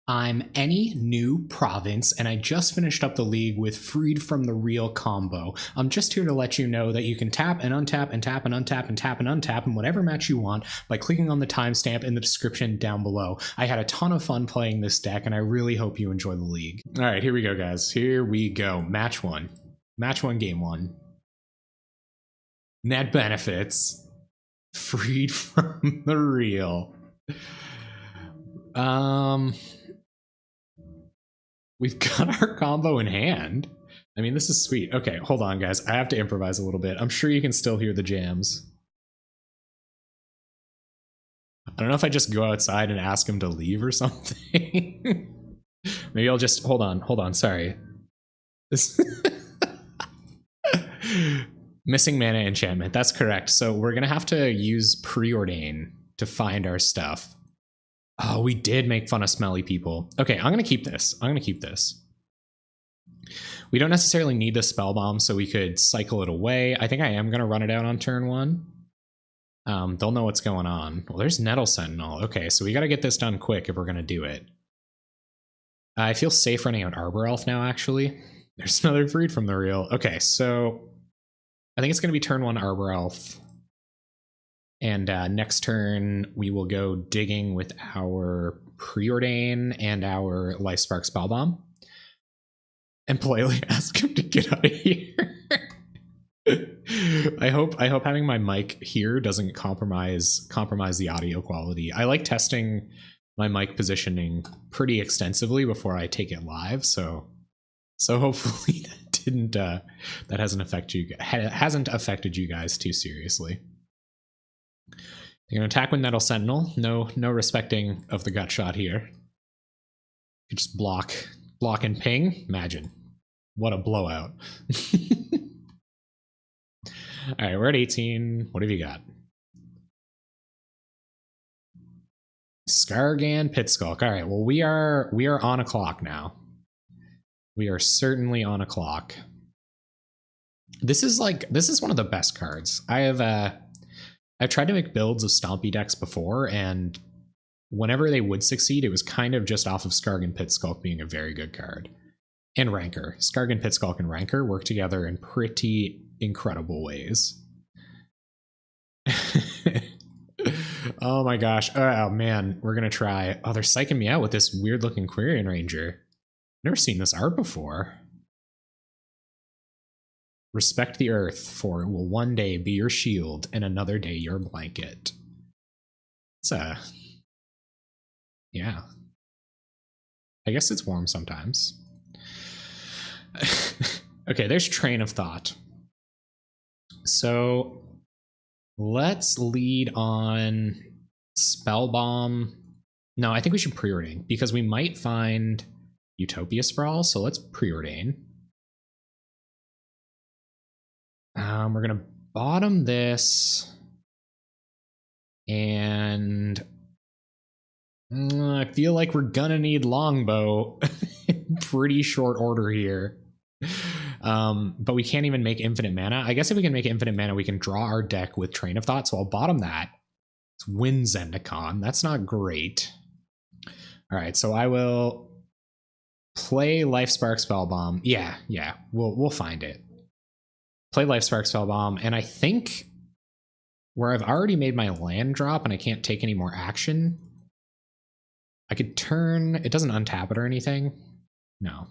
I'm any new province, and I just finished up the league with Freed from the Real combo. I'm just here to let you know that you can tap and untap and tap and untap and tap and untap in whatever match you want by clicking on the timestamp in the description down below. I had a ton of fun playing this deck, and I really hope you enjoy the league. All right, here we go, guys. Here we go. Match one. Match one, game one. Net benefits. Freed from the Real. We've got our combo in hand. I mean, this is sweet. Okay, hold on, guys. I have to improvise a little bit. I'm sure you can still hear the jams. I don't know if I just go outside and ask him to leave or something. Maybe I'll just... Hold on. Sorry. This... Missing mana enchantment. That's correct. So we're going to have to use Preordain to find our stuff. Oh, we did make fun of smelly people. Okay, I'm going to keep this. We don't necessarily need the spell bomb, so we could cycle it away. I think I am going to run it out on turn one. They'll know what's going on. Well, there's Nettle Sentinel. Okay, so we got to get this done quick if we're going to do it. I feel safe running out Arbor Elf now, actually. There's another Freed from the Real. Okay, so I think it's going to be turn one Arbor Elf. And next turn, we will go digging with our Preordain and our Lifespark Spellbomb. And politely ask him to get out of here. I hope having my mic here doesn't compromise the audio quality. I like testing my mic positioning pretty extensively before I take it live, so hopefully that hasn't affected you guys too seriously. You're gonna attack with Nettle Sentinel. No respecting of the gut shot here. You just block and ping. Imagine. What a blowout. Alright, we're at 18. What have you got? Skargan Pitskulk. Alright, well we are on a clock now. We are certainly on a clock. This is one of the best cards. I've tried to make builds of Stompy decks before, and whenever they would succeed, it was kind of just off of Skargan Pitskulk being a very good card. And Rancor. Skargan Pitskulk and Rancor work together in pretty incredible ways. Oh my gosh. Oh man, we're gonna try. Oh, they're psyching me out with this weird looking Quirion Ranger. Never seen this art before. Respect the earth, for it will one day be your shield and another day your blanket. It's yeah. I guess it's warm sometimes. Okay, there's Train of Thought. So let's lead on Spell Bomb. No, I think we should Preordain because we might find Utopia Sprawl, so let's Preordain. We're gonna bottom this, and I feel like we're gonna need Longbow in pretty short order here. But we can't even make infinite mana. I guess if we can make infinite mana, we can draw our deck with Train of Thought, so I'll bottom that. Let's win Zendikon. That's not great. All right, so I will play Lifespark Spellbomb. Yeah, we'll find it. Play Lifespark Spellbomb, and I think where I've already made my land drop and I can't take any more action, I could turn... It doesn't untap it or anything. No.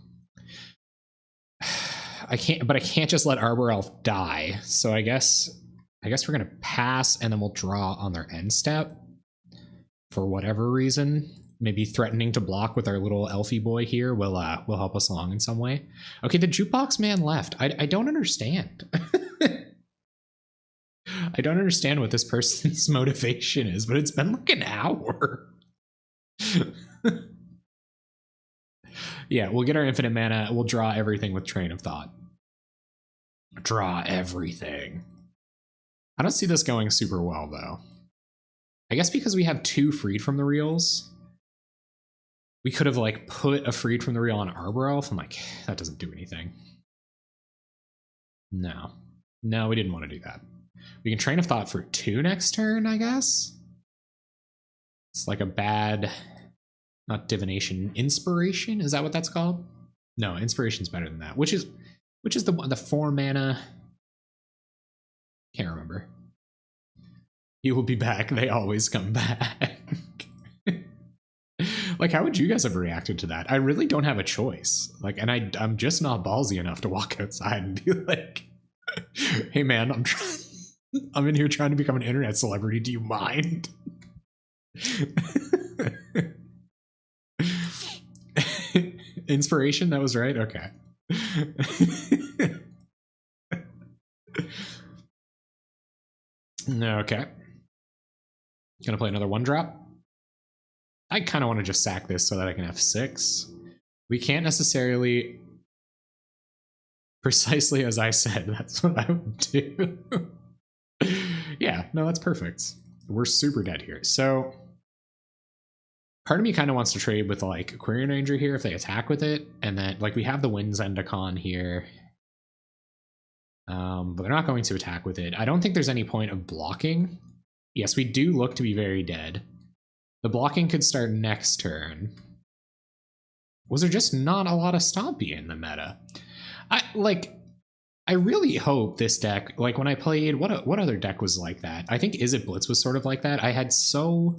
I can't just let Arbor Elf die, so I guess we're gonna pass, and then we'll draw on their end step for whatever reason. Maybe threatening to block with our little elfie boy here will help us along in some way. Okay, the jukebox man left. I don't understand. I don't understand what this person's motivation is, but it's been like an hour. Yeah, we'll get our infinite mana. We'll draw everything with Train of Thought. Draw everything. I don't see this going super well, though. I guess because we have two Freed from the Reals, we could have like put a Freed from the Real on Arbor Elf. I'm like, that doesn't do anything. No, we didn't want to do that. We can Train of Thought for 2 next turn, I guess. It's like a bad Not divination, inspiration. Is that what that's called? No, inspiration's better than that. Which is the 4 mana? Can't remember. He will be back. They always come back. Like, how would you guys have reacted to that? I really don't have a choice. Like, and I'm just not ballsy enough to walk outside and be like, "Hey, man, I'm in here trying to become an internet celebrity. Do you mind?" Inspiration, that was right. Okay. Okay. Gonna play another 1-drop. I kind of want to just sack this so that I can have 6. We can't necessarily, precisely as I said, that's what I would do. Yeah, no, that's perfect. We're super dead here. So part of me kind of wants to trade with like Aquarian Ranger here if they attack with it, and then like we have the Winds Endicon here. But they're not going to attack with it. I don't think there's any point of blocking. Yes, we do look to be very dead. The blocking could start next turn. Was there just not a lot of Stompy in the meta? I really hope this deck, like when I played, what other deck was like that? I think Is It Blitz was sort of like that. I had such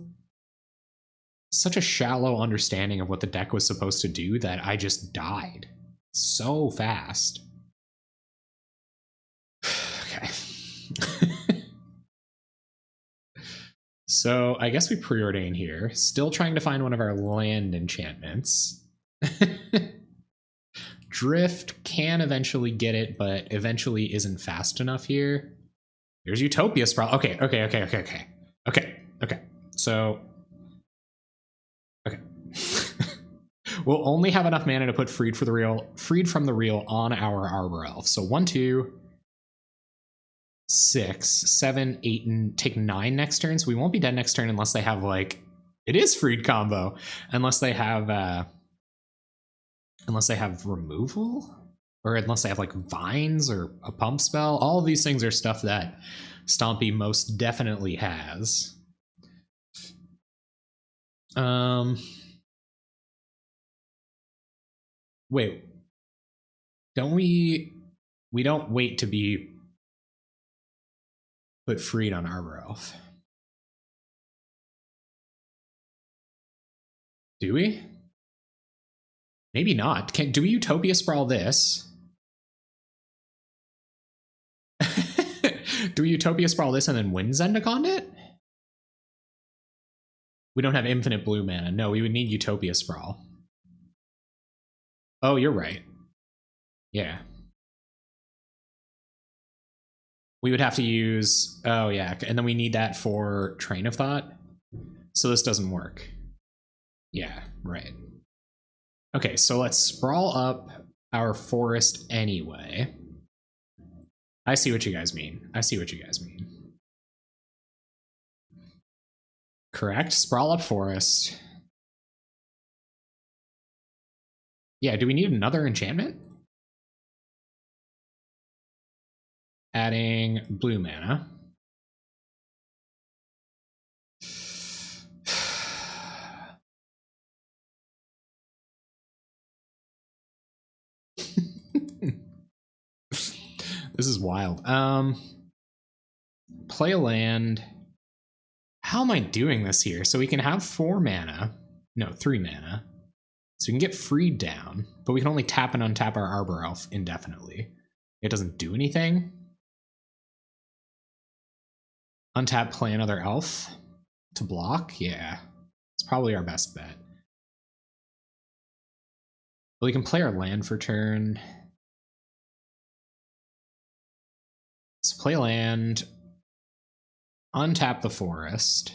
a shallow understanding of what the deck was supposed to do that I just died so fast. Okay. So I guess we preordain here. Still trying to find one of our land enchantments. Drift can eventually get it, but eventually isn't fast enough here. Here's Utopia Sprawl. Okay. So, okay. We'll only have enough mana to put Freed from the Real on our Arbor Elf. So 1, 2, 6, 7, 8, and take 9 next turn. So we won't be dead next turn unless they have like, it is Freed combo, unless they have removal, or unless they have like vines or a pump spell. All of these things are stuff that Stompy most definitely has. Wait, don't we don't wait to be put freed on Arbor Elf. Do we? Maybe not. Do we Utopia Sprawl this? Do we Utopia Sprawl this and then Winds Endicon it? We don't have infinite blue mana. No, we would need Utopia Sprawl. Oh, you're right. Yeah. We would have to use... Oh, yeah. And then we need that for Train of Thought. So this doesn't work. Yeah, right. Okay, so let's sprawl up our forest anyway. I see what you guys mean. Correct. Sprawl up forest. Yeah, do we need another enchantment? Adding blue mana. This is wild. Play a land. How am I doing this here? So we can have 4 mana. No, 3 mana. So we can get freed down, but we can only tap and untap our Arbor Elf indefinitely. It doesn't do anything. Untap, play another elf to block. Yeah, it's probably our best bet. But we can play our land for turn. So play land, untap the forest,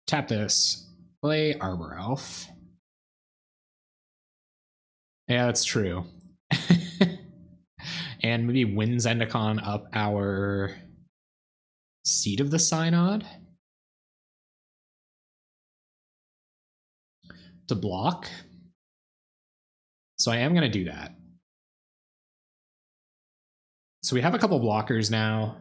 tap this, play Arbor Elf. Yeah, that's true. And maybe Winds Endicon up our Seat of the Synod to block. So I am going to do that. So we have a couple blockers now.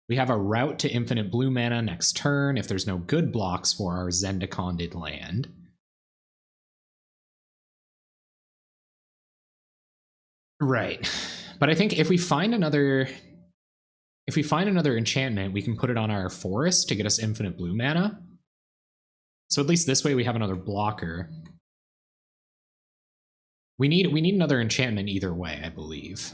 We have a route to infinite blue mana next turn if there's no good blocks for our Zendikonded land. Right. But I think if we find another enchantment, we can put it on our forest to get us infinite blue mana. So at least this way we have another blocker. We need another enchantment either way, I believe.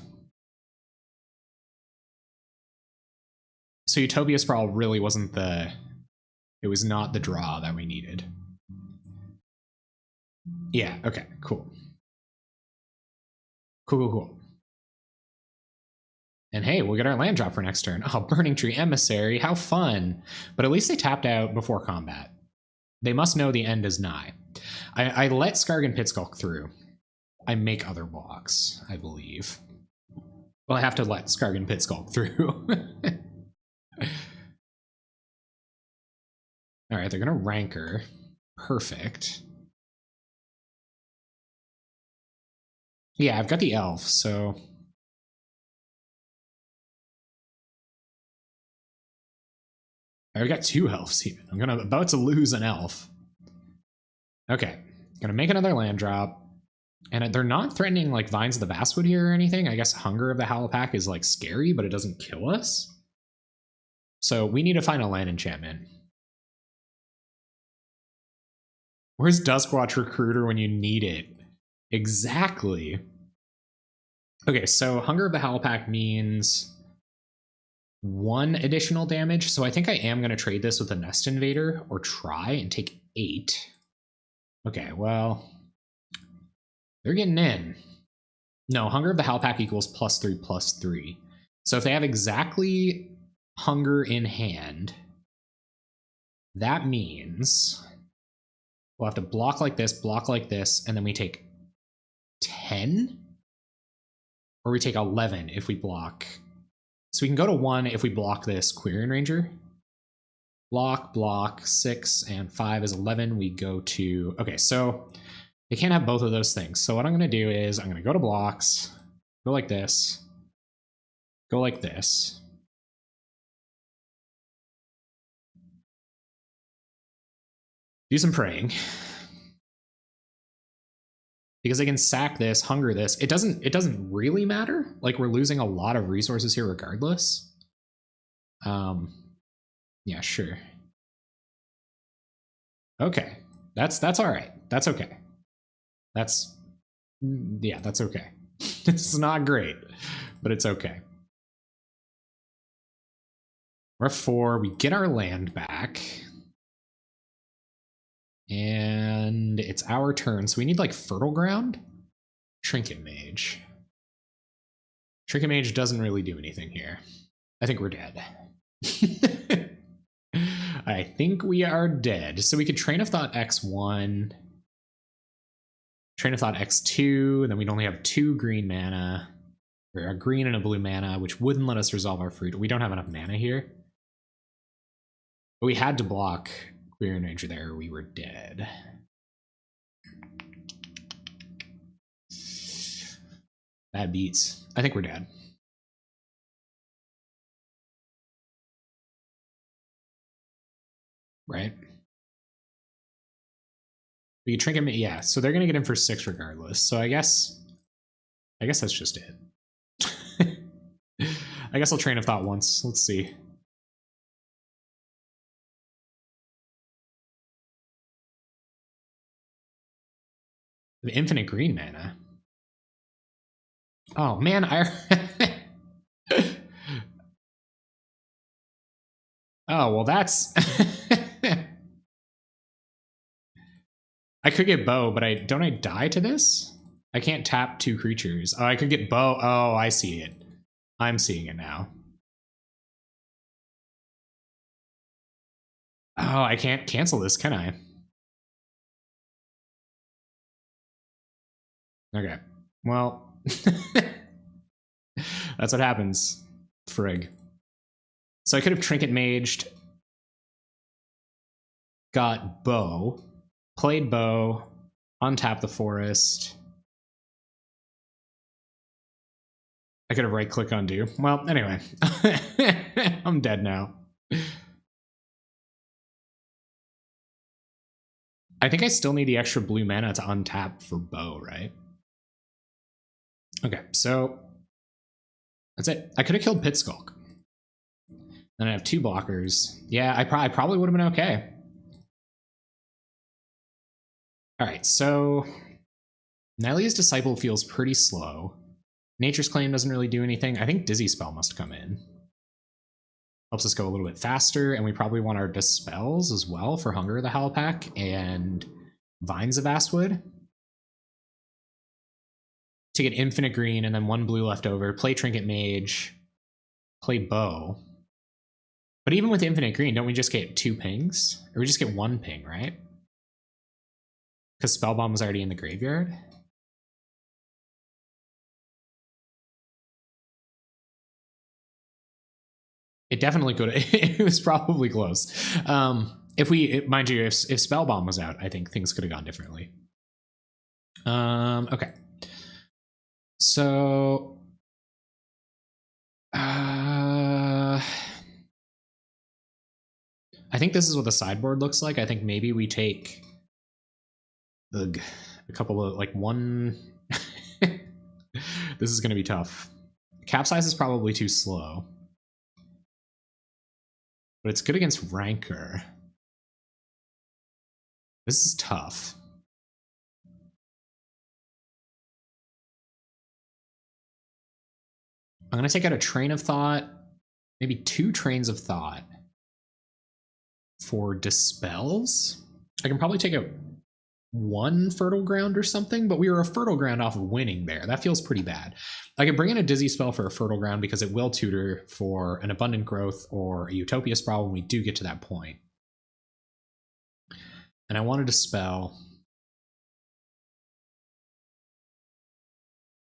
So Utopia Sprawl really wasn't it was not the draw that we needed. Yeah, okay, cool. Cool. And hey, we'll get our land drop for next turn. Oh, Burning Tree Emissary, how fun. But at least they tapped out before combat. They must know the end is nigh. I let Skargan Pitskulk through. I make other blocks, I believe. Well, I have to let Skargan Pitskulk through. All right, they're going to Rancor. Perfect. Yeah, I've got the elf, so... I've got 2 elves here. I'm about to lose an elf. Okay, gonna make another land drop. And they're not threatening like Vines of the Vastwood here or anything. I guess Hunger of the Howlpack is like scary, but it doesn't kill us. So we need to find a land enchantment. Where's Duskwatch Recruiter when you need it? Exactly. Okay, so Hunger of the Howlpack means 1 additional damage. So I think I am going to trade this with a Nest Invader or try and take 8. Okay, well, they're getting in. No, Hunger of the Howlpack equals +3/+3. So if they have exactly Hunger in hand, that means we'll have to block like this, and then we take 10? Or we take 11 if we block. So we can go to 1 if we block this Quirion Ranger. Block, 6, and 5 is 11. We go to... Okay, so they can't have both of those things. So what I'm going to do is I'm going to go to blocks, go like this, go like this. Do some praying. Because they can sack this, hunger this. It doesn't really matter. Like, we're losing a lot of resources here regardless. Yeah, sure. Okay. That's all right. That's okay. That's okay. It's not great, but it's okay. We're 4. We get our land back. And it's our turn, so we need like Fertile Ground? Trinket Mage. Trinket Mage doesn't really do anything here. I think we're dead. I think we are dead. So we could Train of Thought X1, Train of Thought X2, and then we'd only have 2 green mana, or a green and a blue mana, which wouldn't let us resolve our fruit. We don't have enough mana here. But we had to block Quirion Ranger there, we were dead. That beats. I think we're dead. Right? We can Trinket Mage, yeah, so they're gonna get in for 6 regardless. So I guess that's just it. I guess I'll Train of Thought once. Let's see. The infinite green mana. Oh man, oh, well that's... I could get Bow, but don't I die to this? I can't tap 2 creatures. Oh, I could get Bow. Oh, I see it. I'm seeing it now. Oh, I can't cancel this, can I? Okay. Well, that's what happens. Frig. So I could have Trinket Maged, got Bow, played Bow, untap the forest. I could have right-click undo. Well, anyway. I'm dead now. I think I still need the extra blue mana to untap for Bow, right? Okay, so that's it. I could have killed Pit Skulk. Then I have 2 blockers. Yeah, I probably would have been okay. All right, so Nylea's Disciple feels pretty slow. Nature's Claim doesn't really do anything. I think Dizzy Spell must come in. Helps us go a little bit faster, and we probably want our Dispels as well for Hunger of the Howlpack and Vines of Vastwood. To get infinite green and then 1 blue left over, play Trinket Mage, play Bow. But even with infinite green, don't we just get 2 pings? Or we just get 1 ping, right? Because Spellbomb was already in the graveyard? It definitely could. It was probably close. Mind you, if Spellbomb was out, I think things could have gone differently. Okay. So, I think this is what the sideboard looks like. I think maybe we take a couple of, like, one. This is going to be tough. Capsize is probably too slow. But it's good against Rancor. This is tough. I'm going to take out a Train of Thought, maybe 2 Trains of Thought for Dispels. I can probably take out 1 Fertile Ground or something, but we were a Fertile Ground off of winning there. That feels pretty bad. I can bring in a Dizzy Spell for a Fertile Ground because it will tutor for an Abundant Growth or a Utopia Sprawl when we do get to that point. And I wanted to spell.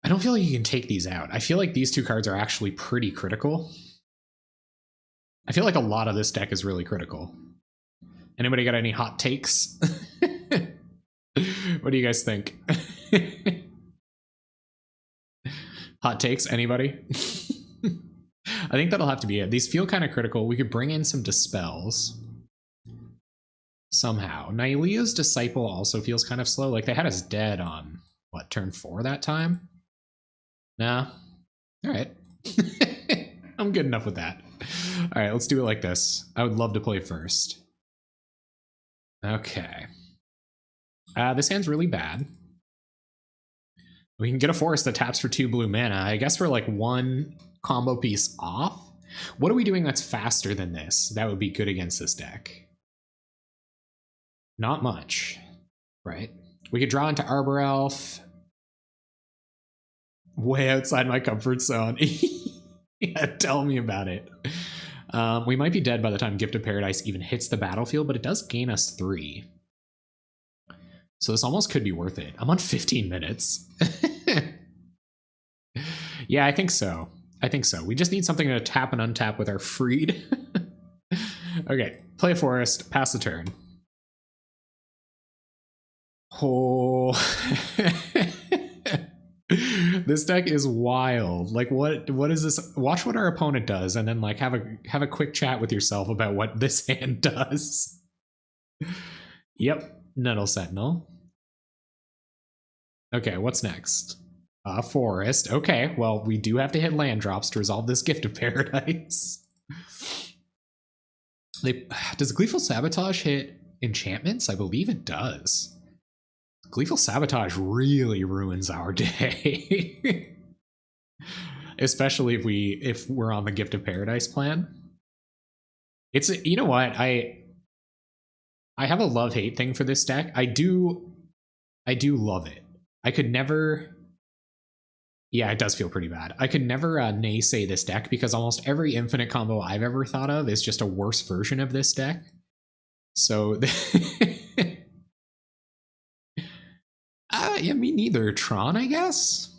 I don't feel like you can take these out. I feel like these 2 cards are actually pretty critical. I feel like a lot of this deck is really critical. Anybody got any hot takes? What do you guys think? Hot takes, anybody? I think that'll have to be it. These feel kind of critical. We could bring in some Dispels somehow. Nylea's Disciple also feels kind of slow. Like, they had us dead on, what, turn 4 that time? Nah. All right. I'm good enough with that. All right, let's do it like this. I would love to play first. Okay. This hand's really bad. We can get a forest that taps for 2 blue mana. I guess we're like 1 combo piece off. What are we doing that's faster than this? That would be good against this deck. Not much, right? We could draw into Arbor Elf. Way outside my comfort zone. Yeah, tell me about it. We might be dead by the time Gift of Paradise even hits the battlefield, but it does gain us 3. So this almost could be worth it. I'm on 15 minutes. Yeah, I think so. I think so. We just need something to tap and untap with our Freed. Okay, play a forest, pass the turn. Oh. This deck is wild. Like, what is this? Watch what our opponent does, and then like have a quick chat with yourself about what this hand does. Yep, Nettle Sentinel. Okay, what's next? Forest. Okay, well, we do have to hit land drops to resolve this Gift of Paradise. Does Gleeful Sabotage hit enchantments? I believe it does. Gleeful Sabotage really ruins our day. Especially if we're on the Gift of Paradise plan. It's, you know what, I have a love-hate thing for this deck. I do love it. I could never. Yeah, it does feel pretty bad. I could never naysay this deck because almost every infinite combo I've ever thought of is just a worse version of this deck. So, yeah, me neither. Tron, I guess.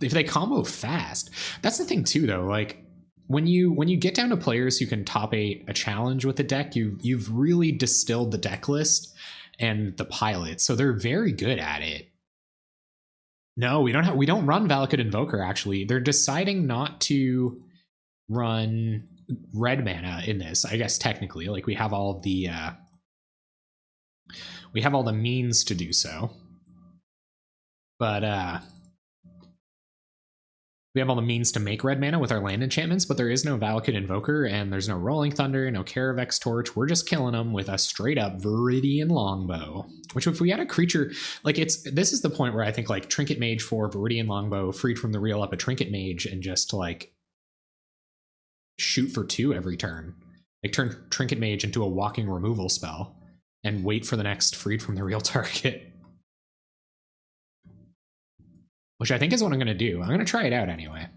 If they combo fast, that's the thing too, though. Like when you get down to players who can top 8 a challenge with the deck, you've really distilled the deck list and the pilot, so they're very good at it. No, we don't run Valakut Invoker, actually. They're deciding not to run red mana in this, I guess technically. Like we have all the means to do so. But we have all the means to make red mana with our land enchantments, but there is no Valakut Invoker, and there's no Rolling Thunder, no Caravex Torch. We're just killing them with a straight-up Viridian Longbow. Which, if we had a creature, like this is the point where I think like Trinket Mage for Viridian Longbow, freed from the real up a Trinket Mage, and just like shoot for 2 every turn. Like turn Trinket Mage into a walking removal spell, and wait for the next freed from the real target. Which I think is what I'm going to do. I'm going to try it out anyway.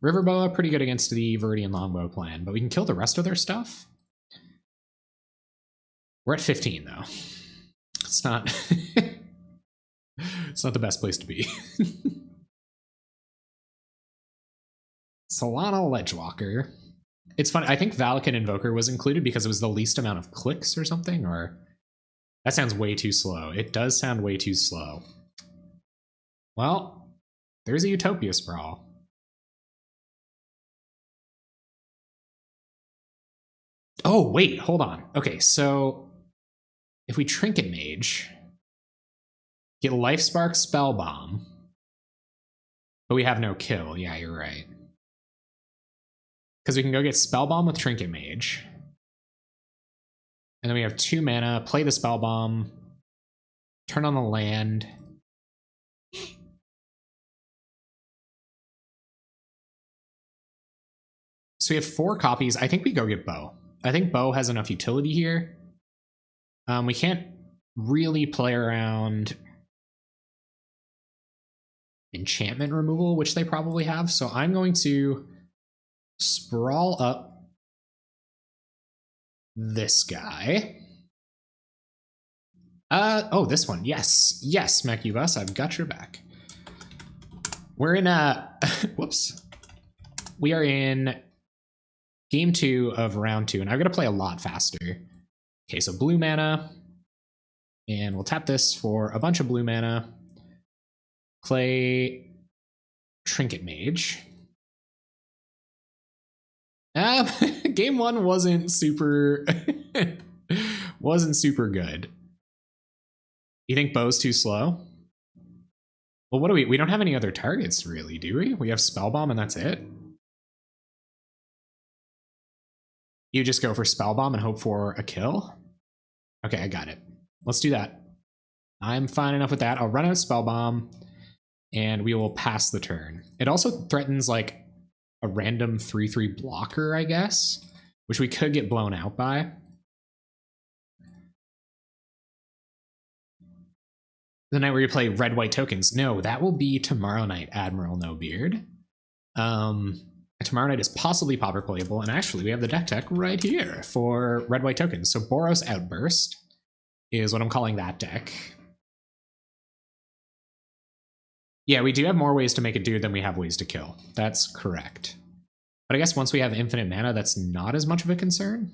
Riverboa, pretty good against the Viridian Longbow plan, but we can kill the rest of their stuff. We're at 15, though. It's not... it's not the best place to be. Solana Ledgewalker. It's funny, I think Valakut Invoker was included because it was the least amount of clicks or something, or... That sounds way too slow. It does sound way too slow. Well... There's a Utopia Sprawl. Oh, wait, hold on. Okay, so if we Trinket Mage, get Life Spark Spellbomb, but we have no kill. Yeah, you're right. Because we can go get Spellbomb with Trinket Mage. And then we have 2 mana, play the Spellbomb, turn on the land. So we have 4 copies. I think we go get Bow. I think Bow has enough utility here. We can't really play around enchantment removal, which they probably have. So I'm going to sprawl up this guy. Oh, this one. Yes. Yes, Macubus, I've got your back. We're in whoops. We are in Game 2 of round 2, and I've got to play a lot faster. Okay, so blue mana, and we'll tap this for a bunch of blue mana. Play Trinket Mage. Game 1 wasn't super wasn't super good. You think Bow's too slow? Well, what do we don't have any other targets really, do we? We have Spellbomb and that's it. You just go for Spellbomb and hope for a kill? Okay, I got it. Let's do that. I'm fine enough with that. I'll run out Spellbomb, and we will pass the turn. It also threatens, like, a random 3/3 blocker, I guess, which we could get blown out by. The night where you play red-white tokens. No, that will be tomorrow night, Admiral No Beard. Tomorrow night is possibly Pauper playable, and actually we have the deck tech right here for red-white tokens. So Boros Outburst is what I'm calling that deck. Yeah, we do have more ways to make it do than we have ways to kill. That's correct. But I guess once we have infinite mana, that's not as much of a concern.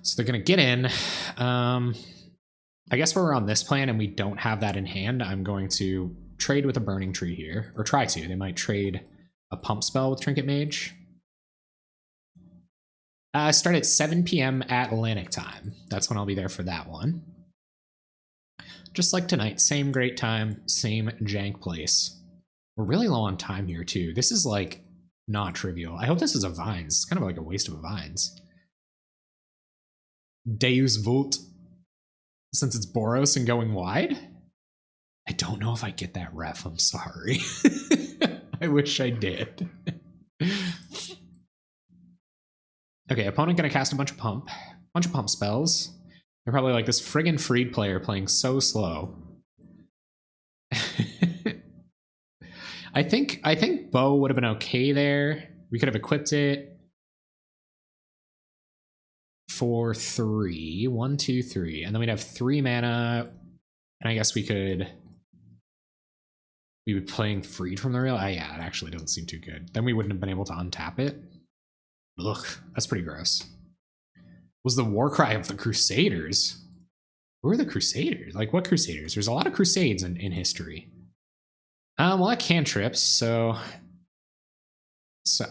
So they're going to get in. I guess we're on this plan and we don't have that in hand. I'm going to trade with a Burning Tree here, or try to. They might trade a pump spell with Trinket Mage. Start at 7 p.m. at Atlantic time. That's when I'll be there for that one. Just like tonight, same great time, same jank place. We're really low on time here too. This is like not trivial. I hope this is a Vines. It's kind of like a waste of a Vines. Deus Vult. Since it's Boros and going wide? I don't know if I get that ref, I'm sorry. I wish I did. Okay, opponent gonna cast a bunch of pump spells. They're probably like, this friggin' freed player playing so slow. I think Bow would have been okay there. We could have equipped it for 3. 1, 2, 3. And then we'd have 3 mana. And I guess we would be playing freed from the real. Yeah, it actually doesn't seem too good. Then we wouldn't have been able to untap it. Ugh, that's pretty gross. Was the war cry of the Crusaders? Who are the Crusaders? Like, what Crusaders? There's a lot of Crusades in history. Well, I cantrips, so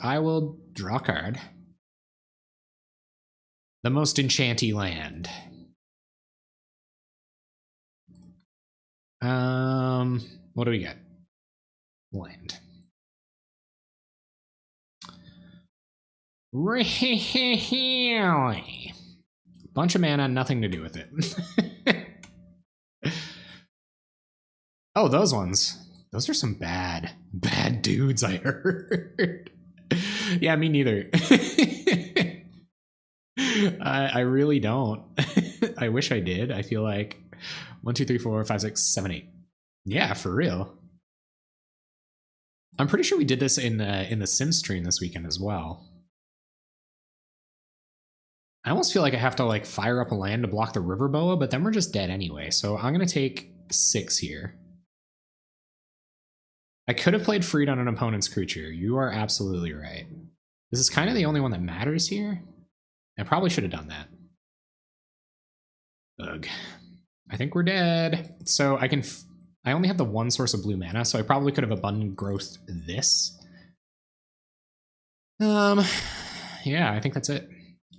I will draw a card. The most enchanty land. What do we get? Land. Really? Bunch of mana, nothing to do with it. Oh, those ones. Those are some bad dudes, I heard. Yeah, me neither. I really don't. I wish I did. I feel like 1, 2, 3, 4, 5, 6, 7, 8. Yeah, for real. I'm pretty sure we did this in the Sim stream this weekend as well. I almost feel like I have to like fire up a land to block the river boa, but then we're just dead anyway. So I'm gonna take 6 here. I could have played Freed on an opponent's creature. You are absolutely right. This is kind of the only one that matters here. I probably should have done that. Ugh. I think we're dead. So I only have the one source of blue mana, so I probably could have abundant growth this. Yeah, I think that's it.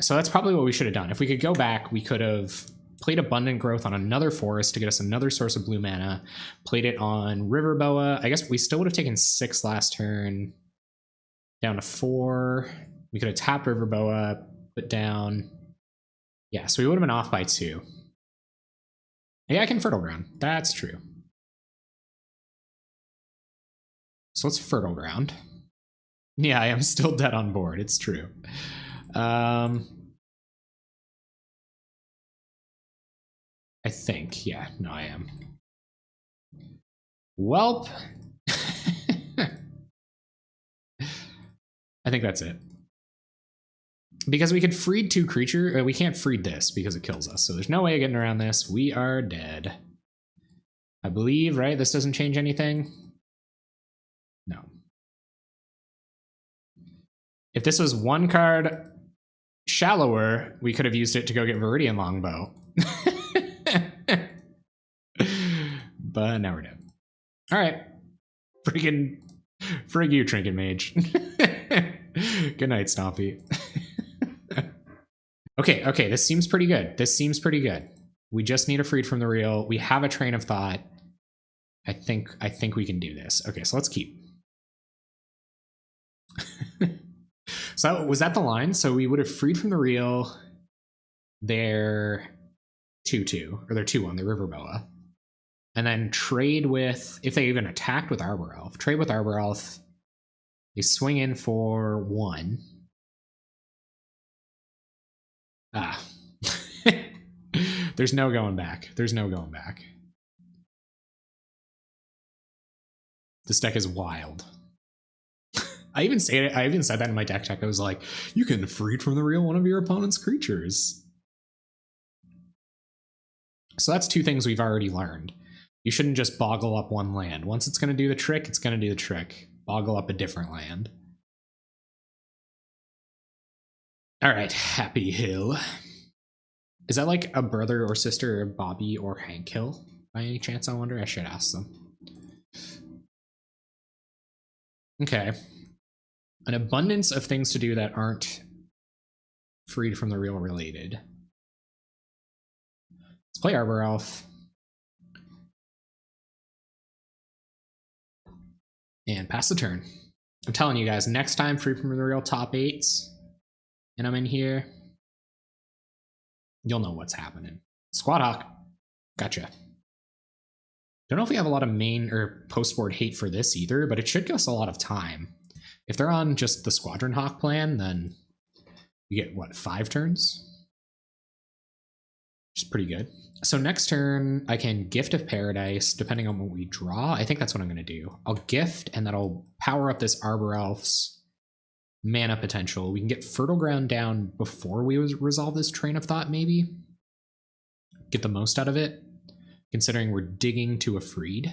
So that's probably what we should have done. If we could go back, we could have played abundant growth on another forest to get us another source of blue mana, played it on river boa. I guess we still would have taken 6 last turn, down to 4. We could have tapped river boa, put down. Yeah, so we would have been off by 2. Yeah, I can fertile ground. That's true. So let's fertile ground. Yeah, I am still dead on board. It's true. I think. Yeah, no, I am. Welp. I think that's it. Because we could freed 2 creature. We can't freed this because it kills us. So there's no way of getting around this. We are dead. I believe, right? This doesn't change anything. No. If this was 1 card shallower, we could have used it to go get Viridian Longbow. But now we're dead. All right. Frig you, Trinket Mage. Good night, Stompy. Okay, this seems pretty good. We just need a freed from the real. We have a train of thought. I think we can do this. Okay, so let's keep. So was that the line? So we would have freed from the real their 2/2, or their 2/1, the river boa. And then trade with, if they even attacked with Arbor Elf, trade with Arbor Elf. They swing in for 1. Ah. There's no going back. This deck is wild. I even said that in my deck check. I was like, you can freed from the real one of your opponent's creatures. So that's 2 things we've already learned. You shouldn't just boggle up 1 land. Once it's going to do the trick, it's going to do the trick. Boggle up a different land. All right, Happy Hill. Is that like a brother or sister of Bobby or Hank Hill? By any chance, I wonder? I should ask them. Okay. An abundance of things to do that aren't freed from the real related. Let's play Arbor Elf. And pass the turn. I'm telling you guys, next time free from the real top 8s, and I'm in here, you'll know what's happening. Squad Hawk. Gotcha. Don't know if we have a lot of main or post-board hate for this either, but it should give us a lot of time. If they're on just the Squadron Hawk plan, then you get, what, 5 turns? Which is pretty good. So next turn, I can Gift of Paradise, depending on what we draw. I think that's what I'm going to do. I'll gift, and that'll power up this Arbor Elf's mana potential. We can get Fertile Ground down before we resolve this train of thought, maybe. Get the most out of it, considering we're digging to a freed.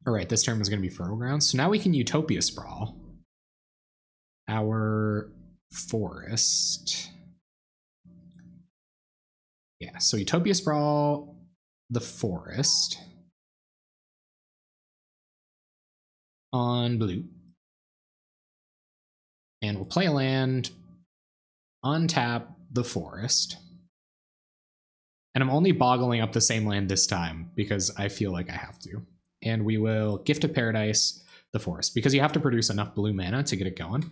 All right, this turn was going to be Fertile Ground. So now we can Utopia Sprawl our forest. Yeah, so Utopia Sprawl the forest on blue. And we'll play a land, untap the forest. And I'm only boggling up the same land this time because I feel like I have to. And we will Gift of Paradise the forest because you have to produce enough blue mana to get it going.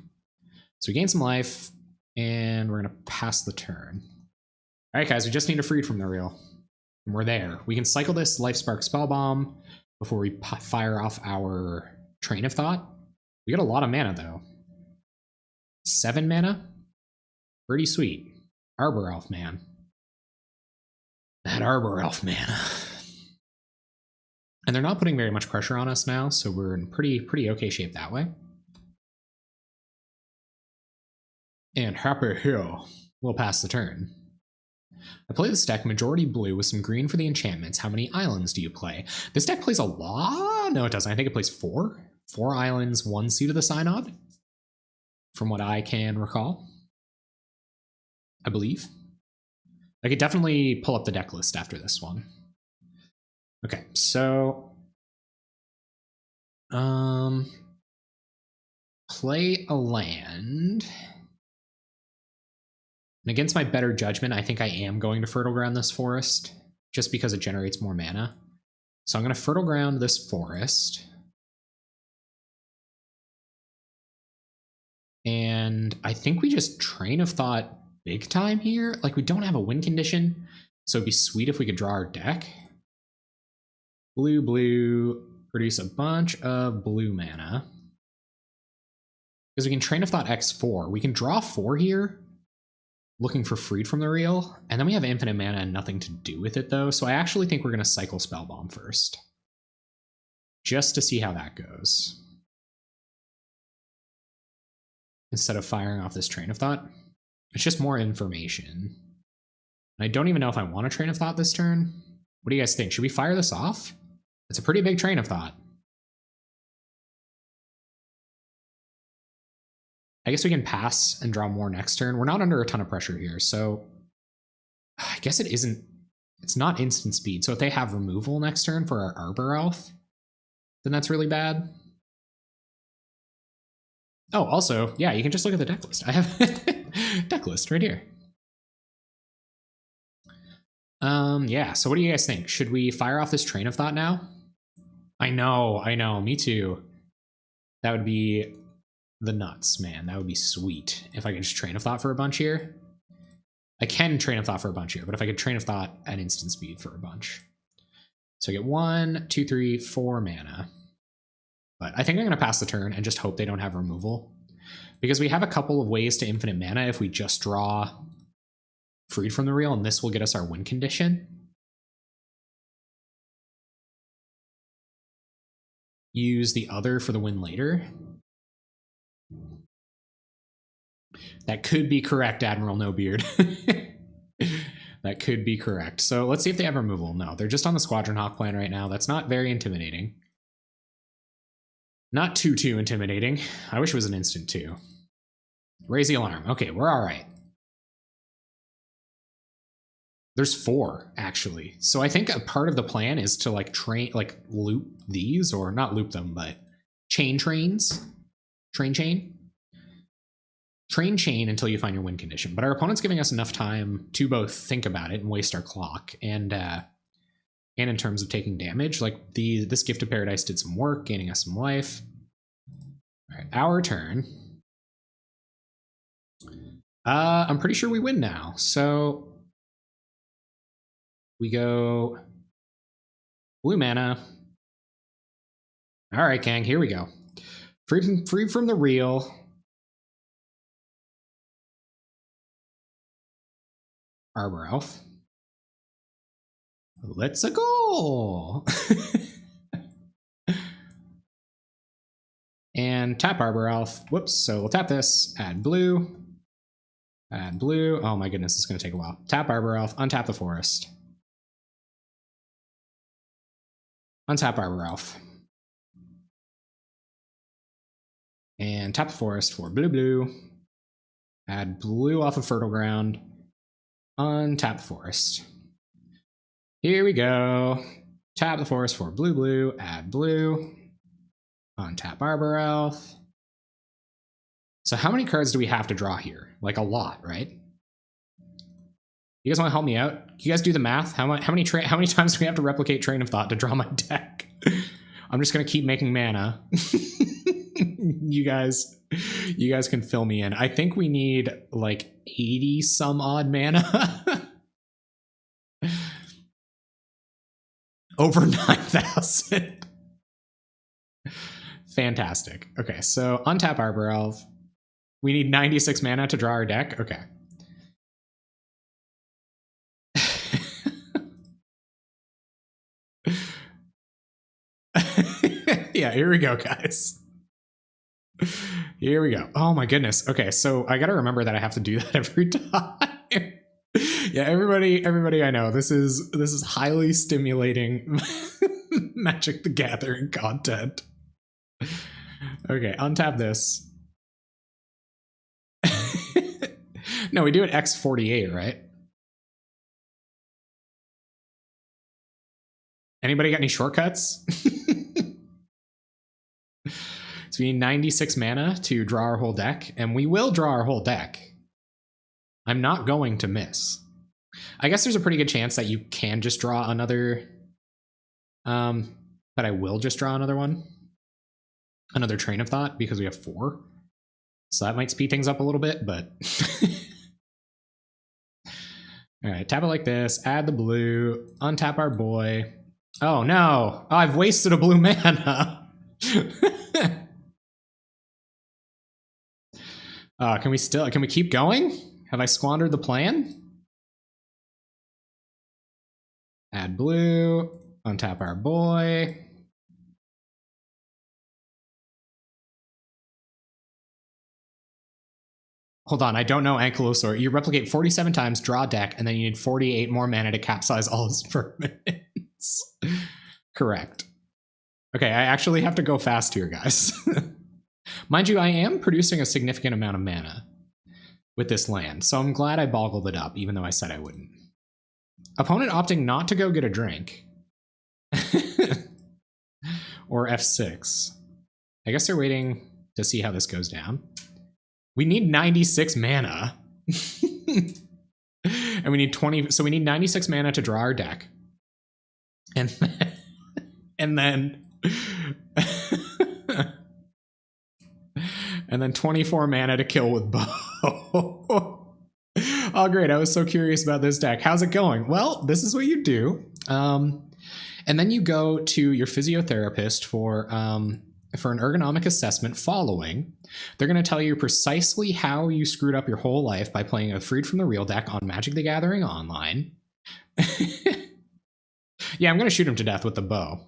So we gain some life and we're going to pass the turn. All right, guys, we just need a Freed from the Real. And we're there. We can cycle this Life Spark Spellbomb before we fire off our Train of Thought. We get a lot of mana, though. 7 mana? Pretty sweet. Arbor Elf, man. That Arbor Elf mana. And they're not putting very much pressure on us now, so we're in pretty okay shape that way. And Happy Hill will pass the turn. I play this deck majority blue with some green for the enchantments. How many islands do you play? This deck plays a lot? No, it doesn't. I think it plays 4. 4 islands, 1 Seat of the Synod, from what I can recall. I believe. I could definitely pull up the deck list after this one. Okay, so play a land. And against my better judgment, I think I am going to Fertile Ground this forest, just because it generates more mana. So I'm going to Fertile Ground this forest. And I think we just Train of Thought big time here. Like, we don't have a win condition, so it'd be sweet if we could draw our deck. Blue, blue, produce a bunch of blue mana. Because we can Train of Thought X4. We can draw 4 here, looking for Freed from the Real. And then we have infinite mana and nothing to do with it, though. So I actually think we're going to cycle Spellbomb first, just to see how that goes, instead of firing off this Train of Thought. It's just more information. And I don't even know if I want a Train of Thought this turn. What do you guys think? Should we fire this off? It's a pretty big Train of Thought. I guess we can pass and draw more next turn. We're not under a ton of pressure here, so I guess it isn't. It's not instant speed. So if they have removal next turn for our Arbor Elf, then that's really bad. Oh, also, yeah, you can just look at the deck list. I have deck list right here. Yeah, so what do you guys think? Should we fire off this Train of Thought now? I know, me too. That would be the nuts, man. That would be sweet if I could just Train of Thought for a bunch here. I can Train of Thought for a bunch here, but if I could Train of Thought at instant speed for a bunch. So I get 1, 2, 3, 4 mana. But I think I'm going to pass the turn and just hope they don't have removal, because we have a couple of ways to infinite mana if we just draw Freed from the Real, and this will get us our win condition. Use the other for the win later. That could be correct, Admiral No Beard. That could be correct. So let's see if they have removal. No, they're just on the Squadron Hawk plan right now. That's not very intimidating. Not too intimidating. I wish it was an instant too. Raise the alarm. Okay, we're all right. There's 4 actually. So I think a part of the plan is to loop these, or not loop them, but chain chain until you find your win condition. But our opponent's giving us enough time to both think about it and waste our clock, and in terms of taking damage, like this Gift of Paradise did some work, gaining us some life. All right, our turn. I'm pretty sure we win now. So we go blue mana. All right, gang, here we go. Free from the Real. Arbor Elf. Let's go. And tap Arbor Elf. Whoops. So we'll tap this, add blue. Add blue. Oh my goodness, it's going to take a while. Tap Arbor Elf, untap the forest. Untap Arbor Elf. And tap the forest for blue. Add blue off of Fertile Ground. Untap the forest. Here we go. Tap the forest for blue, blue, add blue. Untap Arbor Elf. So how many cards do we have to draw here? Like a lot, right? You guys want to help me out? You guys do the math. How many times do we have to replicate Train of Thought to draw my deck? I'm just gonna keep making mana. You guys can fill me in. I think we need like 80 some odd mana. Over 9,000. Fantastic. Okay, so untap Arbor Elf. We need 96 mana to draw our deck. Okay. Yeah, here we go, guys. Here we go. Oh my goodness. Okay, so I gotta remember that I have to do that every time. Yeah, everybody I know, this is highly stimulating Magic the Gathering content. Okay, untap this. No, we do it X48, right? Anybody got any shortcuts? So we need 96 mana to draw our whole deck, and we will draw our whole deck. I'm not going to miss. I guess there's a pretty good chance that you can just draw another, but I will just draw another one. Another Train of Thought, because we have 4. So that might speed things up a little bit, but... All right, tap it like this, add the blue, untap our boy. Oh no, oh, I've wasted a blue mana. Can we keep going? Have I squandered the plan? Add blue, untap our boy. Hold on, I don't know Ankylosaur. You replicate 47 times, draw a deck, and then you need 48 more mana to capsize all his permanents. Correct. Okay, I actually have to go fast here, guys. Mind you, I am producing a significant amount of mana with this land, so I'm glad I boggled it up, even though I said I wouldn't. Opponent opting not to go get a drink. Or F6. I guess they're waiting to see how this goes down. We need 96 mana. And we need 20, so we need 96 mana to draw our deck. And then, and then 24 mana to kill with bow. Oh, great. I was so curious about this deck. How's it going? Well, this is what you do. And then you go to your physiotherapist for an ergonomic assessment following. They're going to tell you precisely how you screwed up your whole life by playing a Freed from the Real deck on Magic the Gathering Online. Yeah, I'm going to shoot him to death with the bow.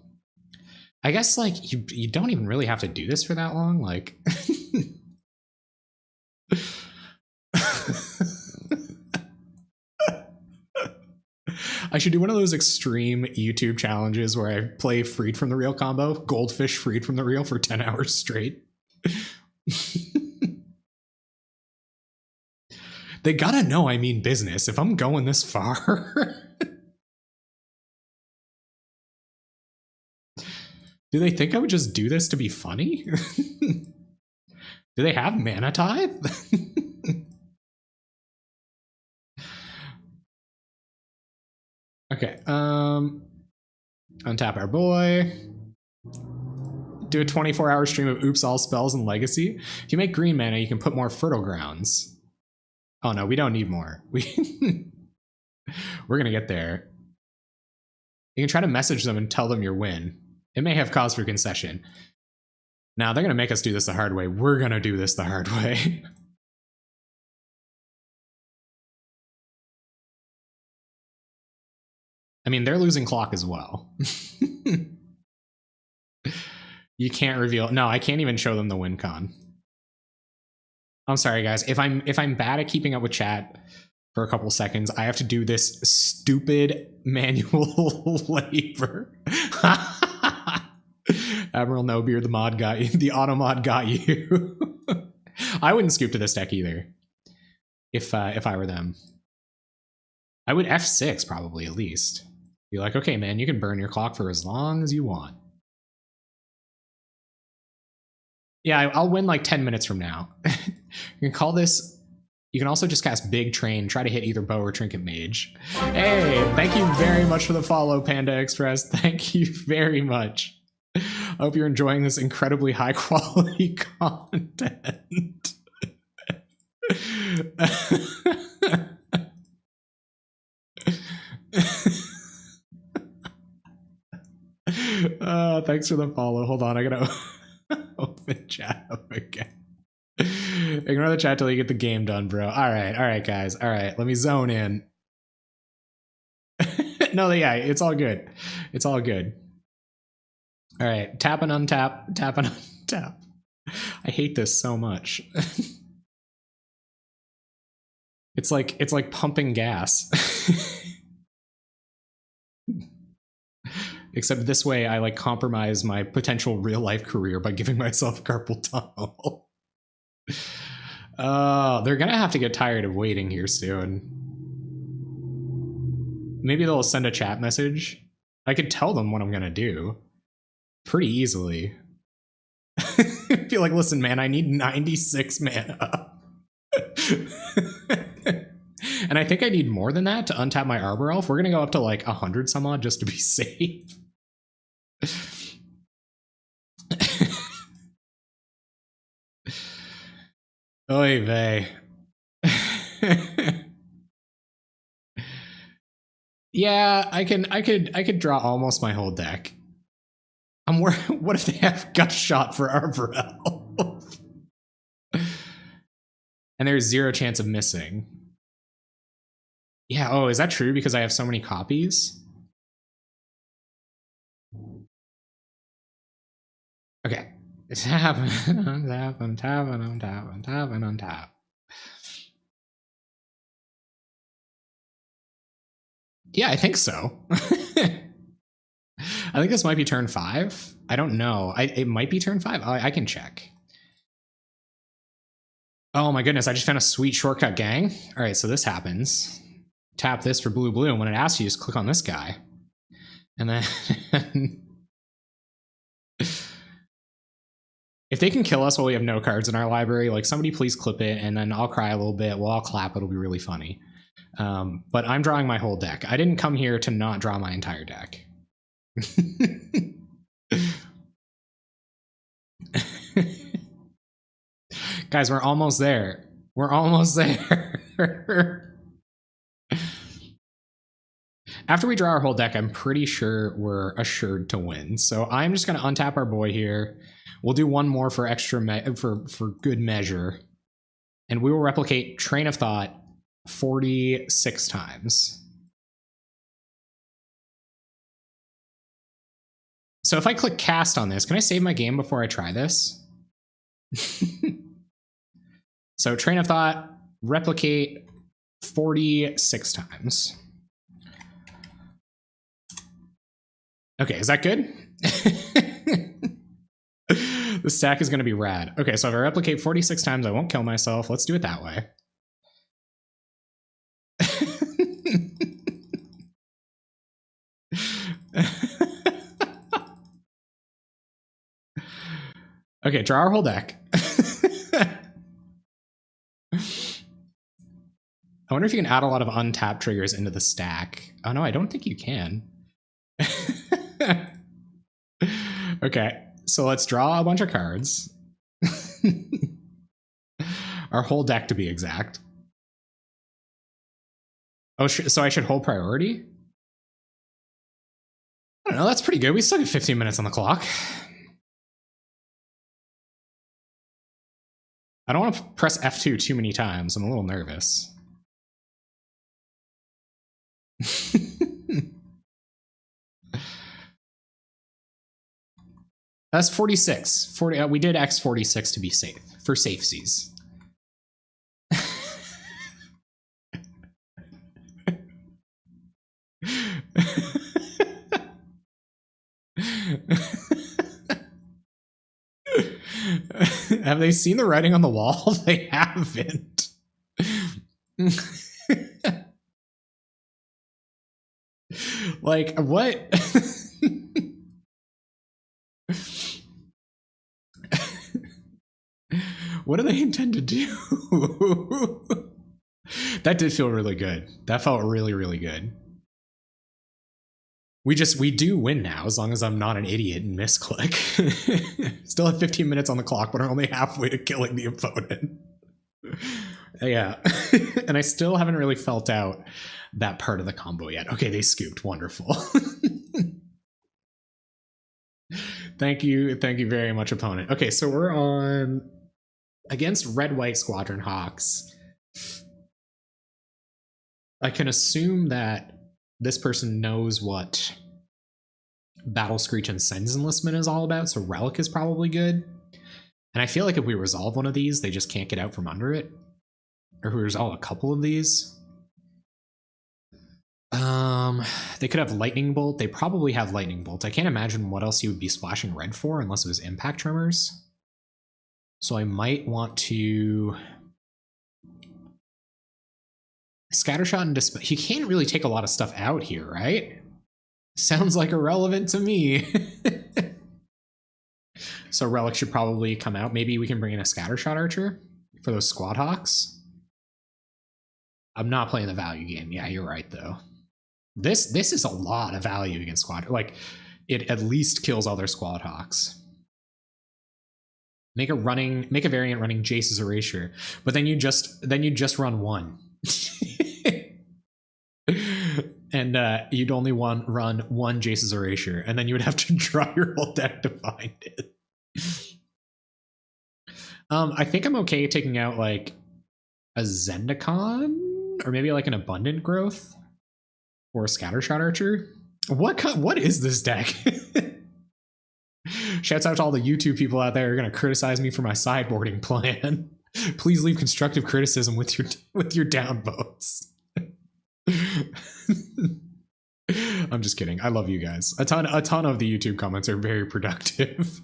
I guess, like, you don't even really have to do this for that long. Like... I should do one of those extreme YouTube challenges where I play Freed from the Real combo, Goldfish Freed from the Real for 10 hours straight. They gotta know I mean business if I'm going this far. Do they think I would just do this to be funny? Do they have Mana Tithe? Okay, untap our boy. Do a 24-hour stream of Oops All Spells and Legacy. If you make green mana, you can put more Fertile Grounds. Oh no, we don't need more. We're gonna get there. You can try to message them and tell them your win. It may have cause for concession. Now, they're gonna make us do this the hard way. We're gonna do this the hard way. I mean, they're losing clock as well. You can't reveal. No, I can't even show them the win con. I'm sorry, guys. If I'm bad at keeping up with chat for a couple seconds, I have to do this stupid manual labor. Admiral No Beard, the mod got you. The auto mod got you. I wouldn't scoop to this deck either. If I were them, I would F6 probably at least. Be like, okay, man, you can burn your clock for as long as you want. Yeah, I'll win like 10 minutes from now. You can call this... You can also just cast Big Train, try to hit either Bow or Trinket Mage. Hey, thank you very much for the follow, Panda Express. Thank you very much. I hope you're enjoying this incredibly high quality content. Thanks for the follow. Hold on, I gotta open chat up again. Ignore the chat till you get the game done, bro. All right, guys. All right, let me zone in. No, yeah, it's all good. It's all good. All right, tap and untap, tap and untap. I hate this so much. It's like pumping gas. Except this way, I like compromise my potential real life career by giving myself carpal tunnel. They're gonna have to get tired of waiting here soon. Maybe they'll send a chat message. I could tell them what I'm gonna do pretty easily. Be like, listen, man, I need 96 mana. And I think I need more than that to untap my Arbor Elf. We're gonna go up to like 100 some odd just to be safe. Oy vey. Yeah, I could draw almost my whole deck. I'm worried. What if they have Gut Shot for Arbor Elf? And there's 0 chance of missing. Yeah, oh, is that true because I have so many copies? Okay. Tap, untap, untap, untap, untap, untap. Yeah, I think so. I think this might be turn 5. I don't know. It might be turn 5. I can check. Oh my goodness, I just found a sweet shortcut, gang. All right, so this happens. Tap this for blue, blue, and when it asks you, just click on this guy. And then... If they can kill us while we have no cards in our library, like somebody please clip it, and then I'll cry a little bit. We'll all clap. It'll be really funny. But I'm drawing my whole deck. I didn't come here to not draw my entire deck. Guys, we're almost there. We're almost there. After we draw our whole deck, I'm pretty sure we're assured to win. So I'm just going to untap our boy here. We'll do one more for extra for good measure. And we will replicate Train of Thought 46 times. So if I click cast on this, can I save my game before I try this? So Train of Thought, replicate 46 times. Okay, is that good? The stack is going to be rad. Okay, so if I replicate 46 times, I won't kill myself. Let's do it that way. Okay, draw our whole deck. I wonder if you can add a lot of untapped triggers into the stack. Oh no, I don't think you can. Okay, so let's draw a bunch of cards. Our whole deck, to be exact. Oh, so I should hold priority? I don't know, that's pretty good. We still got 15 minutes on the clock. I don't want to press F2 too many times. I'm a little nervous. That's 46. 40. We did X46 to be safe, for safesies. Have they seen the writing on the wall? They haven't. Like, what? What do they intend to do? That did feel really good. That felt really, really good. We do win now, as long as I'm not an idiot and misclick. Still have 15 minutes on the clock, but are only halfway to killing the opponent. Yeah. And I still haven't really felt out that part of the combo yet. Okay, they scooped. Wonderful. Thank you very much, opponent. Okay, so we're on against Red-White Squadron Hawks. I can assume that this person knows what Battle Screech and Sen's Enlistment is all about, so Relic is probably good. And I feel like if we resolve one of these, they just can't get out from under it. Or if we resolve a couple of these. They could have Lightning Bolt. They probably have Lightning Bolt. I can't imagine what else you would be splashing red for unless it was Impact Tremors. So I might want to Scattershot and Dispel. He can't really take a lot of stuff out here, right? Sounds like irrelevant to me. So Relic should probably come out. Maybe we can bring in a Scattershot Archer for those Squad Hawks. I'm not playing the value game. Yeah, you're right, though. This is a lot of value against Squad. Like, it at least kills all their Squad Hawks. Make a variant running Jace's Erasure, but then you just run one. And you'd only run one Jace's Erasure, and then you would have to draw your whole deck to find it. I think I'm okay taking out like a Zendikon, or maybe like an Abundant Growth, or a Scattershot Archer. What is this deck? Shouts out to all the YouTube people out there who are going to criticize me for my sideboarding plan. Please leave constructive criticism with your downvotes. I'm just kidding. I love you guys. A ton of the YouTube comments are very productive.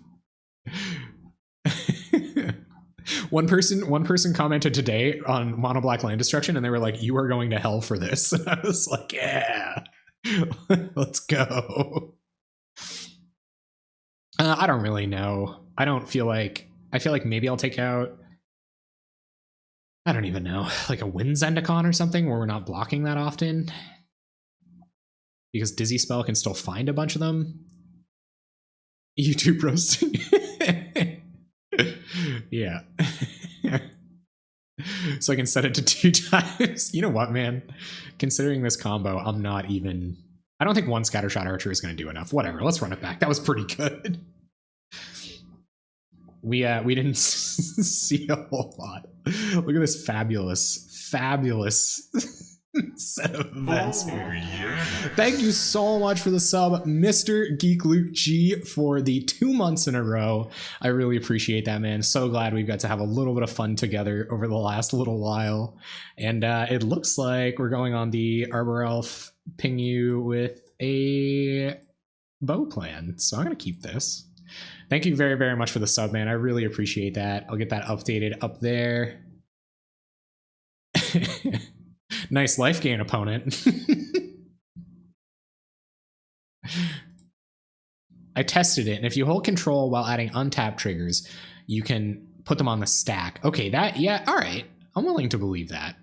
One person commented today on Mono Black Land Destruction, and they were like, "You are going to hell for this." And I was like, "Yeah, let's go." I don't really know. I feel like maybe I'll take out, I don't even know, like a Wind Zendikon or something where we're not blocking that often. Because Dizzy Spell can still find a bunch of them. YouTube roasting. Yeah. So I can set it to 2 times. You know what, man? Considering this combo, I don't think one Scattershot Archer is going to do enough. Whatever, let's run it back. That was pretty good. We didn't see a whole lot. Look at this fabulous set of events here. Yeah. Thank you so much for the sub, Mr. Geek Luke G, for the 2 months in a row. I really appreciate that, man. So glad we've got to have a little bit of fun together over the last little while. And it looks like we're going on the Arbor Elf ping you with a bow plan. So I'm going to keep this. Thank you very, very much for the sub, man. I really appreciate that. I'll get that updated up there. Nice life gain, opponent. I tested it, and if you hold control while adding untapped triggers, you can put them on the stack. Okay, yeah, all right. I'm willing to believe that.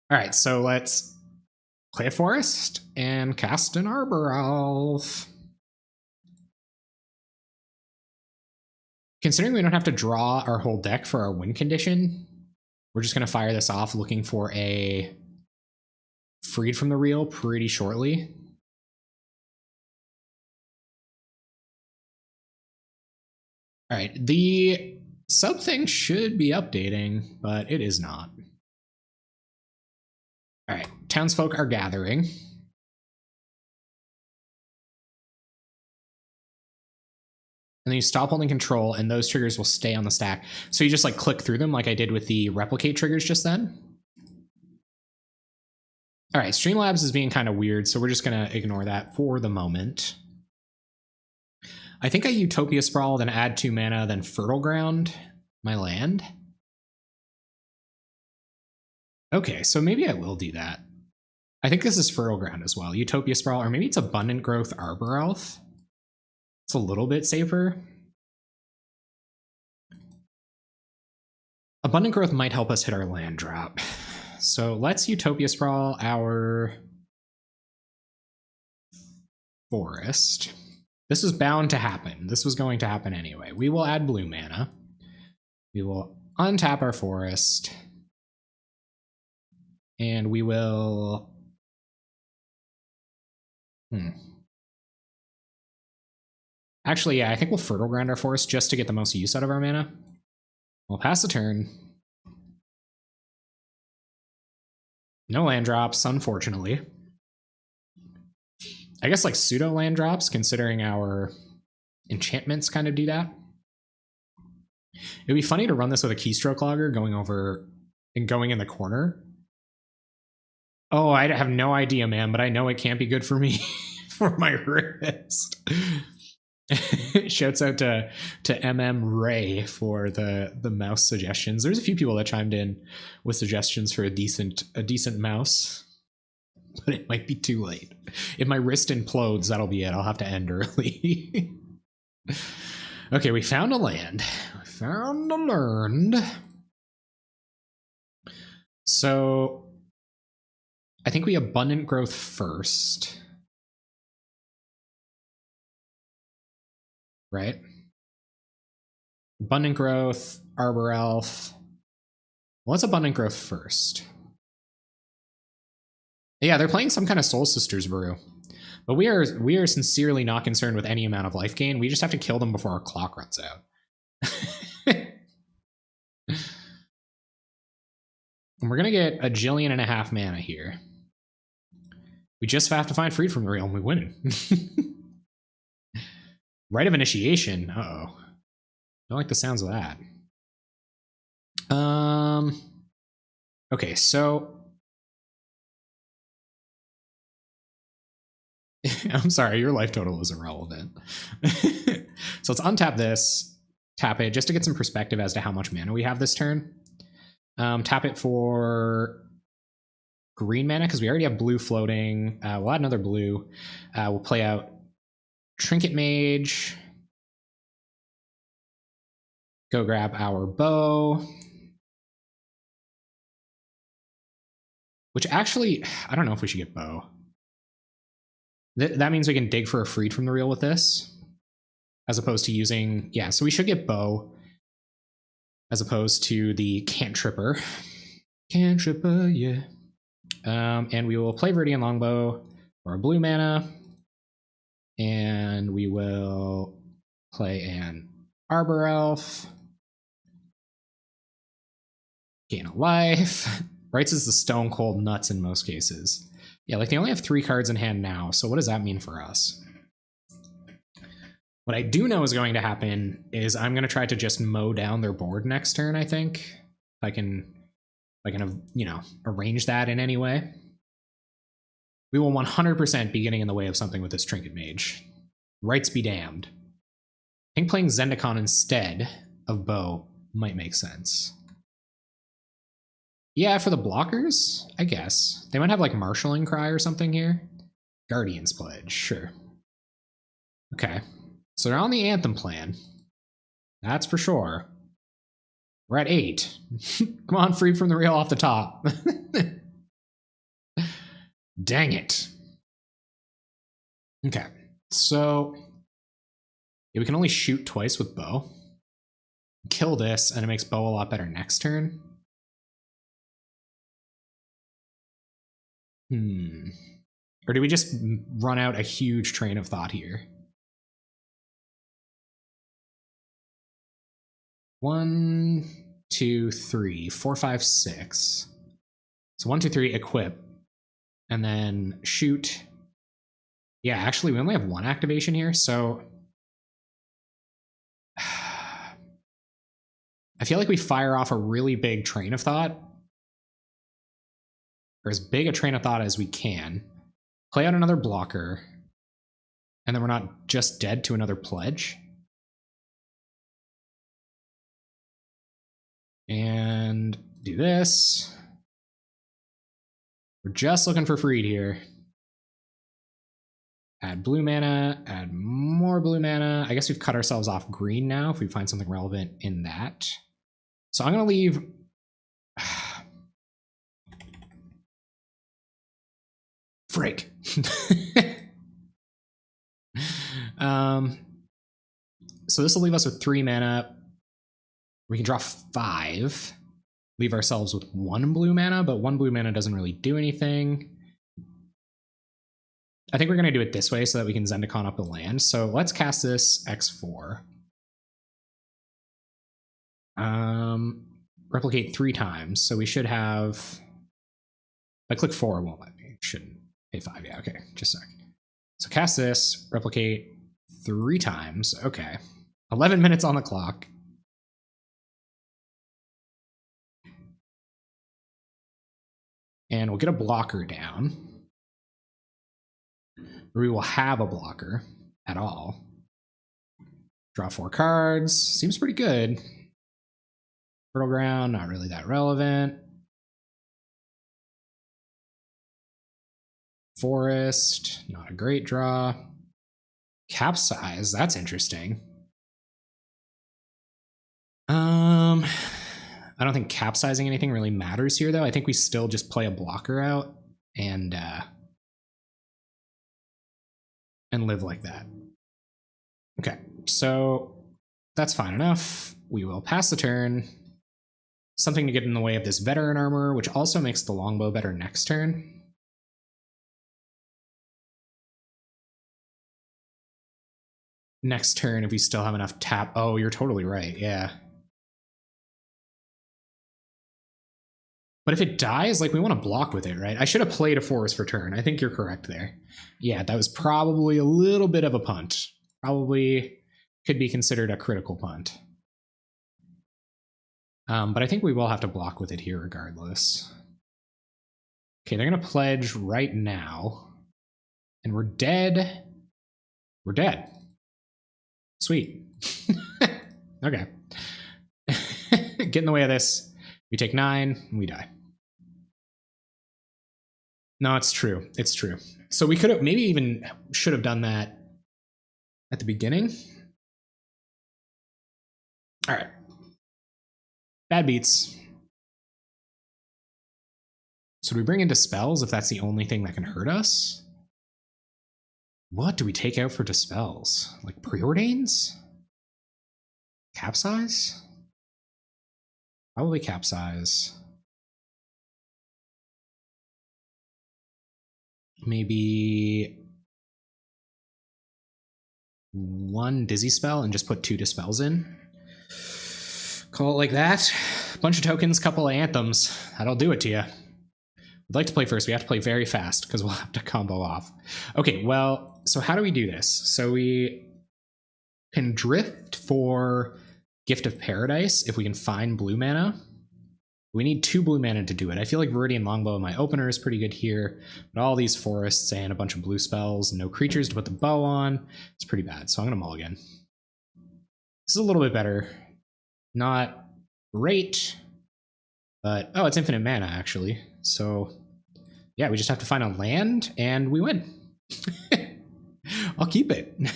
All right, so let's play a forest and cast an Arbor Elf. Considering we don't have to draw our whole deck for our win condition, we're just going to fire this off looking for a Freed from the Real pretty shortly. All right, the sub thing should be updating, but it is not. All right, townsfolk are gathering. And then you stop holding control, and those triggers will stay on the stack. So you just like click through them like I did with the replicate triggers just then. All right, Streamlabs is being kind of weird, so we're just going to ignore that for the moment. I think I Utopia Sprawl, then add 2 mana, then Fertile Ground my land. Okay, so maybe I will do that. I think this is Fertile Ground as well. Utopia Sprawl, or maybe it's Abundant Growth Arbor Elf. It's a little bit safer. Abundant Growth might help us hit our land drop. So let's Utopia Sprawl our forest. This was bound to happen. This was going to happen anyway. We will add blue mana. We will untap our forest. And we will... Actually, yeah, I think we'll Fertile Ground our forest just to get the most use out of our mana. We'll pass the turn. No land drops, unfortunately. I guess like pseudo land drops, considering our enchantments kind of do that. It'd be funny to run this with a Keystroke Logger going over and going in the corner. Oh, I have no idea, man, but I know it can't be good for me for my wrist. Shouts out to Ray for the mouse suggestions. There's a few people that chimed in with suggestions for a decent mouse, but it might be too late. If my wrist implodes, that'll be it. I'll have to end early. Okay, we found a land. We found a learned. So I think we Abundant Growth first. Right? Abundant Growth, Arbor Elf. Well, let's Abundant Growth first. Yeah, they're playing some kind of Soul Sisters brew. But we are sincerely not concerned with any amount of life gain. We just have to kill them before our clock runs out. And we're going to get 1.5 jillion mana here. We just have to find Freed from the Real and we win. Rite of Initiation. Uh-oh. Don't like the sounds of that. Okay, so... I'm sorry, your life total is irrelevant. So let's untap this, tap it, just to get some perspective as to how much mana we have this turn. Tap it for green mana, because we already have blue floating. We'll add another blue. We'll play out Trinket Mage. Go grab our bow. Which actually, I don't know if we should get bow. That means we can dig for a Freed from the Real with this. As opposed to using, yeah, so we should get bow. As opposed to the Cantripper. Cantripper, yeah. And we will play Viridian Longbow for a blue mana. And we will play an Arbor Elf. Gain a life. Writes is the stone cold nuts in most cases. Yeah, like they only have 3 cards in hand now, so what does that mean for us? What I do know is going to happen is I'm going to try to just mow down their board next turn, I think. If I can, you know, arrange that in any way. We will 100% be getting in the way of something with this Trinket Mage. Rights be damned. I think playing Zendikon instead of bow might make sense. Yeah, for the blockers, I guess. They might have like Marshalling Cry or something here. Guardian's Pledge, sure. Okay, so they're on the Anthem plan. That's for sure. We're at 8. Come on, Freed from the Real off the top. Dang it. Okay, so yeah, we can only shoot twice with bow. Kill this, and it makes bow a lot better next turn. Or do we just run out a huge train of thought here? 1, 2, 3, 4, 5, 6. So 1, 2, 3, equip. And then shoot. Yeah, actually, we only have 1 activation here, so... I feel like we fire off a really big train of thought. Or as big a train of thought as we can. Play out another blocker. And then we're not just dead to another pledge. And do this. We're just looking for Freed here. Add blue mana, add more blue mana. I guess we've cut ourselves off green now if we find something relevant in that. So I'm going to leave... Frick. So this will leave us with 3 mana. We can draw 5. Leave ourselves with 1 blue mana, but 1 blue mana doesn't really do anything. I think we're going to do it this way so that we can Zendikon up the land. So let's cast this X4. Replicate 3 times. So we should have... If I click 4, it won't let me. Shouldn't. Pay 5, yeah, okay, just a sec. So cast this, replicate 3 times. Okay. 11 minutes on the clock. And we'll get a blocker down. We will have a blocker at all. Draw 4 cards. Seems pretty good. Fertile Ground, not really that relevant. Forest, not a great draw. Capsize, that's interesting. I don't think capsizing anything really matters here, though. I think we still just play a blocker out and live like that. Okay, so that's fine enough. We will pass the turn. Something to get in the way of this veteran armor, which also makes the longbow better next turn. Next turn, if we still have enough tap. Oh, you're totally right, yeah. But if it dies, like, we want to block with it, right? I should have played a forest for turn. I think you're correct there. Yeah, that was probably a little bit of a punt. Probably could be considered a critical punt. But I think we will have to block with it here regardless. Okay, they're going to pledge right now. And we're dead. We're dead. Sweet. Okay. Get in the way of this. We take 9, and we die. No, it's true. It's true. So we could have, maybe even should have done that at the beginning. All right. Bad beats. So do we bring in Dispels if that's the only thing that can hurt us? What do we take out for Dispels? Like Preordains? Capsize? Probably Capsize. Maybe 1 Dizzy Spell and just put 2 Dispels in. Call it like that. Bunch of tokens, couple of anthems. That'll do it to you. We'd like to play first. We have to play very fast because we'll have to combo off. Okay, well, so how do we do this? So we can drift for Gift of Paradise if we can find blue mana. We need 2 blue mana to do it. I feel like Viridian Longbow in my opener is pretty good here, but all these forests and a bunch of blue spells, no creatures to put the bow on. It's pretty bad, so I'm going to mulligan. This is a little bit better. Not great, but oh, it's infinite mana actually. So yeah, we just have to find a land and we win. I'll keep it. All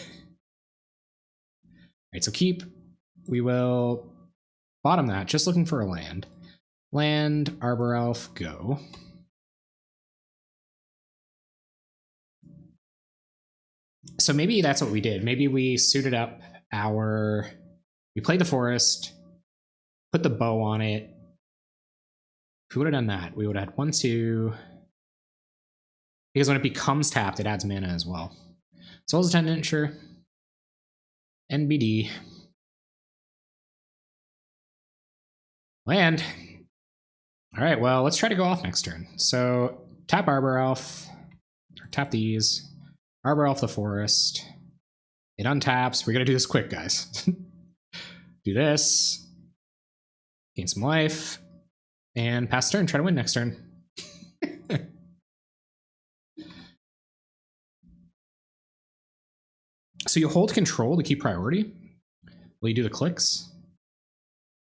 right, so keep. We will bottom that, just looking for a land. Land, Arbor Elf, go. So maybe that's what we did. Maybe we suited up our... We played the forest, put the bow on it. If we would have done that, we would have had 1, 2... Because when it becomes tapped, it adds mana as well. Soul's Attendant, sure. NBD. Land. All right, well, let's try to go off next turn. So tap Arbor Elf, or tap these. Arbor Elf the forest. It untaps. We're gonna do this quick, guys. Do this. Gain some life. And pass turn, try to win next turn. So you hold control to keep priority. Will you do the clicks?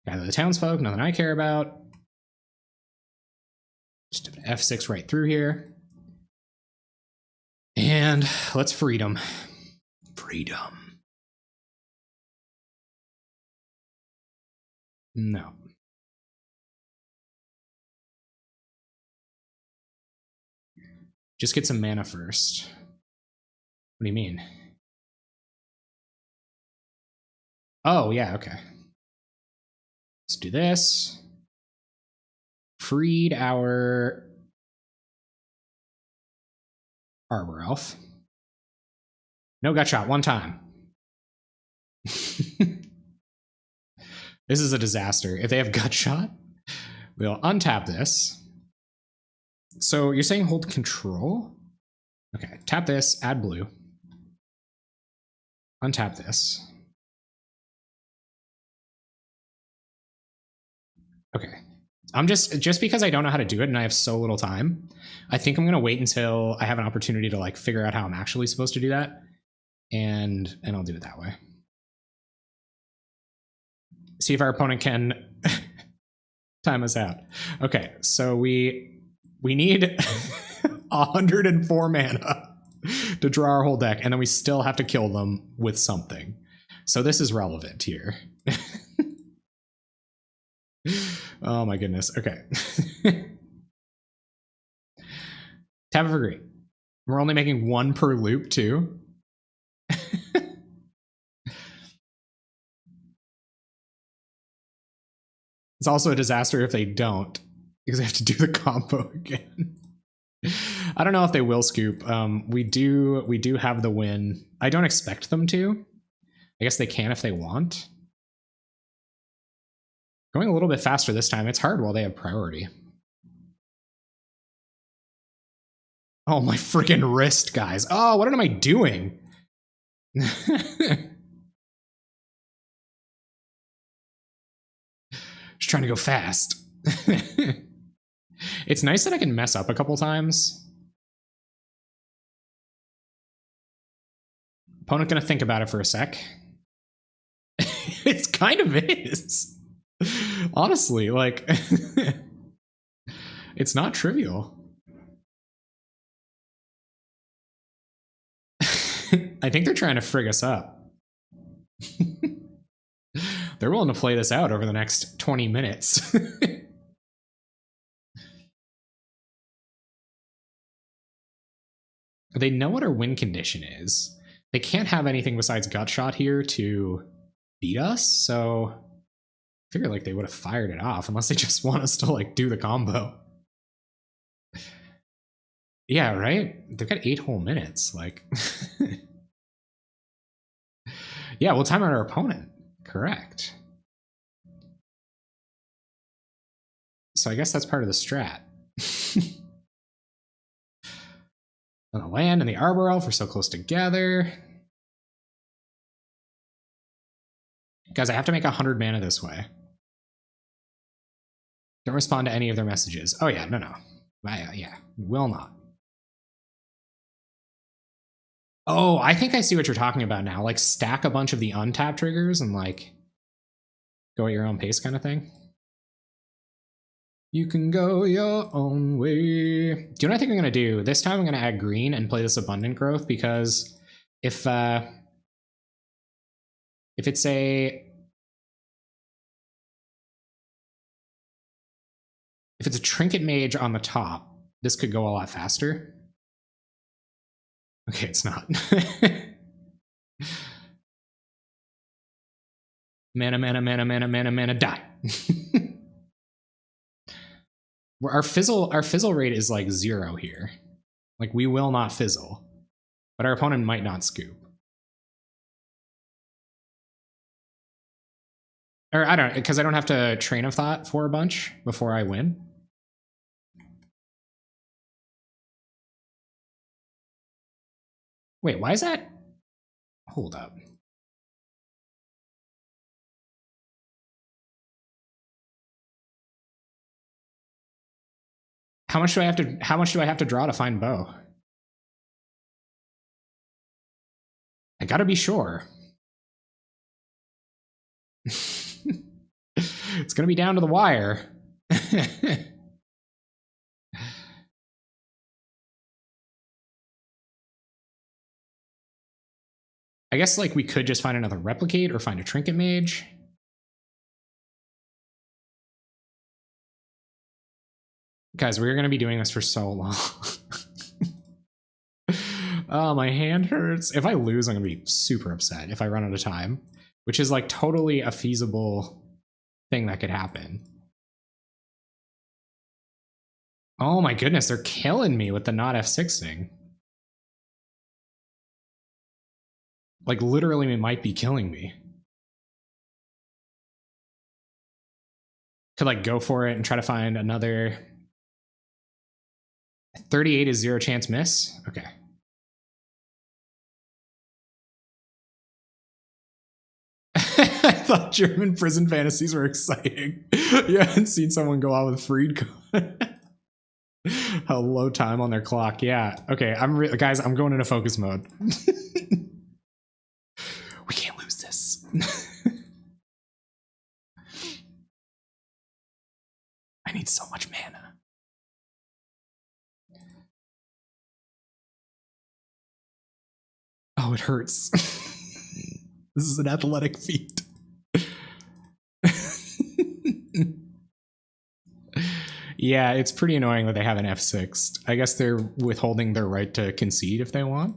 Gather the townsfolk, nothing I care about. Just have F6 right through here. And let's freedom. Freedom. No. Just get some mana first. What do you mean? Oh, yeah, okay. Let's do this. Freed our Arbor Elf. No gut shot, one time. This is a disaster. If they have gut shot, we'll untap this. So you're saying hold control? Okay, tap this, add blue. Untap this. Okay. I'm just because I don't know how to do it and I have so little time, I think I'm gonna wait until I have an opportunity to like figure out how I'm actually supposed to do that. And I'll do it that way. See if our opponent can time us out. Okay, so we need 104 mana to draw our whole deck, and then we still have to kill them with something. So this is relevant here. Oh my goodness. Okay. Tap for green. We're only making one per loop too. It's also a disaster if they don't, because they have to do the combo again. I don't know if they will scoop. We do have the win. I don't expect them to. I guess they can if they want. Going a little bit faster this time. It's hard while they have priority. Oh, my freaking wrist, guys. Oh, what am I doing? Just trying to go fast. It's nice that I can mess up a couple times. Opponent gonna think about it for a sec. It's kind of is. Honestly, like, it's not trivial. I think they're trying to frig us up. They're willing to play this out over the next 20 minutes. They know what our win condition is. They can't have anything besides gut shot here to beat us, so I figure like they would have fired it off unless they just want us to like do the combo. Yeah, right? They've got 8 whole minutes. Like, yeah, we'll time out our opponent. Correct. So I guess that's part of the strat. And the land and the Arbor Elf are so close together. Guys, I have to make 100 mana this way. Don't respond to any of their messages. Oh yeah, no. Yeah, will not. Oh, I think I see what you're talking about now. Like stack a bunch of the untap triggers and like go at your own pace kind of thing. You can go your own way. Do you know what I think I'm going to do? This time I'm going to add green and play this abundant growth, because if it's a trinket mage on the top, this could go a lot faster. Okay, it's not. Mana, die. Our fizzle rate is like 0 here. Like, we will not fizzle, but our opponent might not scoop. Or I don't, because I don't have to train of thought for a bunch before I win. Wait, why is that? Hold up. How much do I have to draw to find bow? I gotta be sure. It's gonna be down to the wire. I guess like we could just find another replicate or find a trinket mage. Guys, we're going to be doing this for so long. Oh, my hand hurts. If I lose, I'm going to be super upset if I run out of time, which is like totally a feasible thing that could happen. Oh my goodness, they're killing me with the not F6 thing. Like literally it might be killing me. Could like go for it and try to find another. 38 is 0 chance miss? Okay. I thought German prison fantasies were exciting. You haven't seen someone go out with freed. How low time on their clock. Yeah. Okay. Guys, I'm going into focus mode. We can't lose this. I need so much mana. Oh, it hurts. This is an athletic feat. Yeah, it's pretty annoying that they have an F6. I guess they're withholding their right to concede if they want.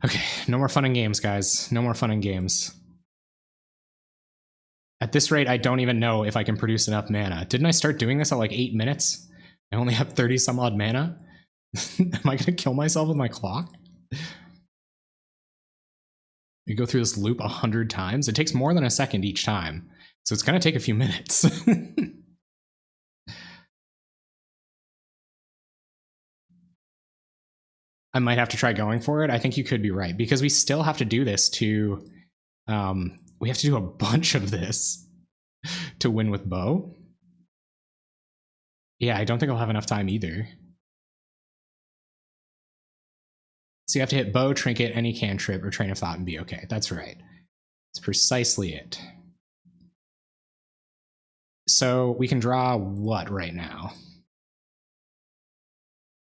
Okay, no more fun and games, guys. No more fun and games. At this rate, I don't even know if I can produce enough mana. Didn't I start doing this at like 8 minutes? I only have 30 some odd mana. Am I gonna kill myself with my clock? You go through this loop 100 times. It takes more than a second each time, so it's gonna take a few minutes. I might have to try going for it. I think you could be right, because we still have to do this to... we have to do a bunch of this to win with Bo. Yeah, I don't think I'll have enough time either. So you have to hit Bow, Trinket, any cantrip, or Train of Thought and be okay. That's right. That's precisely it. So we can draw what right now?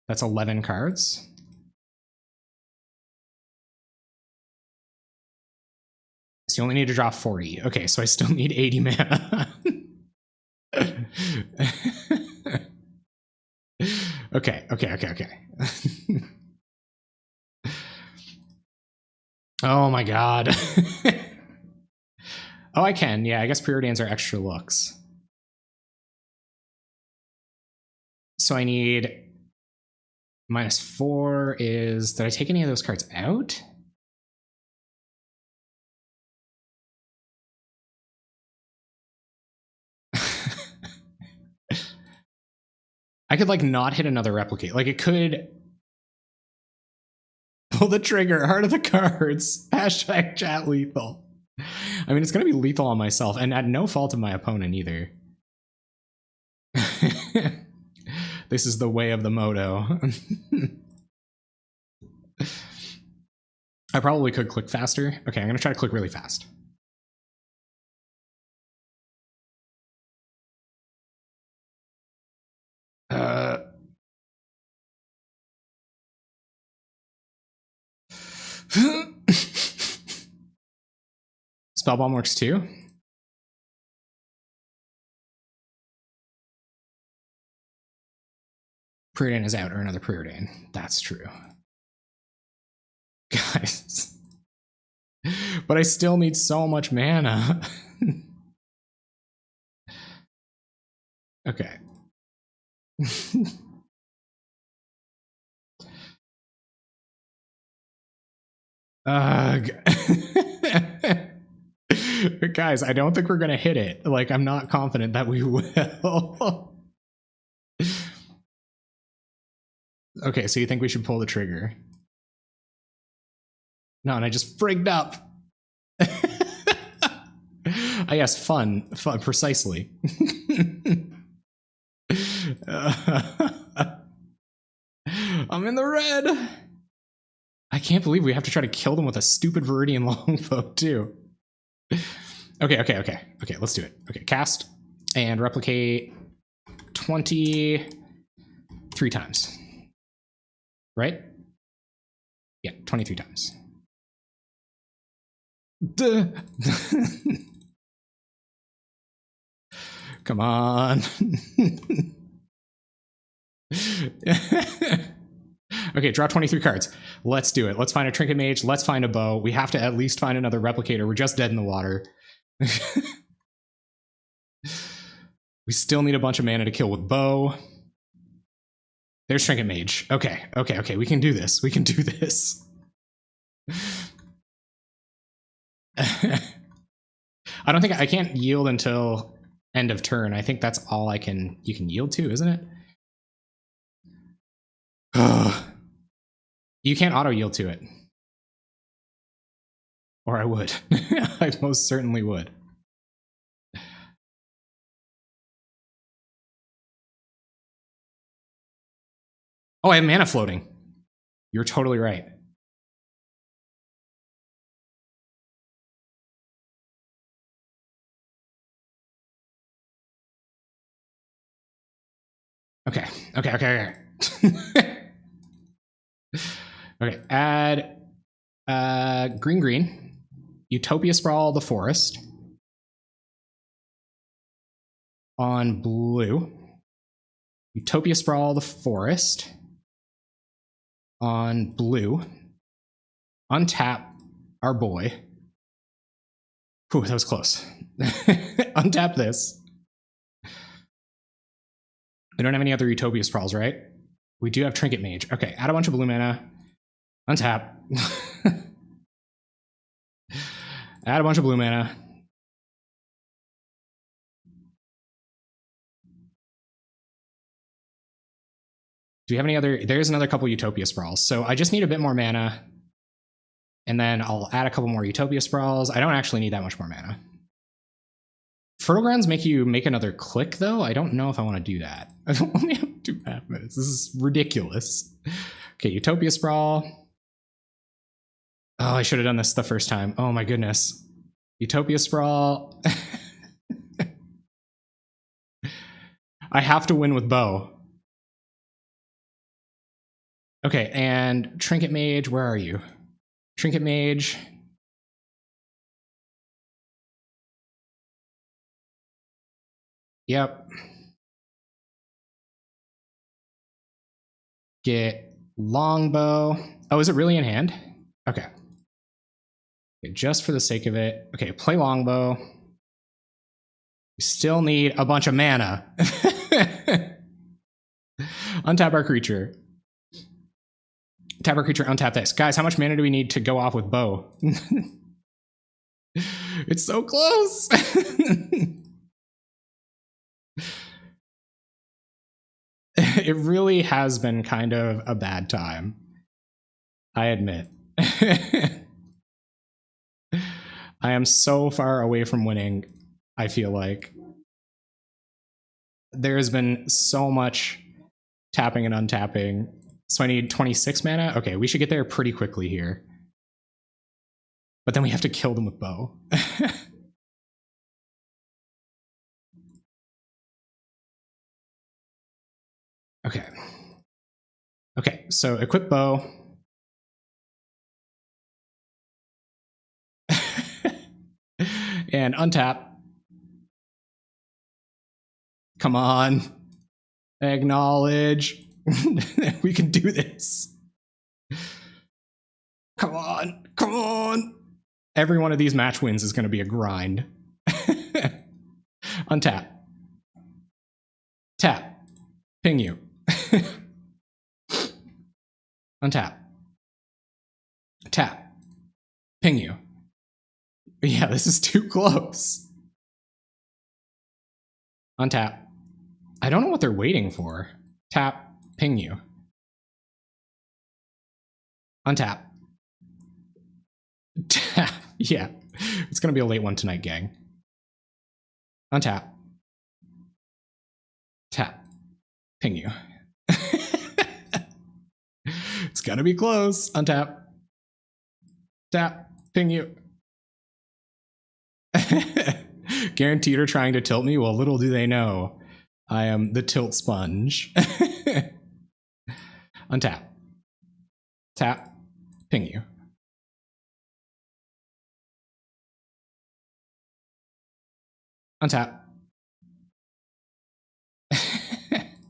That's 11 cards. So you only need to draw 40. Okay, so I still need 80 mana. Okay. Oh my god. Oh, I can. Yeah, I guess preordains are extra looks. So I need -4 is... Did I take any of those cards out? I could like not hit another replicate. Like it could pull the trigger, heart of the cards, hashtag chat lethal. I mean, it's going to be lethal on myself and at no fault of my opponent either. This is the way of the moto. I probably could click faster. Okay, I'm going to try to click really fast. Spellbomb works too. Preordain is out, or another Preordain. That's true. Guys. But I still need so much mana. Okay. Guys, I don't think we're gonna hit it. Like, I'm not confident that we will. Okay, so you think we should pull the trigger? No, and I just frigged up. Ah, yes, fun, precisely. I'm in the red. I can't believe we have to try to kill them with a stupid Viridian longbow too. Okay, let's do it. Okay, cast and replicate 23 times. Right? Yeah, 23 times. Duh. Come on. Okay, draw 23 cards. Let's do it. Let's find a Trinket Mage. Let's find a bow. We have to at least find another Replicator. We're just dead in the water. We still need a bunch of mana to kill with bow. There's Trinket Mage. Okay. We can do this. We can do this. I don't think I can't yield until end of turn. I think that's all you can yield to, isn't it? You can't auto yield to it. Or I would. I most certainly would. Oh, I have mana floating. You're totally right. Okay. Okay, add green. Utopia Sprawl the forest. On blue. Utopia Sprawl the forest. On blue. Untap our boy. Whew, that was close. Untap this. We don't have any other Utopia Sprawls, right? We do have Trinket Mage. Okay, add a bunch of blue mana. Untap. Add a bunch of blue mana. Do we have any other? There's another couple Utopia Sprawls. So I just need a bit more mana. And then I'll add a couple more Utopia Sprawls. I don't actually need that much more mana. Fertile Grounds make you make another click, though. I don't know if I want to do that. I only have 2.5 minutes. This is ridiculous. Okay, Utopia Sprawl. Oh, I should have done this the first time. Oh my goodness. Utopia Sprawl. I have to win with bow. Okay, and Trinket Mage, where are you? Trinket Mage. Yep. Get longbow. Oh, is it really in hand? Okay. Okay, just for the sake of it. Okay, play longbow. We still need a bunch of mana. Untap our creature. Tap our creature, untap this. Guys, how much mana do we need to go off with bow? It's so close. It really has been kind of a bad time. I admit. I am so far away from winning, I feel like. There has been so much tapping and untapping. So I need 26 mana? Okay, we should get there pretty quickly here. But then we have to kill them with bow. Okay. Okay, so equip bow. And untap. Come on. Acknowledge. We can do this. Come on. Every one of these match wins is going to be a grind. Untap. Tap. Ping you. Untap. Tap. Ping you. Yeah, this is too close. Untap. I don't know what they're waiting for. Tap. Ping you. Untap. Tap. Yeah, it's gonna be a late one tonight, gang. Untap. Tap. Ping you. It's gonna be close. Untap. Tap. Ping you. Guaranteed are trying to tilt me? Well, little do they know. I am the tilt sponge. Untap. Tap. Ping you. Untap.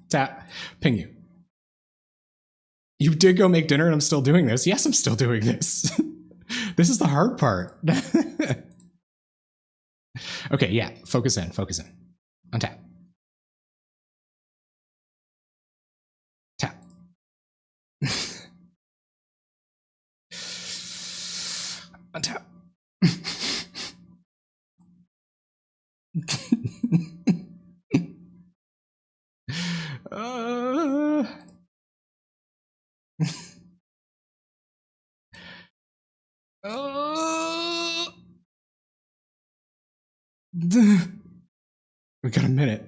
Tap. Ping you. You did go make dinner and I'm still doing this. Yes, I'm still doing this. This is the hard part. Okay, yeah. Focus in. Focus in. Untap. Tap. Untap. We got a minute.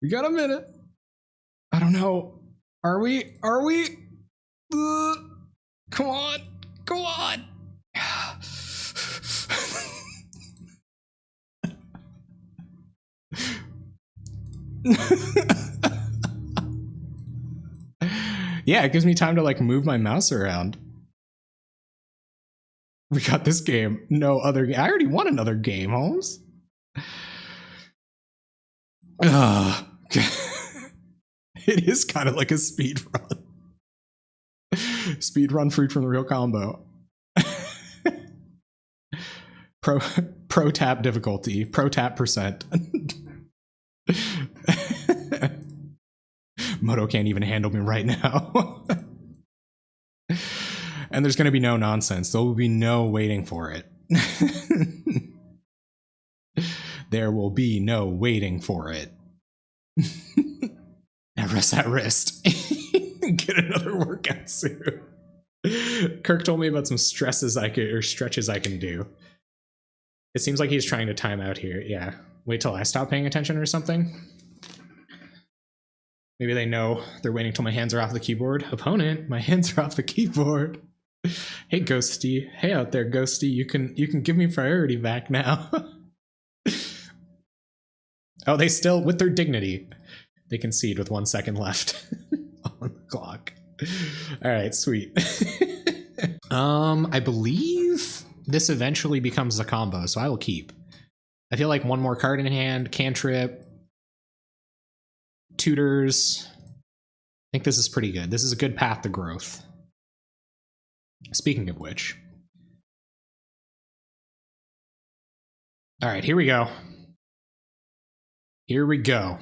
We got a minute. I don't know. Are we? Are we? Come on. Go on. Yeah, it gives me time to like move my mouse around. We got this game. No other game. I already won another game, Holmes. It is kind of like a speed run. Speed run freed from the real combo. Pro tap difficulty. Pro tap percent. Moto can't even handle me right now. And there's going to be no nonsense. There will be no waiting for it. There will be no waiting for it. Now rest that wrist. Get another workout soon. Kirk told me about some stretches I can do. It seems like he's trying to time out here. Yeah. Wait till I stop paying attention or something. Maybe they know they're waiting till my hands are off the keyboard. Opponent, my hands are off the keyboard. Hey Ghosty. Hey out there, Ghosty. You can give me priority back now. Oh, they still, with their dignity, they concede with 1 second left on the clock. All right, sweet. I believe this eventually becomes a combo, so I will keep. I feel like one more card in hand, cantrip, tutors. I think this is pretty good. This is a good path to growth. Speaking of which. All right, here we go. Here we go.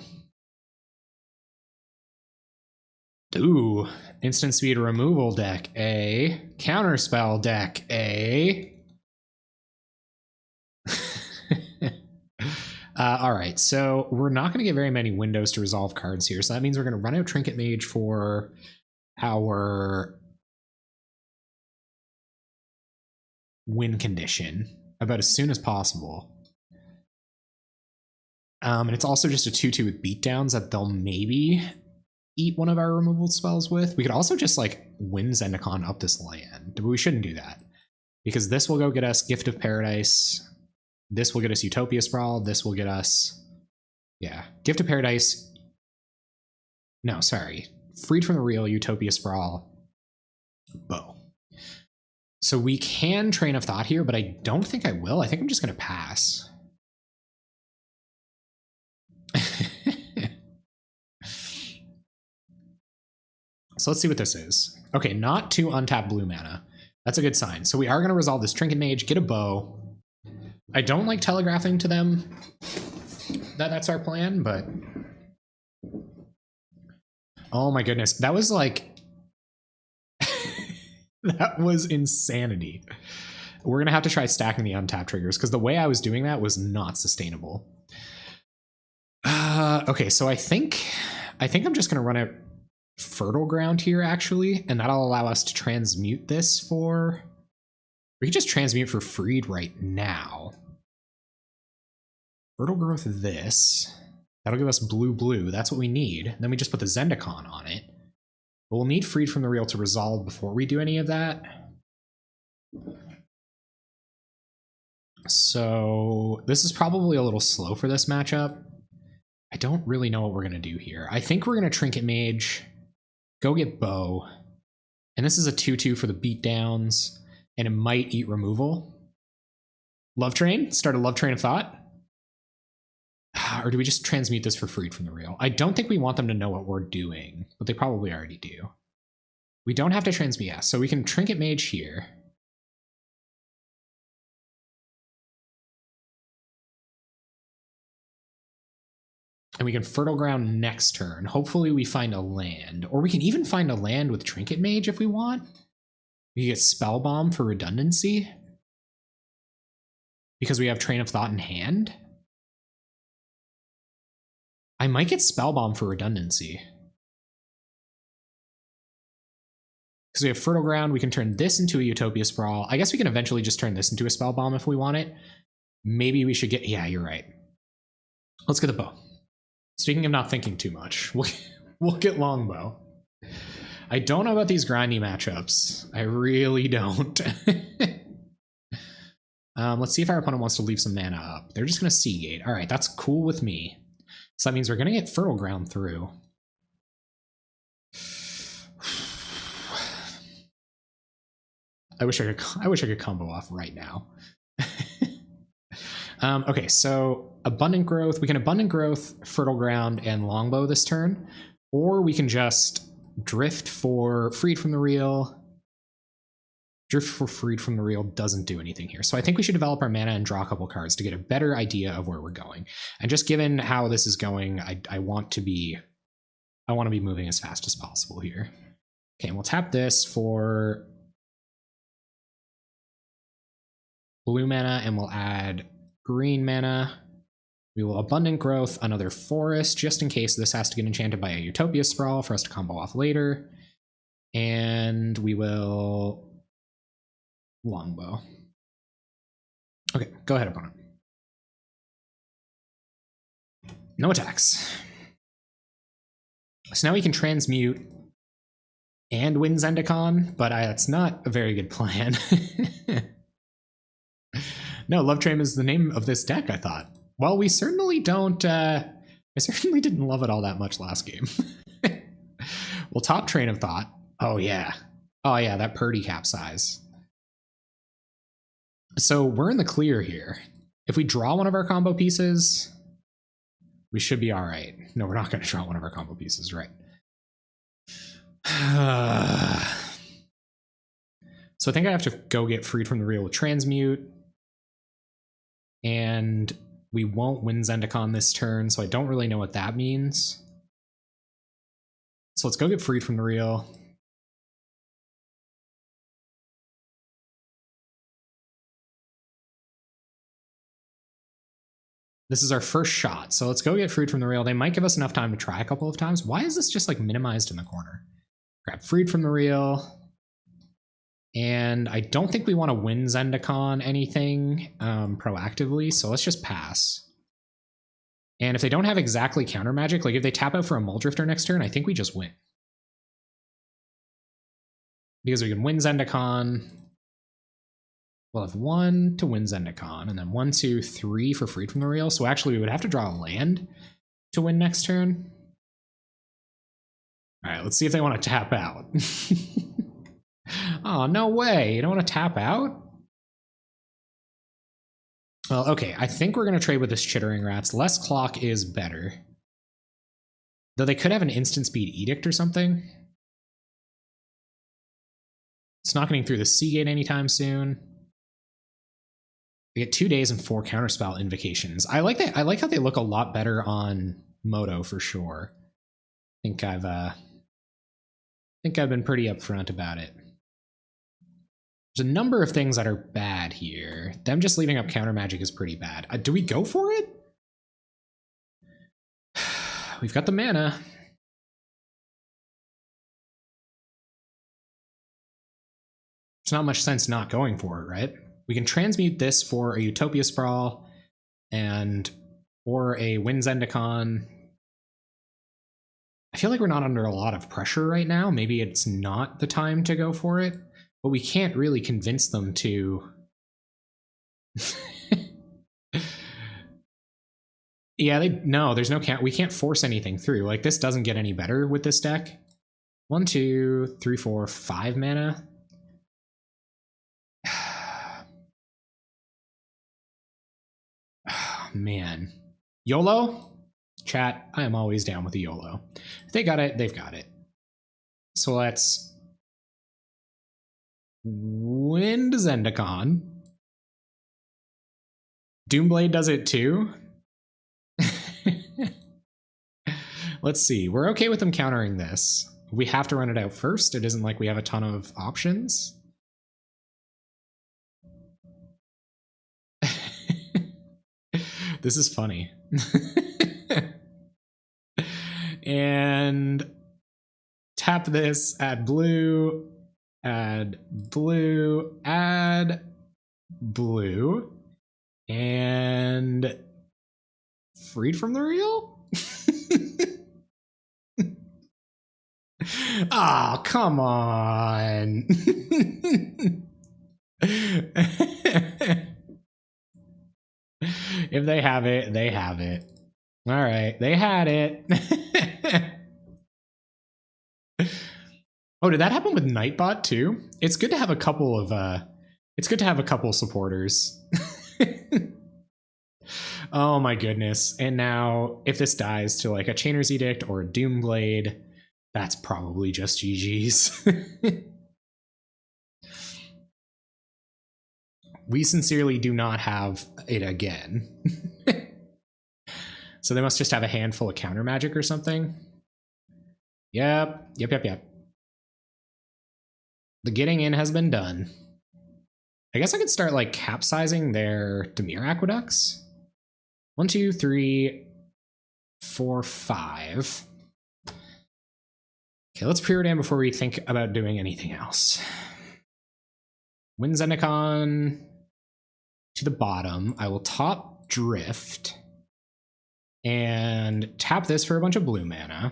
Ooh, instant speed removal deck, A. Counterspell deck, A. All right, so we're not going to get very many windows to resolve cards here, so that means we're going to run out Trinket Mage for our win condition about as soon as possible. And it's also just a 2/2 with beatdowns that they'll maybe eat one of our removal spells with. We could also just like win Zendikon up this land, but we shouldn't do that because this will go get us Gift of Paradise. This will get us Utopia Sprawl. This will get us, yeah, Gift of Paradise. No, sorry. Freed from the Real, Utopia Sprawl, Bow. So we can Train of Thought here, but I don't think I will. I think I'm just going to pass. So let's see what this is. Okay, not 2 untapped blue mana. That's a good sign. So we are going to resolve this Trinket Mage, get a bow. I don't like telegraphing to them that that's our plan, but... Oh my goodness. That was like... That was insanity. We're going to have to try stacking the untapped triggers because the way I was doing that was not sustainable. Okay, so I think I'm just going to run out Fertile Ground here, actually, and that'll allow us to transmute this for... We could just transmute for Freed right now. Fertile Growth this. That'll give us blue. That's what we need. Then we just put the Zendikon on it. But we'll need Freed from the Real to resolve before we do any of that. So this is probably a little slow for this matchup. I don't really know what we're going to do here. I think we're going to Trinket Mage, go get Bow, and this is a 2/2 for the beatdowns, and it might eat removal. Love Train? Start a Love Train of Thought? Or do we just transmute this for Freed from the Real? I don't think we want them to know what we're doing, but they probably already do. We don't have to transmute, yeah, so we can Trinket Mage here. And we can Fertile Ground next turn. Hopefully we find a land. Or we can even find a land with Trinket Mage if we want. We get Spell Bomb for redundancy. Because we have Train of Thought in hand. I might get Spell Bomb for redundancy. Because we have Fertile Ground, we can turn this into a Utopia Sprawl. I guess we can eventually just turn this into a Spell Bomb if we want it. Maybe we should get... Yeah, you're right. Let's get the bow. Speaking of not thinking too much, we'll get Longbow. I don't know about these grindy matchups. I really don't. Let's see if our opponent wants to leave some mana up. They're just going to Seagate. All right, that's cool with me. So that means we're going to get Fertile Ground through. I wish I could combo off right now. Okay, so Abundant Growth. We can Abundant Growth, Fertile Ground, and Longbow this turn. Or we can just Drift for Freed from the Real. Drift for Freed from the Real doesn't do anything here. So I think we should develop our mana and draw a couple cards to get a better idea of where we're going. And just given how this is going, I want to be moving as fast as possible here. Okay, and we'll tap this for blue mana, and we'll add green mana. We will Abundant Growth another Forest, just in case this has to get enchanted by a Utopia Sprawl for us to combo off later. And we will Longbow. Okay, go ahead, opponent. No attacks. So now we can transmute and win Zendikon, but that's not a very good plan. No, Love Train is the name of this deck, I thought. Well, we certainly don't, I certainly didn't love it all that much last game. Well, top Train of Thought. Oh, yeah. Oh, yeah, that Purdy capsize. So we're in the clear here. If we draw one of our combo pieces, we should be all right. No, we're not going to draw one of our combo pieces, right? So I think I have to go get Freed from the Real with Transmute. And we won't win Zendikon this turn, so I don't really know what that means. So let's go get Freed from the Real. This is our first shot, so let's go get Freed from the Real. They might give us enough time to try a couple of times. Why is this just like minimized in the corner? Grab Freed from the Real. And I don't think we want to win Zendikon anything proactively, so let's just pass. And if they don't have exactly counter magic, like if they tap out for a Muldrifter next turn, I think we just win. Because we can win Zendikon. We'll have 1 to win Zendikon, and then 1, 2, 3 for Freed from the Real. So actually we would have to draw a land to win next turn. All right, let's see if they want to tap out. Oh, no way. You don't want to tap out? Well, okay. I think we're going to trade with this Chittering Rats. Less clock is better. Though they could have an instant speed edict or something. It's not getting through the Seagate anytime soon. We get 2 days and 4 counterspell invocations. I like that. I like how they look a lot better on Moto for sure. I think I've been pretty upfront about it. There's a number of things that are bad here. Them just leaving up counter magic is pretty bad. Do we go for it? We've got the mana. There's not much sense not going for it, right? We can transmute this for a Utopia Sprawl and or a Win Zendikon. I feel like we're not under a lot of pressure right now. Maybe it's not the time to go for it. But we can't really convince them to... Yeah, no, there's no count. We can't force anything through. Like, this doesn't get any better with this deck. 1, 2, 3, 4, 5 mana. Oh, man. YOLO? Chat, I am always down with the YOLO. If they got it, they've got it. So let's Wind Zendikon. Doomblade does it too? Let's see. We're okay with them countering this. We have to run it out first. It isn't like we have a ton of options. This is funny. And tap this, add blue, add blue, add blue, and freed from the reel? Oh, come on. If they have it, they have it. All right, they had it. Oh, did that happen with Nightbot too? It's good to have a couple of supporters. Oh my goodness. And now if this dies to like a Chainer's Edict or a Doomblade, that's probably just GG's. We sincerely do not have it again. So they must just have a handful of counter magic or something. Yep. The getting in has been done. I guess I could start like capsizing their Dimir aqueducts. 1, 2, 3, 4, 5. Okay, let's preordain before we think about doing anything else. Wind Zendikon to the bottom. I will top Drift and tap this for a bunch of blue mana.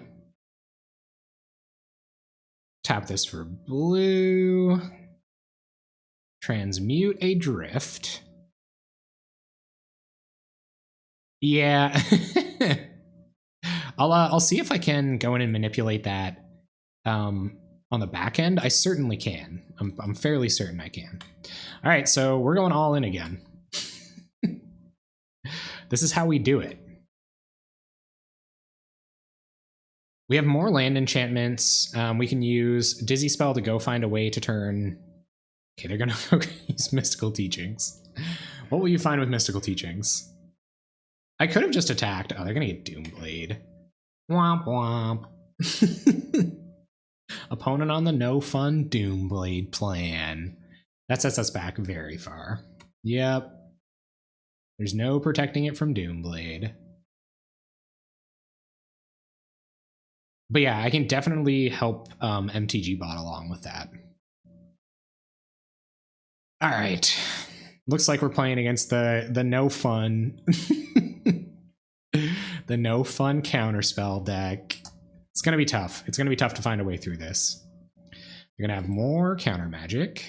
Tap this for blue. Transmute a Drift. Yeah. I'll see if I can go in and manipulate that on the back end. I certainly can. I'm fairly certain I can. All right, so we're going all in again. This is how we do it. We have more land enchantments. We can use Dizzy Spell to go find a way to turn... Okay, they're going to use Mystical Teachings. What will you find with Mystical Teachings? I could have just attacked. Oh, they're going to get Doomblade. Womp womp. Opponent on the no-fun Doomblade plan. That sets us back very far. Yep. There's no protecting it from Doomblade. But yeah, I can definitely help MTG bot along with that. All right. Looks like we're playing against the no fun the no fun counterspell deck. It's gonna be tough. It's gonna be tough to find a way through this. You're gonna have more counter magic.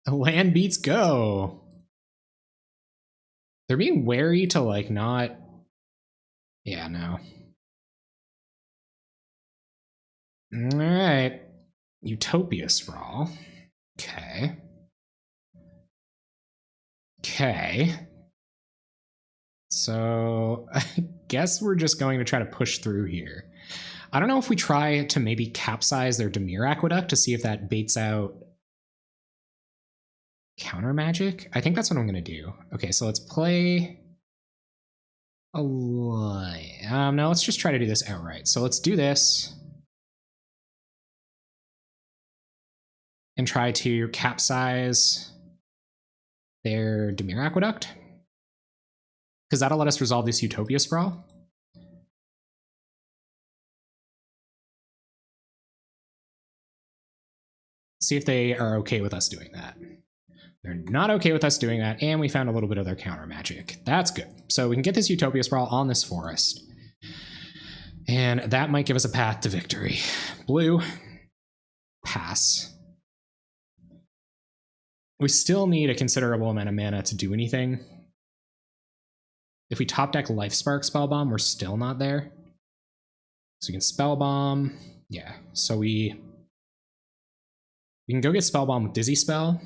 Land beats go. They're being wary to like not. Yeah, no. All right. Utopia Sprawl. Okay. Okay. So I guess we're just going to try to push through here. I don't know if we try to maybe capsize their Dimir Aqueduct to see if that baits out counter magic. I think that's what I'm going to do. Okay, so let's play a line. No, let's just try to do this outright. So let's do this. And try to capsize their Dimir Aqueduct. Because that'll let us resolve this Utopia Sprawl. See if they are okay with us doing that. They're not okay with us doing that, and we found a little bit of their counter magic. That's good. So we can get this Utopia Sprawl on this forest. And that might give us a path to victory. Blue. Pass. We still need a considerable amount of mana to do anything. If we top deck Life Spark Spellbomb, we're still not there. So we can Spellbomb. Yeah, so we can go get Spellbomb with Dizzy Spell.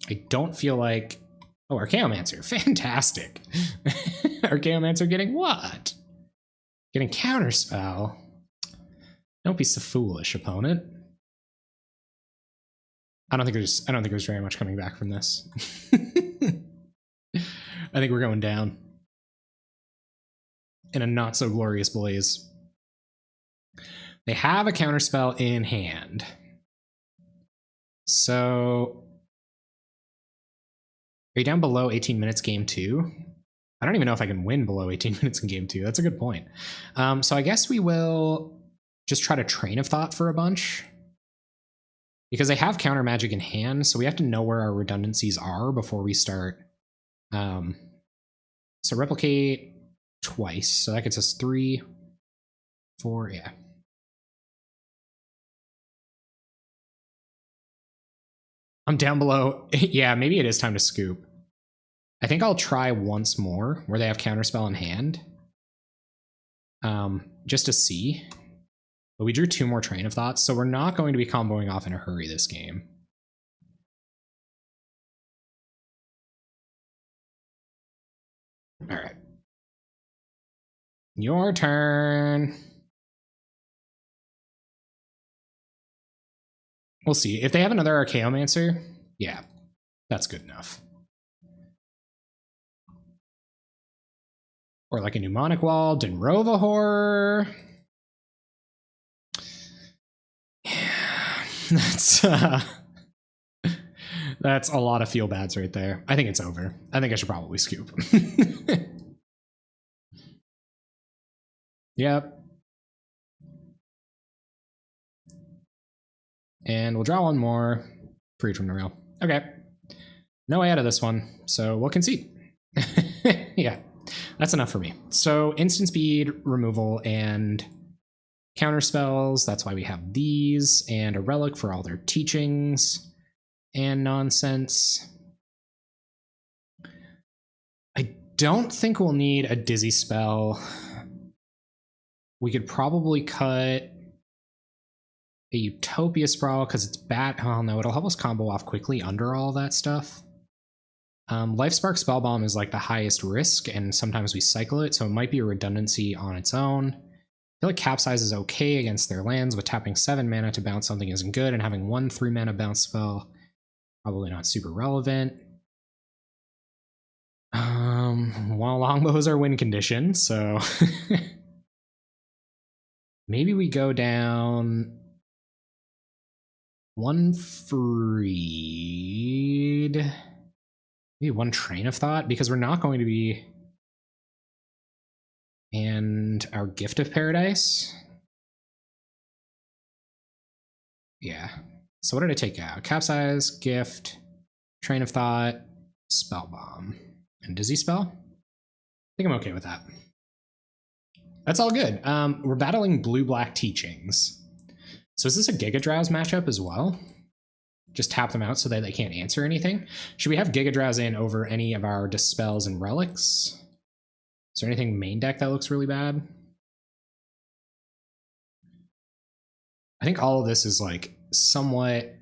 I don't feel like... Oh, Archaeomancer. Fantastic. Archaeomancer getting what? Getting Counterspell. Don't be so foolish, opponent. I don't think there's very much coming back from this. I think we're going down in a not so glorious blaze. They have a Counterspell in hand. So are you down below 18 minutes game 2? I don't even know if I can win below 18 minutes in game 2. That's a good point. So I guess we will just try to Train of Thought for a bunch. Because they have counter magic in hand, so we have to know where our redundancies are before we start. So replicate twice. So that gets us 3, 4, yeah. I'm down below. Yeah, maybe it is time to scoop. I think I'll try once more where they have Counterspell in hand. Just to see. But we drew 2 more Train of Thoughts, so we're not going to be comboing off in a hurry this game. All right. Your turn. We'll see. If they have another Archaeomancer, yeah, that's good enough. Or like a Mnemonic Wall, Denrova Horror. Yeah, that's a lot of feel bads right there. I think it's over. I think I should probably scoop. Yep. And we'll draw one more. Freed from the rail. Okay. No way out of this one, so we'll concede. Yeah, that's enough for me. So instant speed, removal, and counter spells. That's why we have these, and a relic for all their teachings and nonsense. I don't think we'll need a dizzy spell. We could probably cut a Utopia Sprawl because it's bad. Oh no, it'll help us combo off quickly under all that stuff. Life Spark Spellbomb is like the highest risk, and sometimes we cycle it, so it might be a redundancy on its own. I feel like Capsize is okay against their lands, but tapping 7 mana to bounce something isn't good, and having 1 3-mana bounce spell, probably not super relevant. Well, Longbow is our win condition, so maybe we go down 1 Freed. Maybe 1 Train of Thought, because we're not going to be... And our Gift of Paradise? Yeah. So what did I take out? Capsize, Gift, Train of Thought, Spellbomb, and Dizzy Spell? I think I'm okay with that. That's all good. We're battling Blue-Black Teachings. So is this a Giga Drowse matchup as well? Just tap them out so that they can't answer anything? Should we have Giga Drowse in over any of our Dispels and Relics? Is there anything main deck that looks really bad? I think all of this is like somewhat...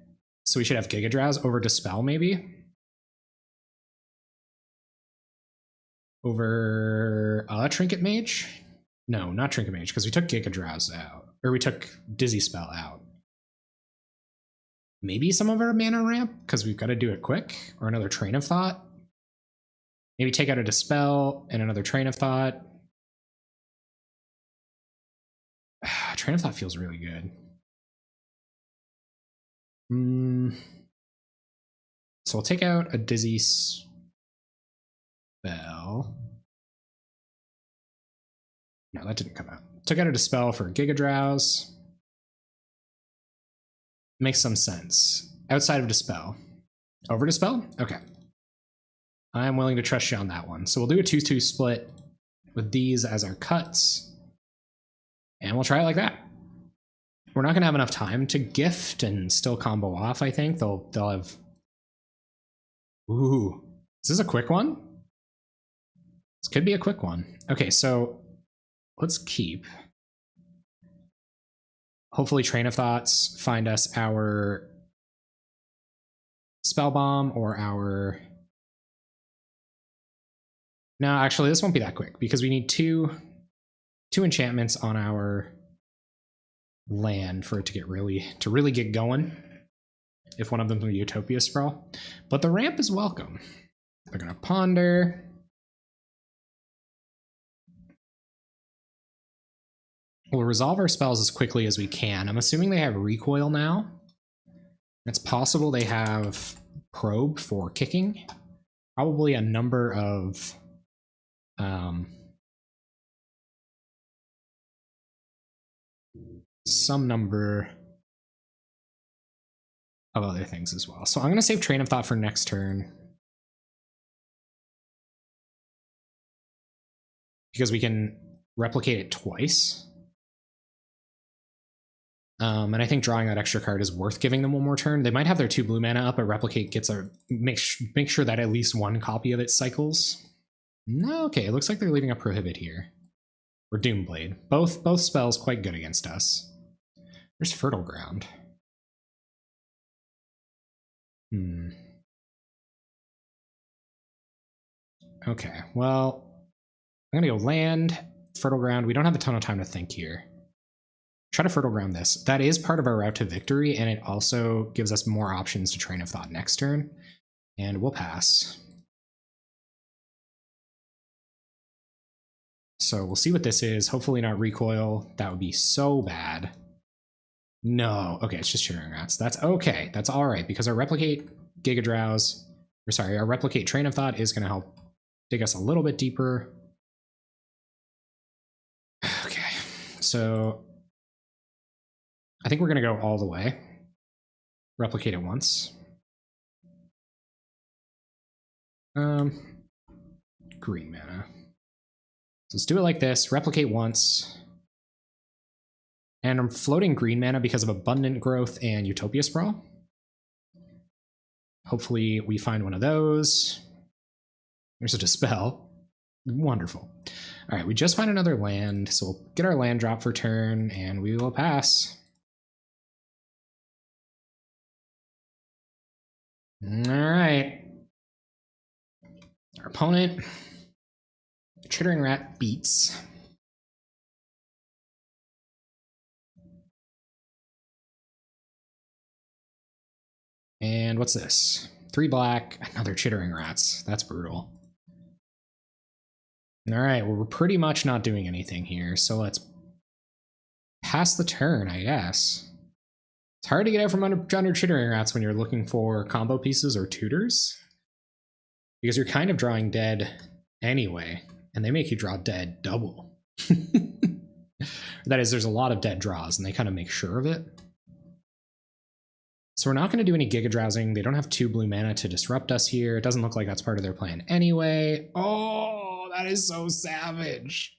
So we should have Giga Drowse over Dispel maybe? Over Trinket Mage? No, not Trinket Mage, because we took Giga Drowse out. Or we took Dizzy Spell out. Maybe some of our mana ramp, because we've got to do it quick, or another Train of Thought. Maybe take out a Dispel and another Train of Thought. Train of Thought feels really good. So we'll take out a Dizzy Spell. No, that didn't come out. Took out a Dispel for Giga Drowse. Makes some sense. Outside of Dispel. Over Dispel? Okay. I'm willing to trust you on that one. So we'll do a 2-2 split with these as our cuts. And we'll try it like that. We're not going to have enough time to gift and still combo off, I think. They'll have... Ooh. Is this a quick one? This could be a quick one. Okay, so let's keep. Hopefully Train of Thoughts find us our Spell Bomb or our... No, actually, this won't be that quick because we need two enchantments on our land for it to really get going. If one of them is a Utopia Sprawl. But the ramp is welcome. They're going to Ponder. We'll resolve our spells as quickly as we can. I'm assuming they have Recoil now. It's possible they have Probe for kicking. Probably a number of... some number of other things as well. So I'm going to save Train of Thought for next turn. Because we can replicate it twice. And I think drawing that extra card is worth giving them one more turn. They might have their 2 blue mana up, but replicate gets a make sure that at least one copy of it cycles. No, okay, it looks like they're leaving a Prohibit here. Or Doomblade. Both spells quite good against us. There's Fertile Ground. Okay, well, I'm gonna go land, Fertile Ground. We don't have a ton of time to think here. Try to Fertile Ground this. That is part of our route to victory, and it also gives us more options to Train of Thought next turn. And we'll pass. So we'll see what this is. Hopefully not Recoil. That would be so bad. No. Okay, it's just Chittering Rats. That's okay. That's all right, because our Replicate Giga Drowse, or sorry, our Replicate Train of Thought is going to help dig us a little bit deeper. Okay, so I think we're going to go all the way. Replicate it once. Green mana. So let's do it like this. Replicate once. And I'm floating green mana because of Abundant Growth and Utopia Sprawl. Hopefully we find one of those. There's a Dispel. Wonderful. All right, we just find another land, so we'll get our land drop for turn, and we will pass. All right. Our opponent, Chittering Rat, beats. And what's this? 3 black, another Chittering Rats. That's brutal. All right, well, we're pretty much not doing anything here, so let's pass the turn, I guess. It's hard to get out from under Chittering Rats when you're looking for combo pieces or tutors, because you're kind of drawing dead anyway, and they make you draw dead double. That is, there's a lot of dead draws, and they kind of make sure of it. So we're not going to do any Giga Drowsing. They don't have 2 blue mana to disrupt us here. It doesn't look like that's part of their plan anyway. Oh, that is so savage.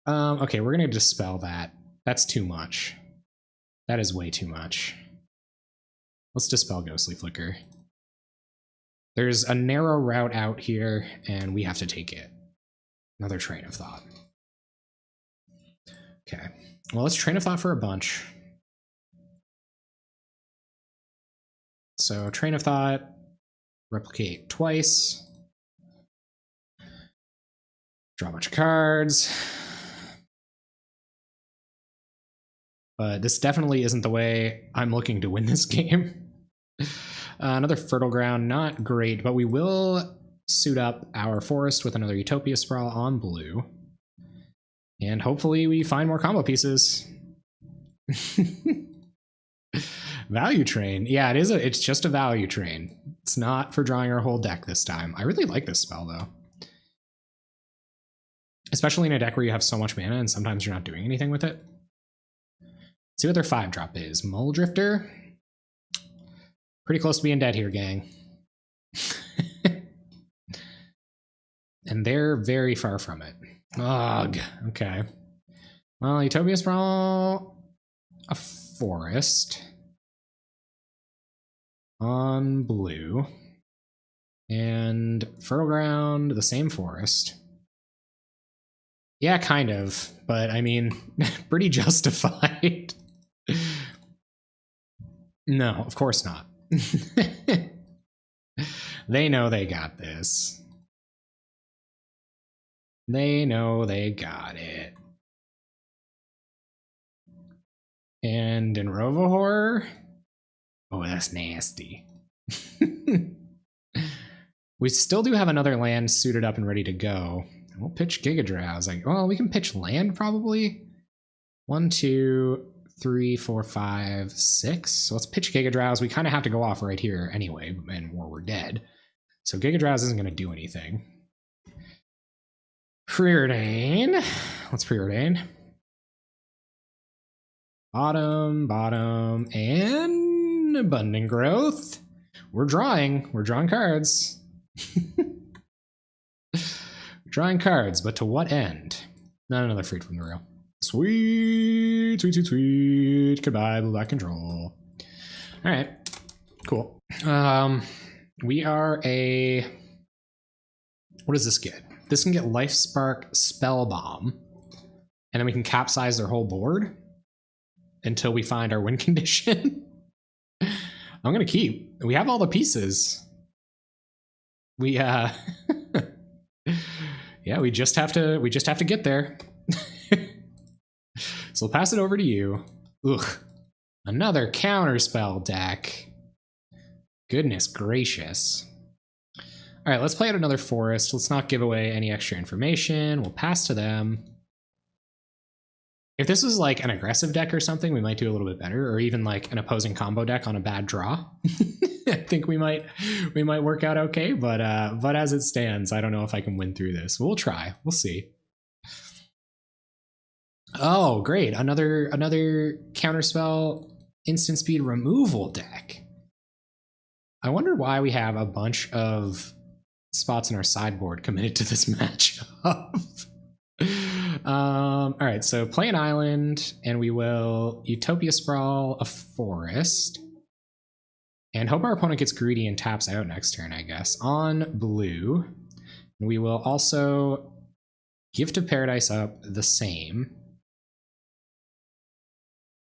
Okay, we're going to dispel that. That's too much. That is way too much. Let's dispel Ghostly Flicker. There's a narrow route out here, and we have to take it. Another Train of Thought. Okay, well, let's Train of Thought for a bunch. So Train of Thought, replicate twice, draw a bunch of cards. But this definitely isn't the way I'm looking to win this game. Another Fertile Ground, not great, but we will suit up our forest with another Utopia Sprawl on blue. And hopefully we find more combo pieces. Value Train. Yeah, it's just a Value Train. It's not for drawing our whole deck this time. I really like this spell though. Especially in a deck where you have so much mana and sometimes you're not doing anything with it. Let's see what their 5-drop is. Mull Drifter. Pretty close to being dead here, gang. And they're very far from it. Ugh. Okay. Well, Utopia Sprawl, a forest on blue, and Fertile Ground, the same forest. Yeah, kind of. But I mean, pretty justified. No, of course not. They know they got this. They know they got it. And in Rovahor? Oh, that's nasty. We still do have another land suited up and ready to go. We'll pitch Giga Drowse. Like, well, we can pitch land probably. 1, 2, 3, 4, 5, 6. So let's pitch Giga Drowse. We kind of have to go off right here anyway, and we're dead. So Giga Drowse isn't going to do anything. Preordain. Let's preordain. Bottom, and abundant growth. We're drawing cards. Drawing cards, but to what end? Not another fruit from the rail. Sweet. Goodbye, black control. All right, cool. We are a. What does this get? This can get Life Spark, Spell Bomb, and then we can capsize their whole board until we find our win condition. I'm gonna keep. We have all the pieces. We yeah, we just have to get there. So we'll pass it over to you. Ugh. Another counterspell deck. Goodness gracious. All right, let's play out another forest. Let's not give away any extra information. We'll pass to them. If this was like an aggressive deck or something, we might do a little bit better, or even like an opposing combo deck on a bad draw. I think we might work out okay, but as it stands, I don't know if I can win through this. We'll try. We'll see. Oh, great. Another counterspell instant speed removal deck. I wonder why we have a bunch of spots in our sideboard committed to this matchup. All right, so play an island, and we will Utopia Sprawl a forest, and hope our opponent gets greedy and taps out next turn, I guess. On blue, we will also Gift of Paradise up the same.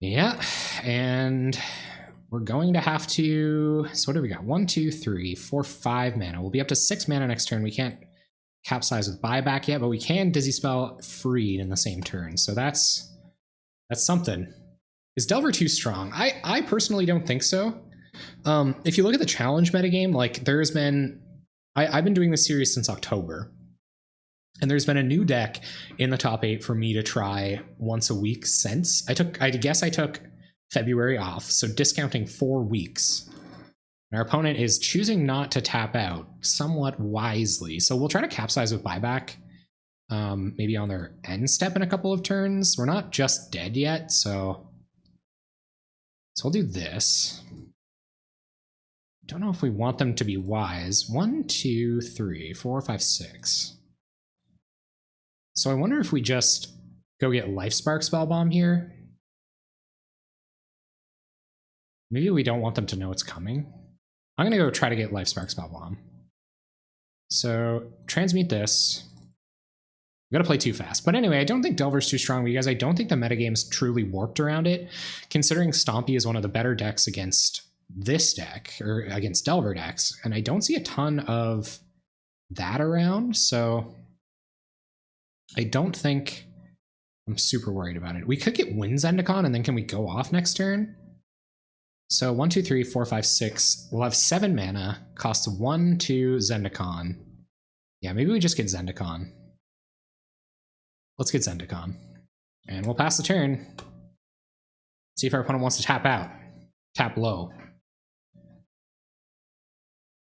Yeah, and we're going to have to. So what do we got? 1, 2, 3, 4, 5 mana. We'll be up to 6 mana next turn. We can't capsize with buyback yet, but we can Dizzy Spell Freed in the same turn. So that's something. Is Delver too strong? I personally don't think so. If you look at the challenge metagame, like there's been, I've been doing this series since October, and there's been a new deck in the top 8 for me to try once a week since. I guess I took February off, so discounting 4 weeks. And our opponent is choosing not to tap out somewhat wisely. So we'll try to capsize with buyback, maybe on their end step in a couple of turns. We're not just dead yet, so we'll do this. Don't know if we want them to be wise. 1, 2, 3, 4, 5, 6. So I wonder if we just go get Life Spark Spellbomb here. Maybe we don't want them to know it's coming. I'm going to go try to get Life Spark Spellbomb. So transmute this. I'm going to play too fast. But anyway, I don't think Delver's too strong because I don't think the metagame's truly warped around it, considering Stompy is one of the better decks against this deck, or against Delver decks. And I don't see a ton of that around, so I don't think I'm super worried about it. We could get Wind Zendikon, and then can we go off next turn? So 1, 2, 3, 4, 5, 6. We'll have 7 mana. Costs 1, 2 Zendikon. Yeah, maybe we just get Zendikon. Let's get Zendikon. And we'll pass the turn. See if our opponent wants to tap out. Tap low.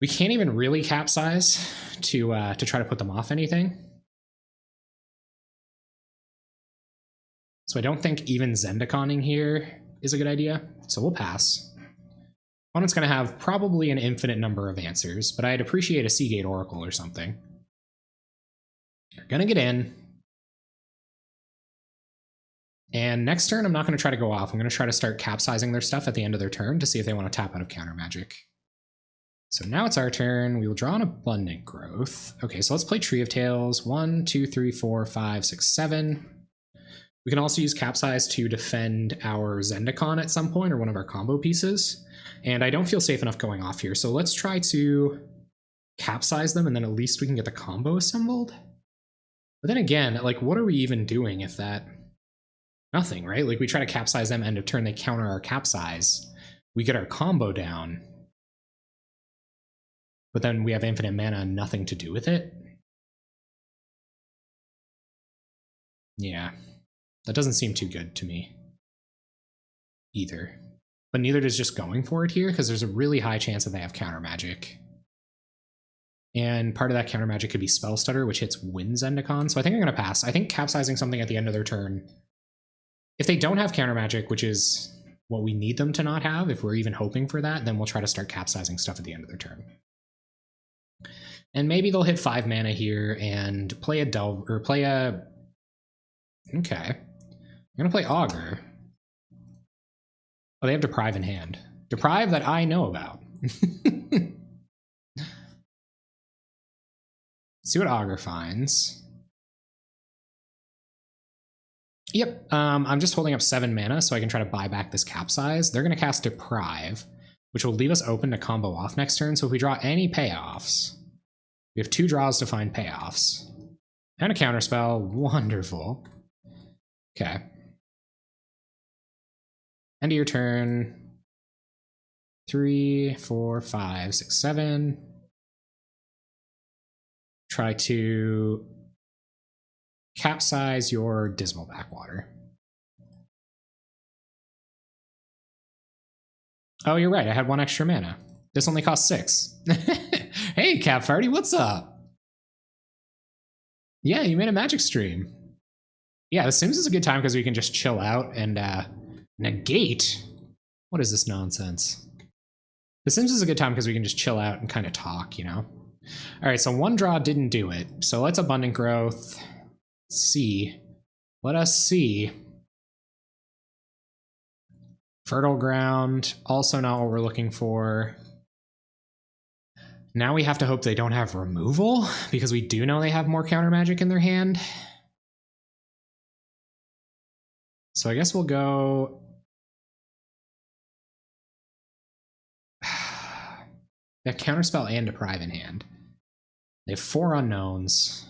We can't even really capsize to try to put them off anything. So I don't think even Zendikoning here is a good idea. So we'll pass. Opponent's going to have probably an infinite number of answers, but I'd appreciate a Seagate Oracle or something. You're going to get in. And next turn, I'm not going to try to go off. I'm going to try to start capsizing their stuff at the end of their turn to see if they want to tap out of counter magic. So now it's our turn. We will draw an Abundant Growth. Okay, so let's play Tree of Tales. 1, 2, 3, 4, 5, 6, 7. We can also use Capsize to defend our Zendikon at some point, or one of our combo pieces. And I don't feel safe enough going off here, so let's try to Capsize them, and then at least we can get the combo assembled. But then again, like, what are we even doing if that... Nothing, right? Like, we try to Capsize them, end of turn, they counter our Capsize. We get our combo down. But then we have infinite mana and nothing to do with it. Yeah, that doesn't seem too good to me either. But neither does just going for it here, because there's a really high chance that they have counter magic. And part of that counter magic could be Spell Stutter, which hits Wind Zendikon. So I think I'm going to pass. I think Capsizing something at the end of their turn, if they don't have counter magic, which is what we need them to not have, if we're even hoping for that, then we'll try to start Capsizing stuff at the end of their turn. And maybe they'll hit 5 mana here and play a Delve, or play a... Okay. I'm going to play Augur. Oh, they have Deprive in hand. Deprive that I know about. See what Augur finds. Yep, I'm just holding up 7 mana so I can try to buy back this Capsize. They're going to cast Deprive, which will leave us open to combo off next turn. So if we draw any payoffs, we have 2 draws to find payoffs. And a counterspell. Wonderful. Okay. End of your turn. 3, 4, 5, 6, 7. Try to Capsize your Dismal Backwater. Oh, you're right. I had 1 extra mana. This only costs 6. Hey, Cap Farty, what's up? Yeah, you made a Magic stream. Yeah, The Sims is a good time because we can just chill out and negate. What is this nonsense? The Sims is a good time because we can just chill out and kind of talk, you know? All right, so 1 draw didn't do it. So let's Abundant Growth. Let's see. Let us see. Fertile Ground, also not what we're looking for. Now we have to hope they don't have removal, because we do know they have more counter magic in their hand. So I guess we'll go... They have Counterspell and Deprive in hand. They have 4 unknowns.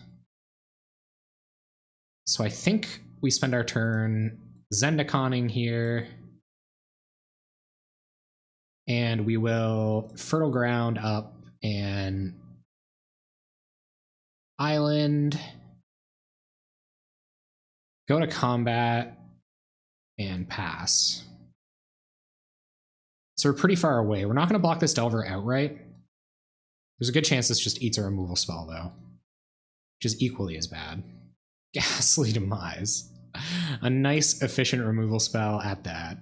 So I think we spend our turn Zendikoning here. And we will Fertile Ground up and Island. Go to combat and pass. So we're pretty far away. We're not going to block this Delver outright. There's a good chance this just eats a removal spell, though, which is equally as bad. Ghastly Demise. A nice, efficient removal spell at that.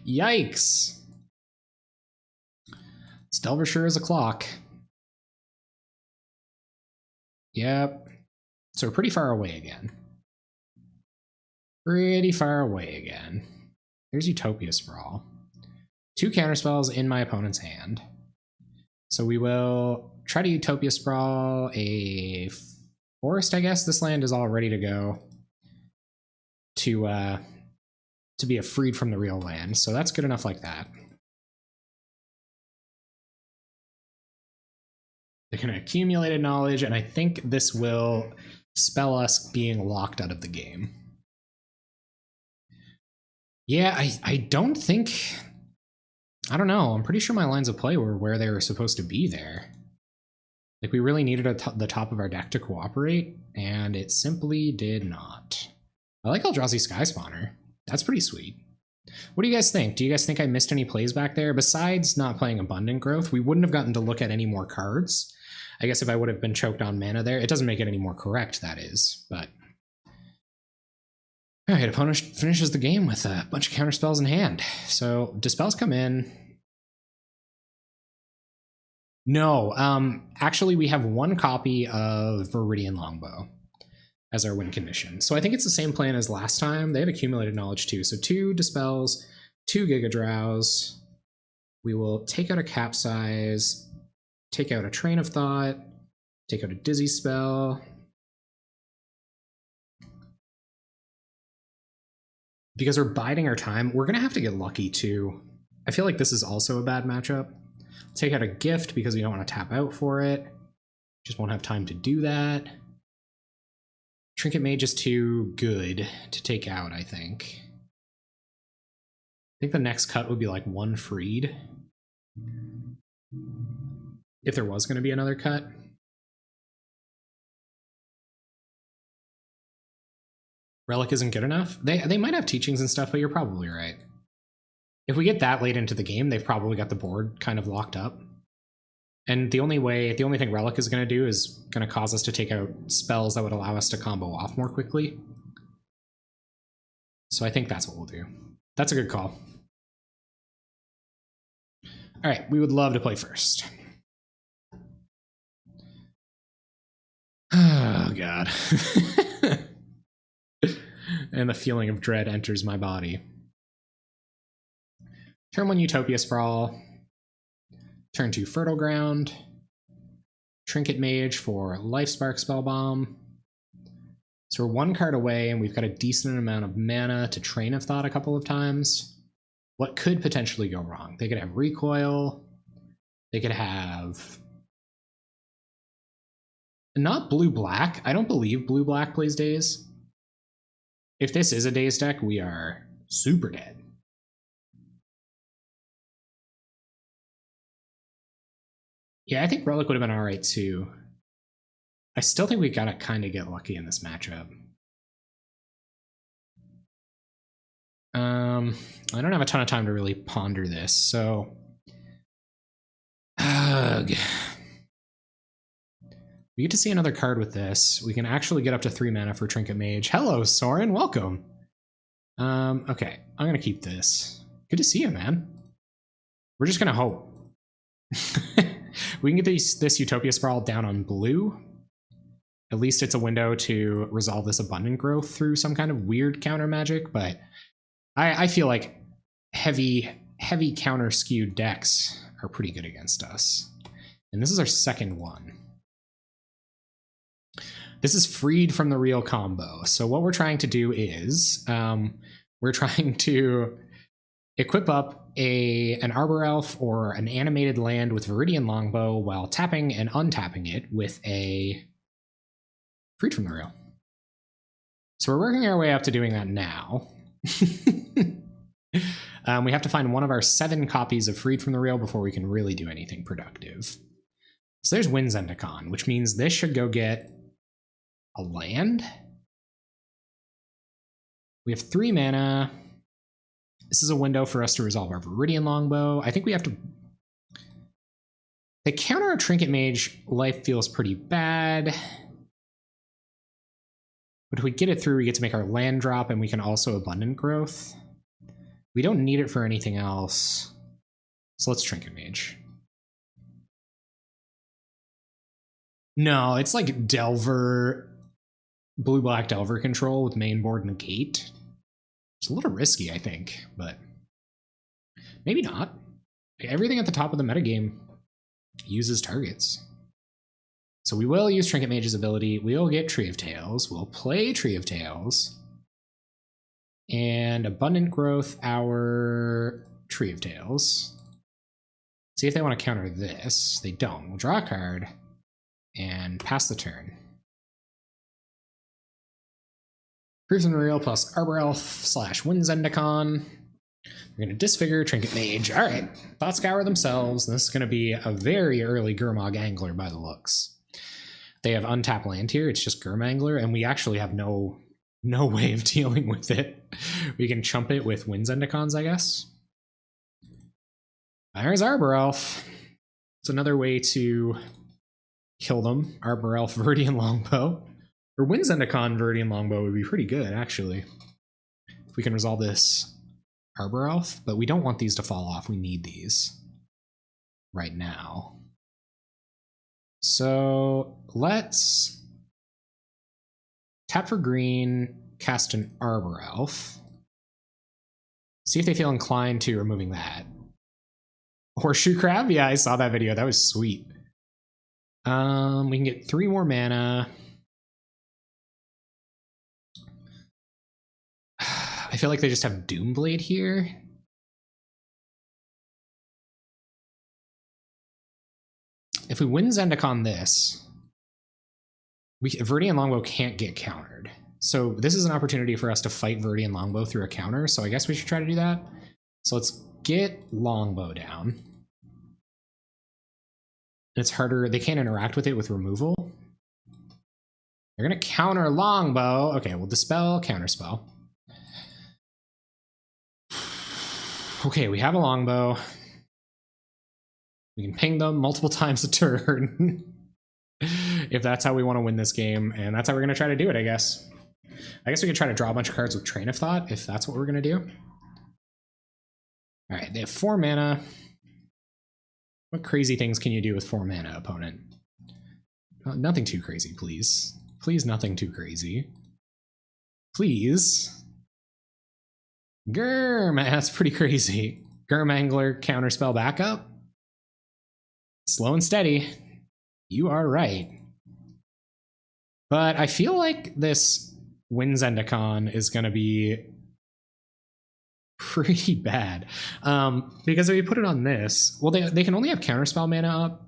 Yikes. This Delver sure is a clock. Yep. So we're pretty far away again. Pretty far away again. There's Utopia Sprawl. 2 counterspells in my opponent's hand. So we will try to Utopia Sprawl a forest, I guess. This land is all ready to go to be a freed from the real land. So that's good enough like that. They're going to accumulated knowledge, and I think this will spell us being locked out of the game. Yeah, I don't think... I don't know. I'm pretty sure my lines of play were where they were supposed to be there. Like, we really needed the top of our deck to cooperate, and it simply did not. I like Eldrazi Sky Spawner. That's pretty sweet. What do you guys think? Do you guys think I missed any plays back there? Besides not playing Abundant Growth, we wouldn't have gotten to look at any more cards. I guess if I would have been choked on mana there, it doesn't make it any more correct, that is, but... Alright, opponent finishes the game with a bunch of counterspells in hand. So, Dispels come in. No, actually we have 1 copy of Viridian Longbow as our win condition. So I think it's the same plan as last time. They have accumulated knowledge too. So 2 Dispels, 2 Giga Drows. We will take out a Capsize, take out a Train of Thought, take out a Dizzy Spell. Because we're biding our time, we're going to have to get lucky too. I feel like this is also a bad matchup. Take out a Gift because we don't want to tap out for it. Just won't have time to do that. Trinket Mage is too good to take out, I think. I think the next cut would be like 1 Freed. If there was going to be another cut. Relic isn't good enough? They might have teachings and stuff, but you're probably right. If we get that late into the game, they've probably got the board kind of locked up. And the only thing Relic is going to do is going to cause us to take out spells that would allow us to combo off more quickly. So I think that's what we'll do. That's a good call. All right, we would love to play first. Oh, God. And the feeling of dread enters my body. Turn 1 Utopia Sprawl. Turn 2 Fertile Ground. Trinket Mage for Life Spark Spellbomb. So we're 1 card away, and we've got a decent amount of mana to Train of Thought a couple of times. What could potentially go wrong? They could have Recoil. They could have... Not Blue-Black. I don't believe Blue-Black plays Daze. If this is a Daze deck, we are super dead. Yeah, I think Relic would have been alright too. I still think we gotta kind of get lucky in this matchup. I don't have a ton of time to really ponder this, so... Ugh. We get to see another card with this. We can actually get up to 3 mana for Trinket Mage. Hello, Soren, welcome. Okay, I'm gonna keep this. Good to see you, man. We're just gonna hope. We can get this Utopia Sprawl down on blue. At least it's a window to resolve this Abundant Growth through some kind of weird counter magic, but I feel like heavy counter skewed decks are pretty good against us. And this is our second one. This is freed from the real combo. So what we're trying to do is we're trying to equip up an Arbor Elf or an animated land with Viridian Longbow while tapping and untapping it with a freed from the real. So we're working our way up to doing that now. We have to find one of our 7 copies of Freed from the Real before we can really do anything productive. So there's Wind Zendikon, which means this should go get a land. We have 3 mana. This is a window for us to resolve our Viridian Longbow. I think we have to... They counter our Trinket Mage. Life feels pretty bad. But if we get it through, we get to make our land drop, and we can also Abundant Growth. We don't need it for anything else. So let's Trinket Mage. No, it's like Delver, blue-black Delver control with main board negate. It's a little risky, I think, but maybe not. Everything at the top of the metagame uses targets. So we will use Trinket Mage's ability. We'll get Tree of Tales. We'll play Tree of Tales. And Abundant Growth our Tree of Tales. See if they want to counter this. They don't. We'll draw a card and pass the turn. Freed from the Real plus Arbor Elf / Wind Zendikon. We're going to disfigure Trinket Mage. All right. Thought Scour themselves. This is going to be a very early Gurmag Angler by the looks. They have untapped land here. It's just Gurmangler, and we actually have no way of dealing with it. We can chump it with Wind Zendikons, I guess. There's Arbor Elf. It's another way to kill them. Arbor Elf, Viridian Longbow. Or Wind Zendikon, Viridian Longbow would be pretty good, actually. If we can resolve this Arbor Elf, but we don't want these to fall off. We need these right now. So let's tap for green, cast an Arbor Elf. See if they feel inclined to removing that. Horseshoe crab? Yeah, I saw that video. That was sweet. We can get 3 more mana. I feel like they just have Doomblade here. If we win Zendikon this, Viridian Longbow can't get countered. So this is an opportunity for us to fight Viridian Longbow through a counter, so I guess we should try to do that. So let's get Longbow down. It's harder, they can't interact with it with removal. They're gonna counter Longbow. Okay, we'll dispel, counterspell. Okay, we have a Longbow. We can ping them multiple times a turn. If that's how we want to win this game, and that's how we're going to try to do it, I guess. I guess we could try to draw a bunch of cards with Train of Thought, if that's what we're going to do. Alright, they have 4 mana. What crazy things can you do with 4 mana, opponent? Nothing too crazy, please. Please, nothing too crazy. Please. Grr, man, that's pretty crazy. Gurm Angler, counterspell backup. Slow and steady. You are right. But I feel like this win Zendikon is going to be pretty bad. Because if we put it on this, well, they can only have counterspell mana up.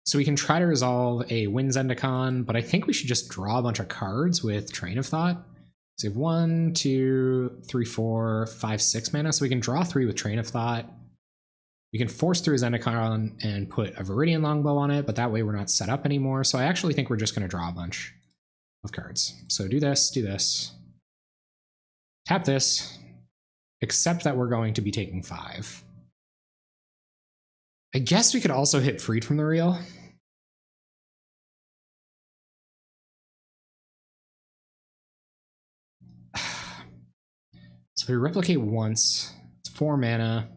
So we can try to resolve a win Zendikon, but I think we should just draw a bunch of cards with Train of Thought. So we have 1, 2, 3, 4, 5, 6 mana. So we can draw 3 with Train of Thought. We can force through Zendikon and put a Viridian Longbow on it, but that way we're not set up anymore. So I actually think we're just going to draw a bunch of cards. So do this, tap this, except that we're going to be taking 5. I guess we could also hit Freed from the Real. So if we replicate once, it's 4 mana.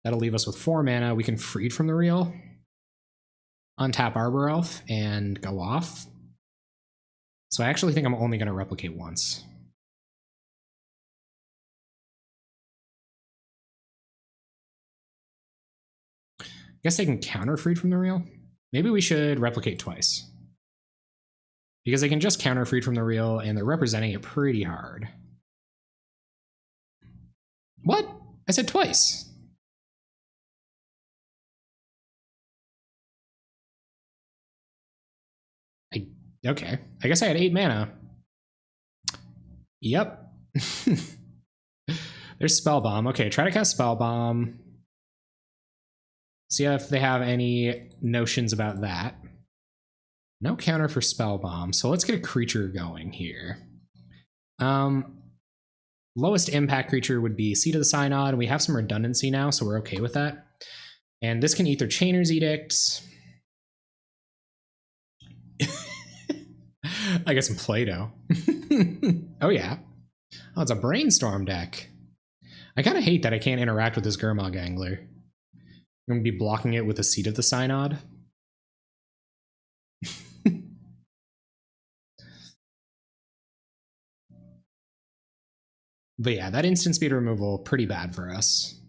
That'll leave us with 4 mana. We can Freed from the Real, untap Arbor Elf, and go off. So I actually think I'm only going to replicate once. I guess they can counter Freed from the Real. Maybe we should replicate twice. Because they can just counter Freed from the Real, and they're representing it pretty hard. What? I said twice. Okay, I guess I had 8 mana. Yep. There's Spell Bomb. Okay, try to cast Spell Bomb. See if they have any notions about that. No counter for Spell Bomb, so let's get a creature going here. Lowest impact creature would be Seat of the Synod, and we have some redundancy now, so we're okay with that. And this can eat their Chainer's Edicts. I get some Play-Doh. Oh yeah. Oh, it's a Brainstorm deck. I kind of hate that I can't interact with this Gurmag Angler. I'm going to be blocking it with a Seat of the Synod. But yeah, that instant speed removal, pretty bad for us.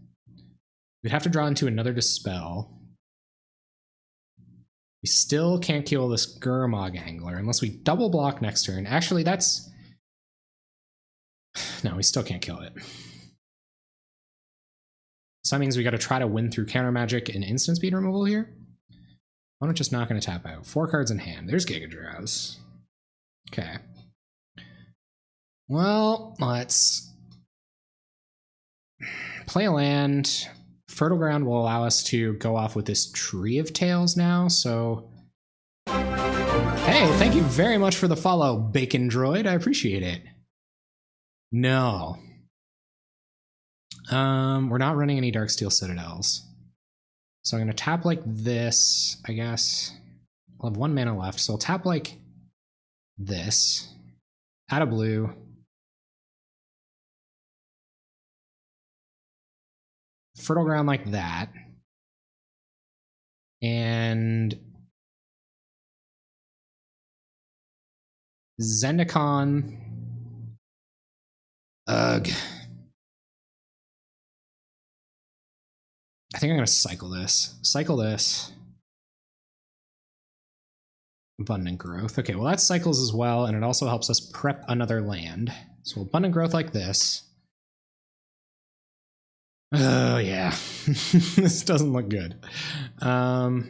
We'd have to draw into another Dispel. We still can't kill this Gurmag Angler unless we double block next turn. Actually, that's... No, we still can't kill it. So that means we got to try to win through counter magic and instant speed removal here. I'm just not going to tap out. 4 cards in hand. There's Giga Drowse. Okay. Well, let's play a land. Fertile Ground will allow us to go off with this Tree of Tales now, so... Hey, thank you very much for the follow, Bacon Droid. I appreciate it. No. We're not running any Darksteel Citadels. So I'm going to tap like this, I guess. I'll have 1 mana left, so I'll tap like this. Add a blue. Fertile Ground like that. And Zendikon. Ugh. I think I'm going to cycle this. Cycle this. Abundant growth. Okay, well that cycles as well, and it also helps us prep another land. So abundant growth like this. Oh yeah, this doesn't look good. All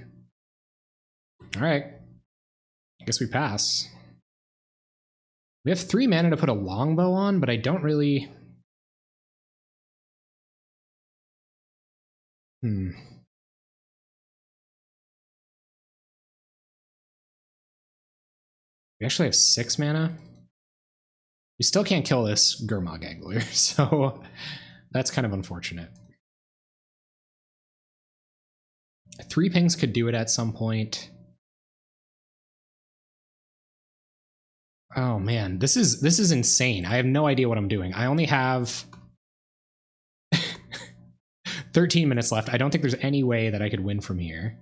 right, I guess we pass. We have 3 mana to put a longbow on, but I don't really. We actually have 6 mana. We still can't kill this Gurmag Angler, so that's kind of unfortunate. 3 pings could do it at some point. Oh man, this is insane. I have no idea what I'm doing. I only have 13 minutes left. I don't think there's any way that I could win from here.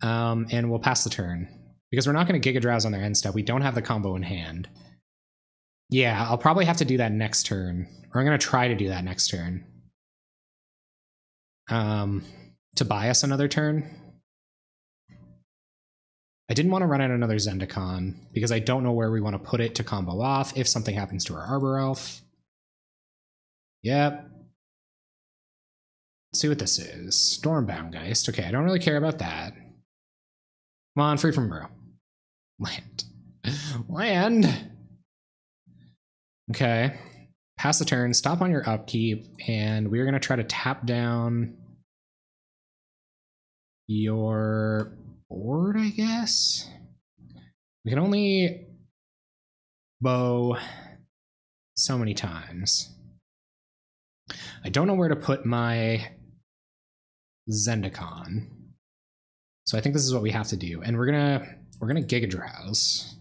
And we'll pass the turn. Because we're not going to Giga Drowse on their end step. We don't have the combo in hand. Yeah, I'll probably have to do that next turn. Or I'm going to try to do that next turn. To buy us another turn. I didn't want to run out another Zendikon, because I don't know where we want to put it to combo off if something happens to our Arbor Elf. Yep. Let's see what this is. Stormbound Geist. Okay, I don't really care about that. Come on, free from Burrow. Land. Land! Okay. Pass the turn, stop on your upkeep, and we're going to try to tap down your board, I guess? We can only bow so many times. I don't know where to put my Zendikon. So I think this is what we have to do. And we're gonna Giga Drowse.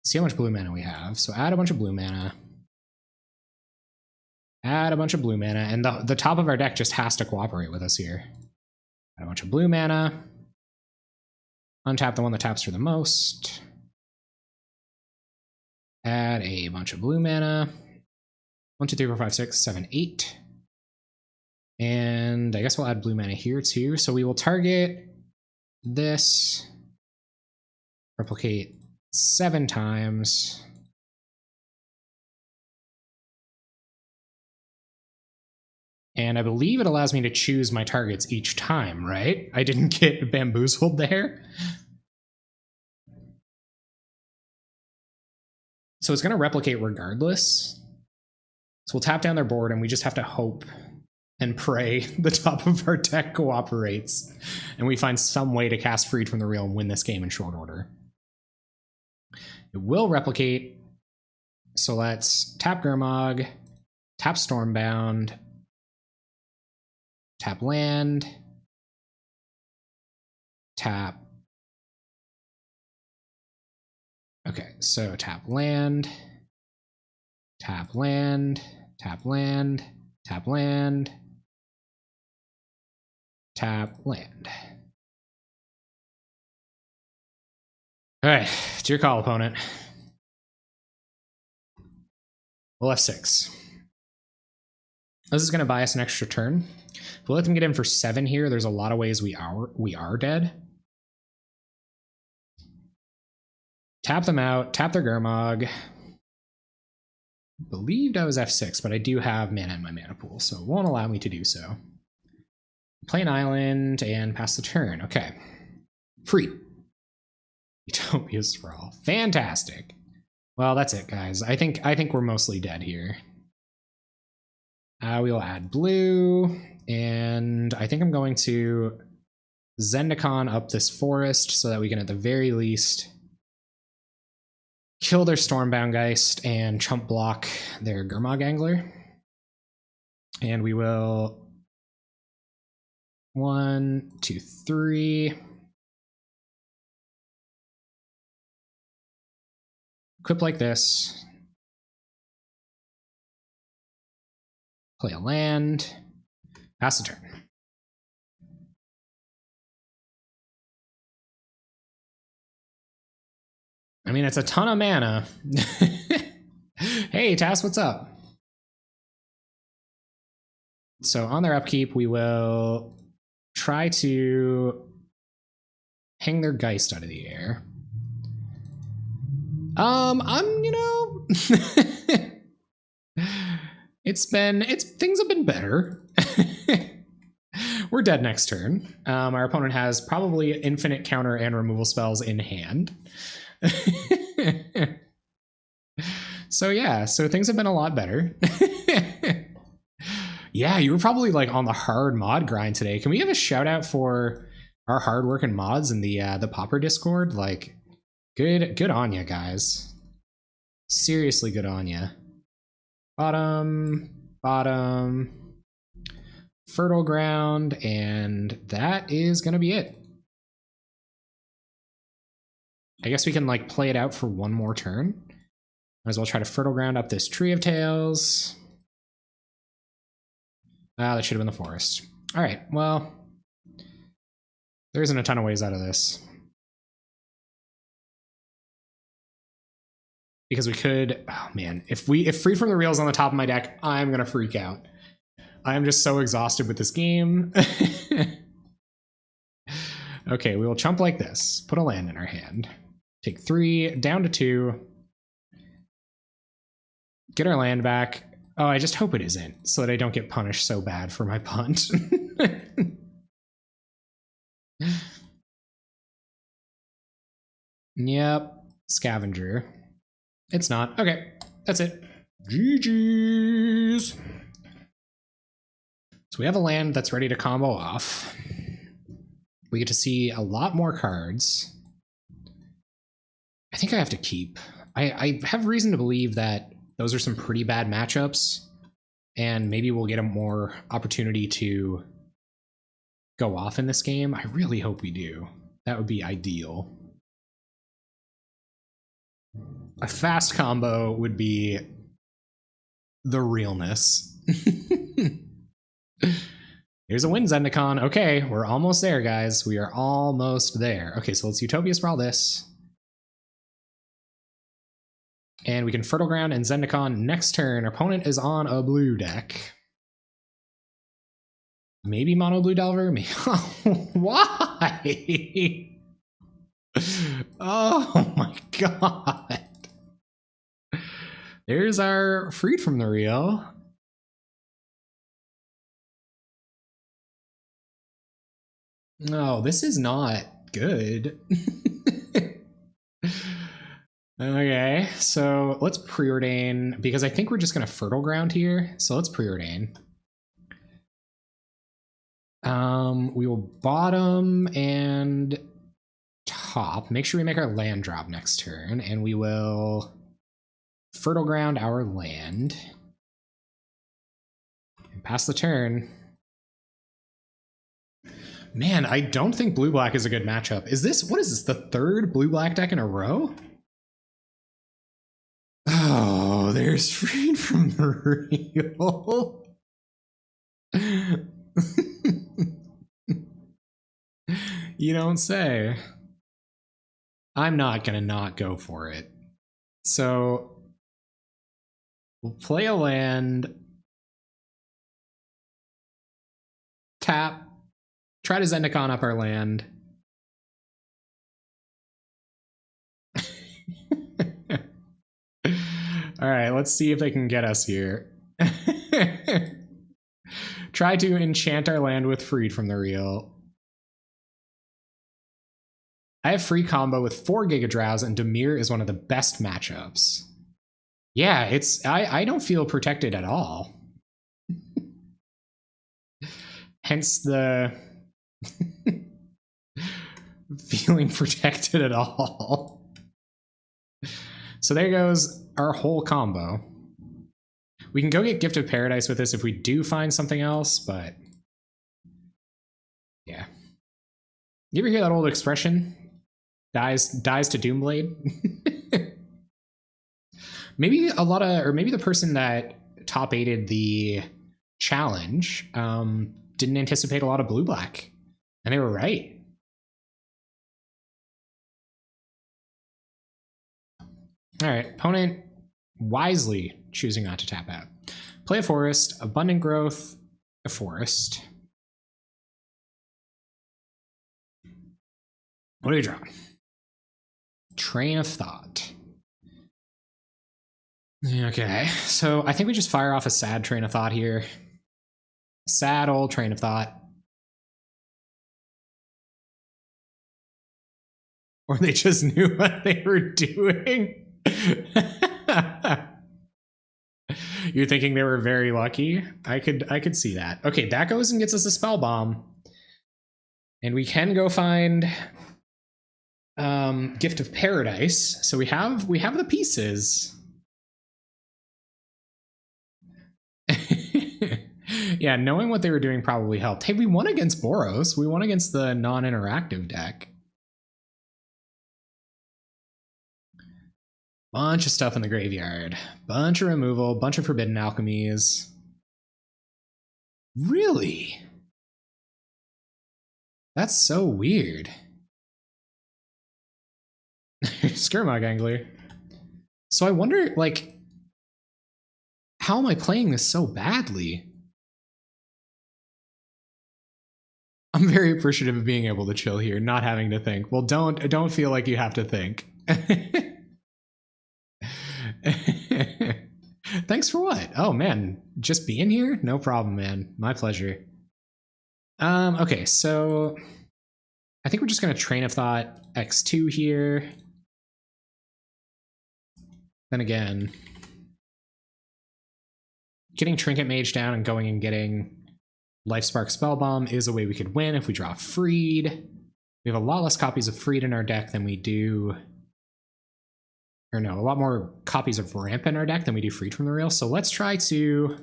See how much blue mana we have. So add a bunch of blue mana. Add a bunch of blue mana, and the top of our deck just has to cooperate with us here. Add a bunch of blue mana. Untap the one that taps for the most. Add a bunch of blue mana. 1, 2, 3, 4, 5, 6, 7, 8. And I guess we'll add blue mana here too. So we will target this. Replicate 7 times. And I believe it allows me to choose my targets each time, right? I didn't get bamboozled there. So it's going to replicate regardless. So we'll tap down their board, and we just have to hope and pray the top of our deck cooperates, and we find some way to cast Freed from the Real and win this game in short order. It will replicate. So let's tap Gurmag, tap Stormbound, tap land, tap. Okay, so tap land, tap land, tap land, tap land, tap land. All right, it's your call, opponent. We'll F6. This is going to buy us an extra turn. If we let them get in for 7 here, there's a lot of ways we are dead. Tap them out, tap their Gurmag. Believed I was F6, but I do have mana in my mana pool, so it won't allow me to do so. Play an island and pass the turn. Okay. Free. Utopia Sprawl. Fantastic. Well, that's it, guys. I think we're mostly dead here. We will add blue, and I think I'm going to Zendikon up this forest so that we can at the very least kill their Stormbound Geist and chump block their Gurmag Angler. And we will 1, 2, 3. Equip like this. Play a land. Pass the turn. I mean, it's a ton of mana. Hey, Tass, what's up? So on their upkeep, we will try to hang their Geist out of the air. Things have been better. We're dead next turn. Our opponent has probably infinite counter and removal spells in hand. So things have been a lot better. Yeah, you were probably like on the hard mod grind today. Can we have a shout out for our hardworking mods in the Pauper Discord? Like, good on you guys. Seriously, good on you. Bottom, fertile ground, and that is gonna be it. I guess we can like play it out for one more turn. Might as well try to fertile ground up this Tree of Tales. That should have been the forest. All right, well, there isn't a ton of ways out of this. Because we could, oh man, if Freed from the Real is on the top of my deck, I'm gonna freak out. I am just so exhausted with this game. Okay, we will chump like this. Put a land in our hand. Take 3, down to 2. Get our land back. Oh, I just hope it isn't, so that I don't get punished so bad for my punt. Yep, Scavenger. It's not. Okay, that's it. GG's. So we have a land that's ready to combo off. We get to see a lot more cards. I think I have to keep. I have reason to believe that those are some pretty bad matchups, and maybe we'll get a more opportunity to go off in this game. I really hope we do. That would be ideal. A fast combo would be the realness. Here's a win, Zendikon. Okay, we're almost there, guys. We are almost there. Okay, so let's Utopia Sprawl this. And we can Fertile Ground and Zendikon next turn. Our opponent is on a blue deck. Maybe Mono Blue Delver? Why? Oh my god. There's our Freed from the Real. No, this is not good. Okay, so let's preordain, because I think we're just going to Fertile Ground here. So let's preordain. We will bottom and top. Make sure we make our land drop next turn, and we will Fertile Ground our land. And pass the turn. Man, I don't think blue-black is a good matchup. Is this, what is this, the third blue-black deck in a row? Oh, there's Freed from the Real. You don't say. I'm not gonna not go for it. So we'll play a land, tap, try to Zendikon up our land. All right, let's see if they can get us here. Try to enchant our land with Freed from the Real. I have free combo with 4 Giga Drows, and Dimir is one of the best matchups. Yeah, it's I don't feel protected at all. Hence the feeling protected at all. So there goes our whole combo. We can go get Gift of Paradise with this if we do find something else, but yeah. You ever hear that old expression? Dies to Doomblade? Maybe maybe the person that top 8'd the challenge didn't anticipate a lot of blue-black, and they were right. All right, opponent wisely choosing not to tap out. Play a forest, abundant growth, a forest. What do we draw? Train of thought. Okay, so I think we just fire off a sad train of thought here. Sad old train of thought. Or they just knew what they were doing. You're thinking they were very lucky? I could see that. Okay, that goes and gets us a spell bomb. And we can go find Gift of Paradise. So we have the pieces. Yeah, knowing what they were doing probably helped. Hey, we won against Boros. We won against the non-interactive deck. Bunch of stuff in the graveyard. Bunch of removal, bunch of forbidden alchemies. Really? That's so weird. Skirmog Angler. So I wonder, like, how am I playing this so badly? I'm very appreciative of being able to chill here, not having to think. Well, don't feel like you have to think. Thanks for what? Oh man, just being here? No problem, man. My pleasure. Okay, so I think we're just gonna Train of Thought X2 here. Then again, getting Trinket Mage down and going and getting Lifespark Spellbomb is a way we could win if we draw Freed. We have a lot less copies of Freed in our deck than we do... Or no, a lot more copies of Ramp in our deck than we do Freed from the Real. So let's try to...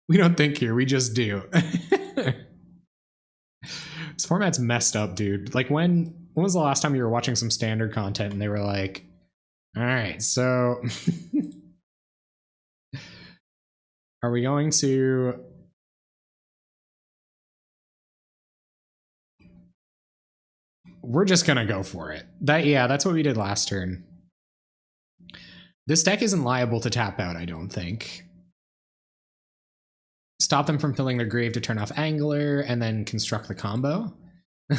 We don't think here, we just do. This format's messed up, dude. Like when was the last time you were watching some standard content and they were like, all right, so... Are we going to... We're just gonna go for it. Yeah, that's what we did last turn. This deck isn't liable to tap out, I don't think. Stop them from filling their grave to turn off Angler, and then construct the combo. I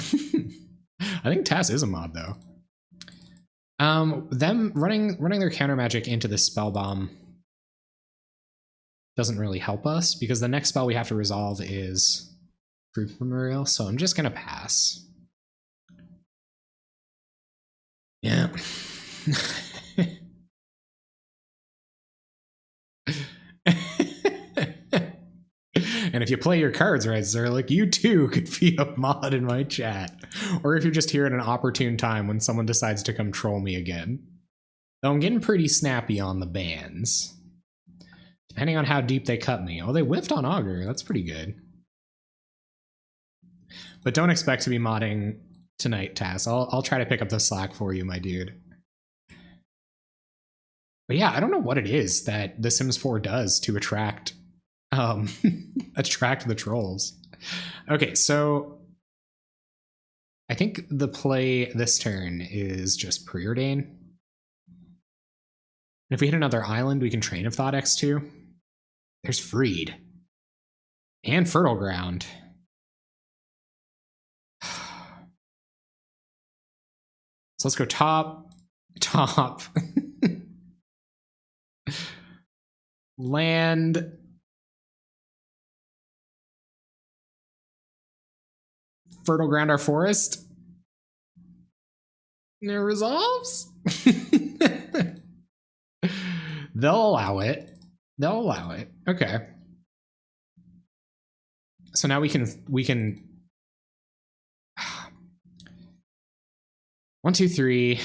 think Tass is a mod, though. Them running their counter magic into the spell bomb doesn't really help us, because the next spell we have to resolve is Fruit Memorial, so I'm just gonna pass. Yeah. And if you play your cards right, sir, like you too could be a mod in my chat. Or if you're just here at an opportune time when someone decides to come troll me again. Though I'm getting pretty snappy on the bans. Depending on how deep they cut me. Oh, they whiffed on Augur. That's pretty good. But don't expect to be modding tonight, Tass. I'll try to pick up the slack for you, my dude. But yeah, I don't know what it is that The Sims 4 does to attract attract the trolls. Okay, so I think the play this turn is just Preordain. If we hit another island, we can Train of Thought X2. There's Freed. And Fertile Ground. So let's go top. Land. Fertile Ground our forest. And it resolves? They'll allow it. They'll allow it. Okay. So now we can 1, 2, 3.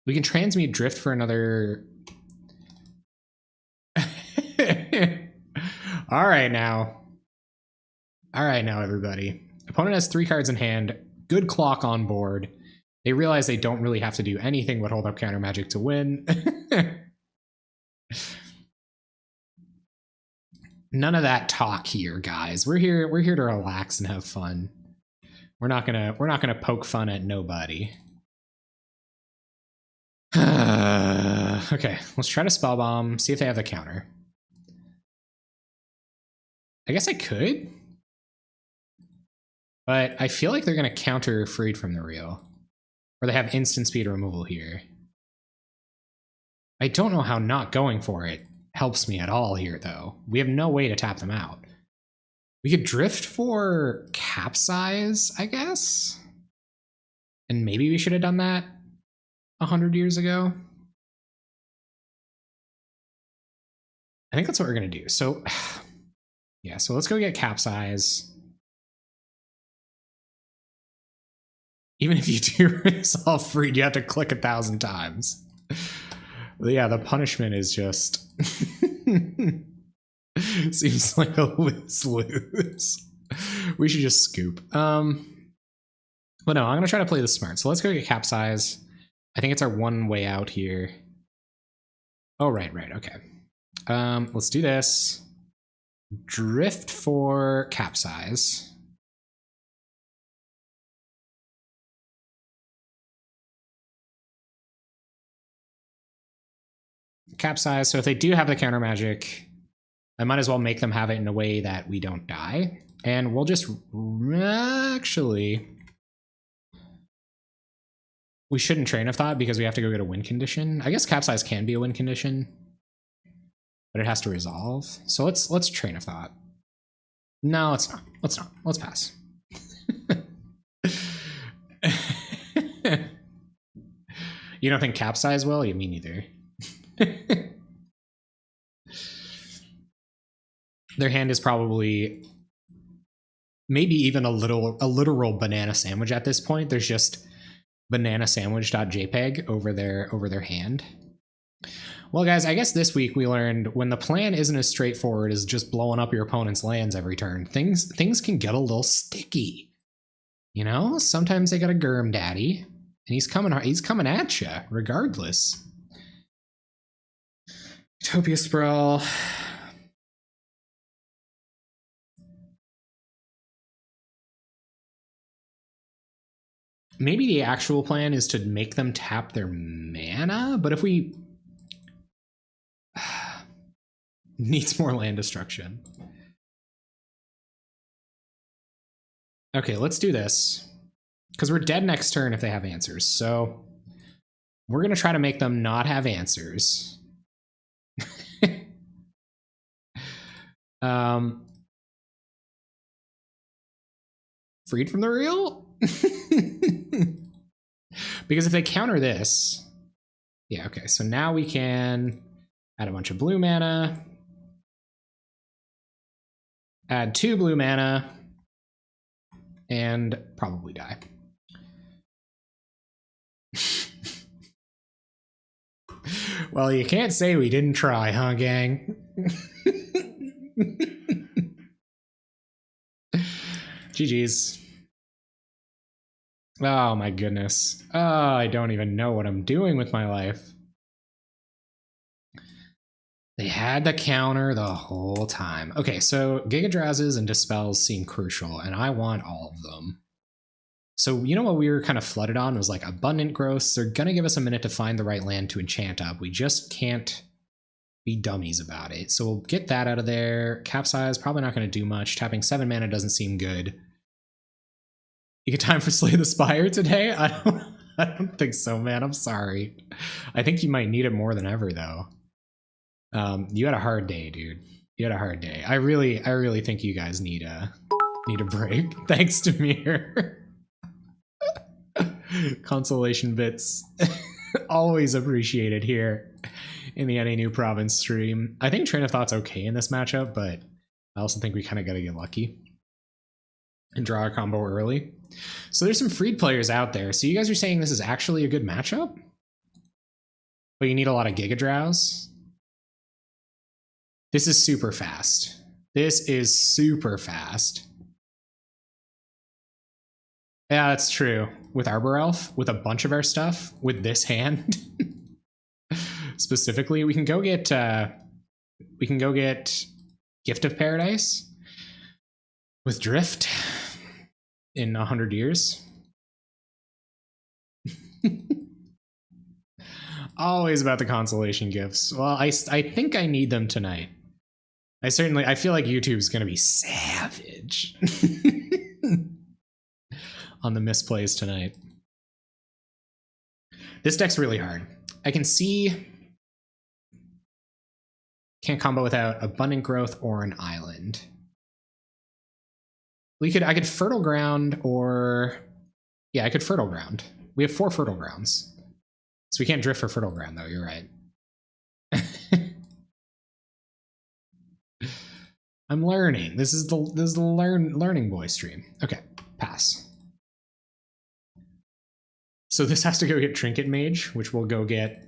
We can transmute Drift for another. All right now, everybody. Opponent has 3 cards in hand. Good clock on board. They realize they don't really have to do anything but hold up counter magic to win. None of that talk here, guys. We're here to relax and have fun. We're not gonna poke fun at nobody. Okay, let's try to spell bomb, see if they have the counter. I guess I could, but I feel like they're going to counter Freed from the Real, or they have instant speed removal here. I don't know how not going for it helps me at all here, though. We have no way to tap them out. We could drift for Capsize, I guess? And maybe we should have done that 100 years ago. I think that's what we're going to do. So, yeah, so let's go get Capsize. Even if you do resolve Freed, you have to click 1,000 times. Yeah, the punishment is just seems like a lose-lose. We should just scoop. But no, I'm gonna try to play this smart. So let's go get Capsize. I think it's our one way out here. Oh, right, okay. Let's do this. Drift for Capsize. Capsize. So if they do have the counter magic, I might as well make them have it in a way that we don't die. And we'll just actually, we shouldn't Train of Thought because we have to go get a win condition. I guess Capsize can be a win condition, but it has to resolve. So let's Train of Thought. No, let's not. Let's pass. You don't think Capsize will? Yeah, me neither. Their hand is probably maybe even a literal banana sandwich at this point. There's just banana sandwich.jpg over their hand. Well, guys, I guess this week we learned when the plan isn't as straightforward as just blowing up your opponent's lands every turn, things can get a little sticky. You know, sometimes they got a Germ Daddy, and he's coming at you regardless. Utopia Sprawl. Maybe the actual plan is to make them tap their mana, but if we needs more land destruction. Okay, let's do this. Because we're dead next turn if they have answers. So we're going to try to make them not have answers. Freed from the Real? Because if they counter this... Yeah, okay, so now we can add a bunch of blue mana. Add 2 blue mana. And probably die. Well, you can't say we didn't try, huh, gang? GG's. Oh my goodness. Oh, I don't even know what I'm doing with my life. They had the counter the whole time. Okay, so Giga Drazes and Dispels seem crucial, and I want all of them. So you know what we were kind of flooded on was like Abundant Growths. They're going to give us a minute to find the right land to enchant up. We just can't be dummies about it. So we'll get that out of there. Capsize, probably not going to do much. Tapping 7 mana doesn't seem good. You get time for Slay the Spire today? I don't think so, man. I'm sorry. I think you might need it more than ever, though. You had a hard day, dude. You had a hard day. I really think you guys need a break. Thanks, Demir. Consolation bits. Always appreciated here in the NA New Province stream. I think Train of Thought's okay in this matchup, but I also think we kind of got to get lucky and draw a combo early. So there's some freed players out there. So you guys are saying this is actually a good matchup? But you need a lot of Giga Drows? This is super fast. This is super fast. Yeah, that's true. With Arbor Elf, with a bunch of our stuff, with this hand specifically, we can go get Gift of Paradise with Drift in 100 years. Always about the consolation gifts. Well, I think I need them tonight. I feel like YouTube's gonna be savage on the misplays tonight. This deck's really hard. I can see can't combo without Abundant Growth or an Island. I could Fertile Ground or yeah, I could Fertile Ground. We have 4 Fertile Grounds. So we can't drift for Fertile Ground though, you're right. I'm learning. This is the learning boy stream. Okay, pass. So this has to go get Trinket Mage, which will go get.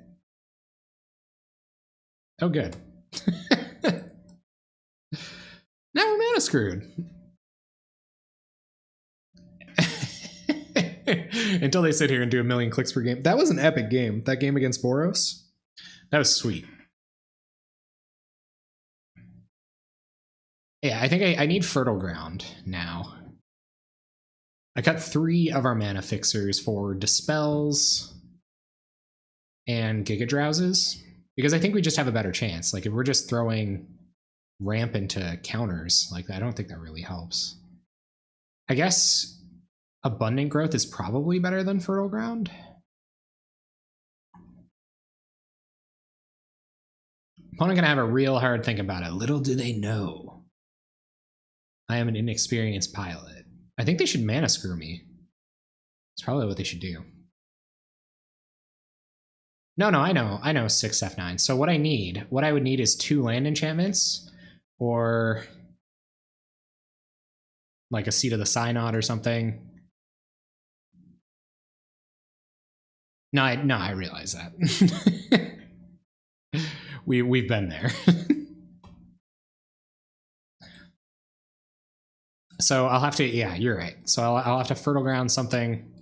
Oh, good. Now we're mana screwed. Until they sit here and do 1,000,000 clicks per game. That was an epic game. That game against Boros. That was sweet. Yeah, I think I need Fertile Ground now. I cut 3 of our mana fixers for Dispels and Giga Drowses because I think we just have a better chance. Like if we're just throwing ramp into counters, like I don't think that really helps. I guess Abundant Growth is probably better than Fertile Ground. Opponent gonna have a real hard think about it. Little do they know, I am an inexperienced pilot. I think they should mana screw me. It's probably what they should do. No, I know 6 F9. So what I would need is 2 land enchantments or like a Seat of the Synod or something. No, I realize that. We've been there. So I'll have to, yeah, you're right. So I'll have to Fertile Ground something.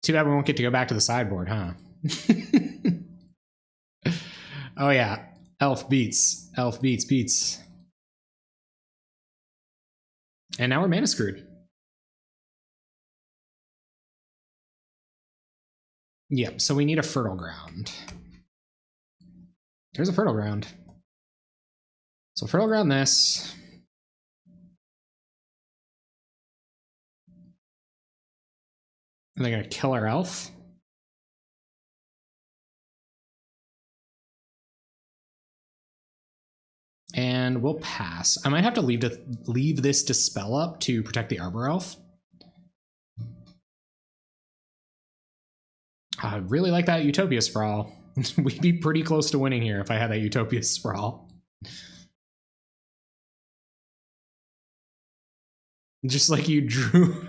Too bad we won't get to go back to the sideboard, huh? Oh yeah, Elf beats. And now we're mana screwed. Yep, so we need a Fertile Ground. There's a Fertile Ground. So Fertile Ground this. And they're gonna kill our elf. And we'll pass. I might have to leave this Dispel up to protect the Arbor Elf. I really like that Utopia Sprawl. We'd be pretty close to winning here if I had that Utopia Sprawl. Just like you drew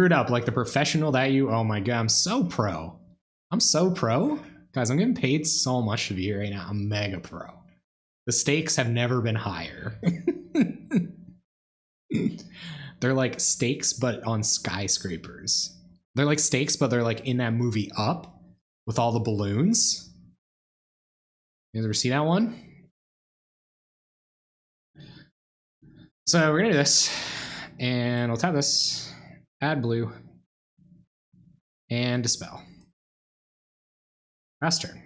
it up like the professional that you. Oh my god, I'm so pro. Guys, I'm getting paid so much to be here right now. I'm mega pro. The stakes have never been higher. They're like stakes, but on skyscrapers. They're like stakes, but they're like in that movie Up with all the balloons. You guys ever see that one? So we're gonna do this, and we'll tap this, add blue, and Dispel. Last turn.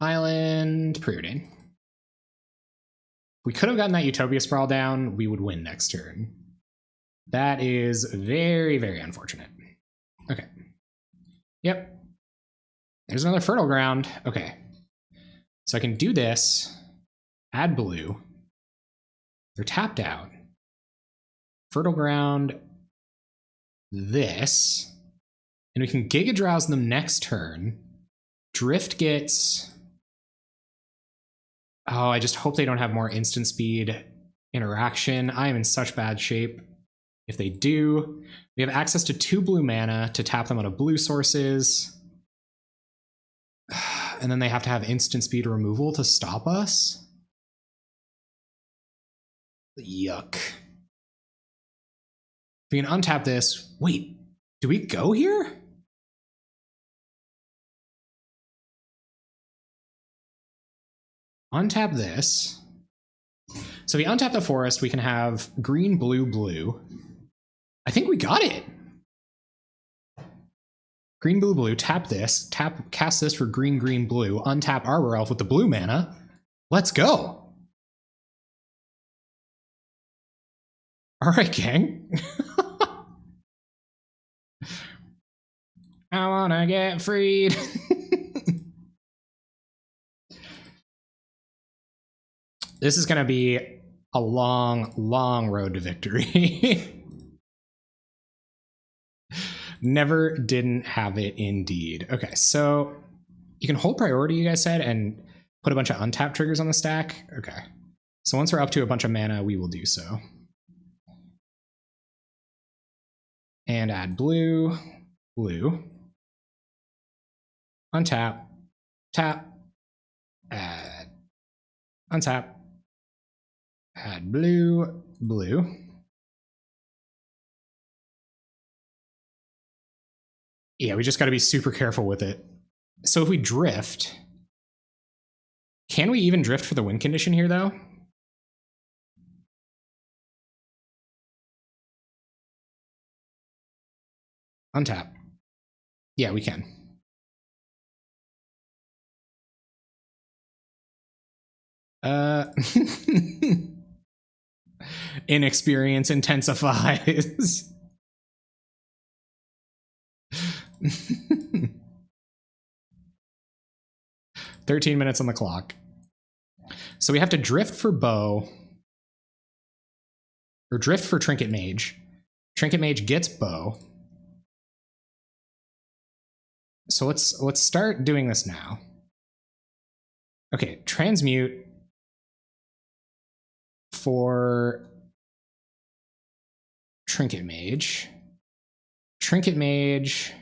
Island, Preordain. We could have gotten that Utopia Sprawl down, we would win next turn. That is very, very unfortunate. Okay. Yep. There's another Fertile Ground. Okay. So I can do this, add blue. They're tapped out. Fertile Ground this. And we can Giga Drowse them next turn. Drift gets... Oh, I just hope they don't have more instant speed interaction. I am in such bad shape. If they do, we have access to 2 blue mana to tap them out of blue sources. And then they have to have instant speed removal to stop us. Yuck. We can untap this. Wait, do we go here? Untap this. So we untap the forest, we can have green, blue, blue. I think we got it. Green, blue, blue. Tap this. Cast this for green, green, blue. Untap Arbor Elf with the blue mana. Let's go. All right, gang. I wanna get freed. This is gonna be a long, long road to victory. Never didn't have it indeed. Okay, so you can hold priority, you guys said, and put a bunch of untapped triggers on the stack. Okay, so once we're up to a bunch of mana, we will do so. And add blue, blue. Untap, tap, add, untap, add blue, blue. Yeah, we just got to be super careful with it. So if we drift, can we even drift for the win condition here, though? Untap. Yeah, we can. Inexperience intensifies. 13 minutes on the clock. So we have to drift for bow, or drift for Trinket Mage. Trinket Mage gets bow. So let's start doing this now. Okay, transmute for Trinket Mage. Trinket Mage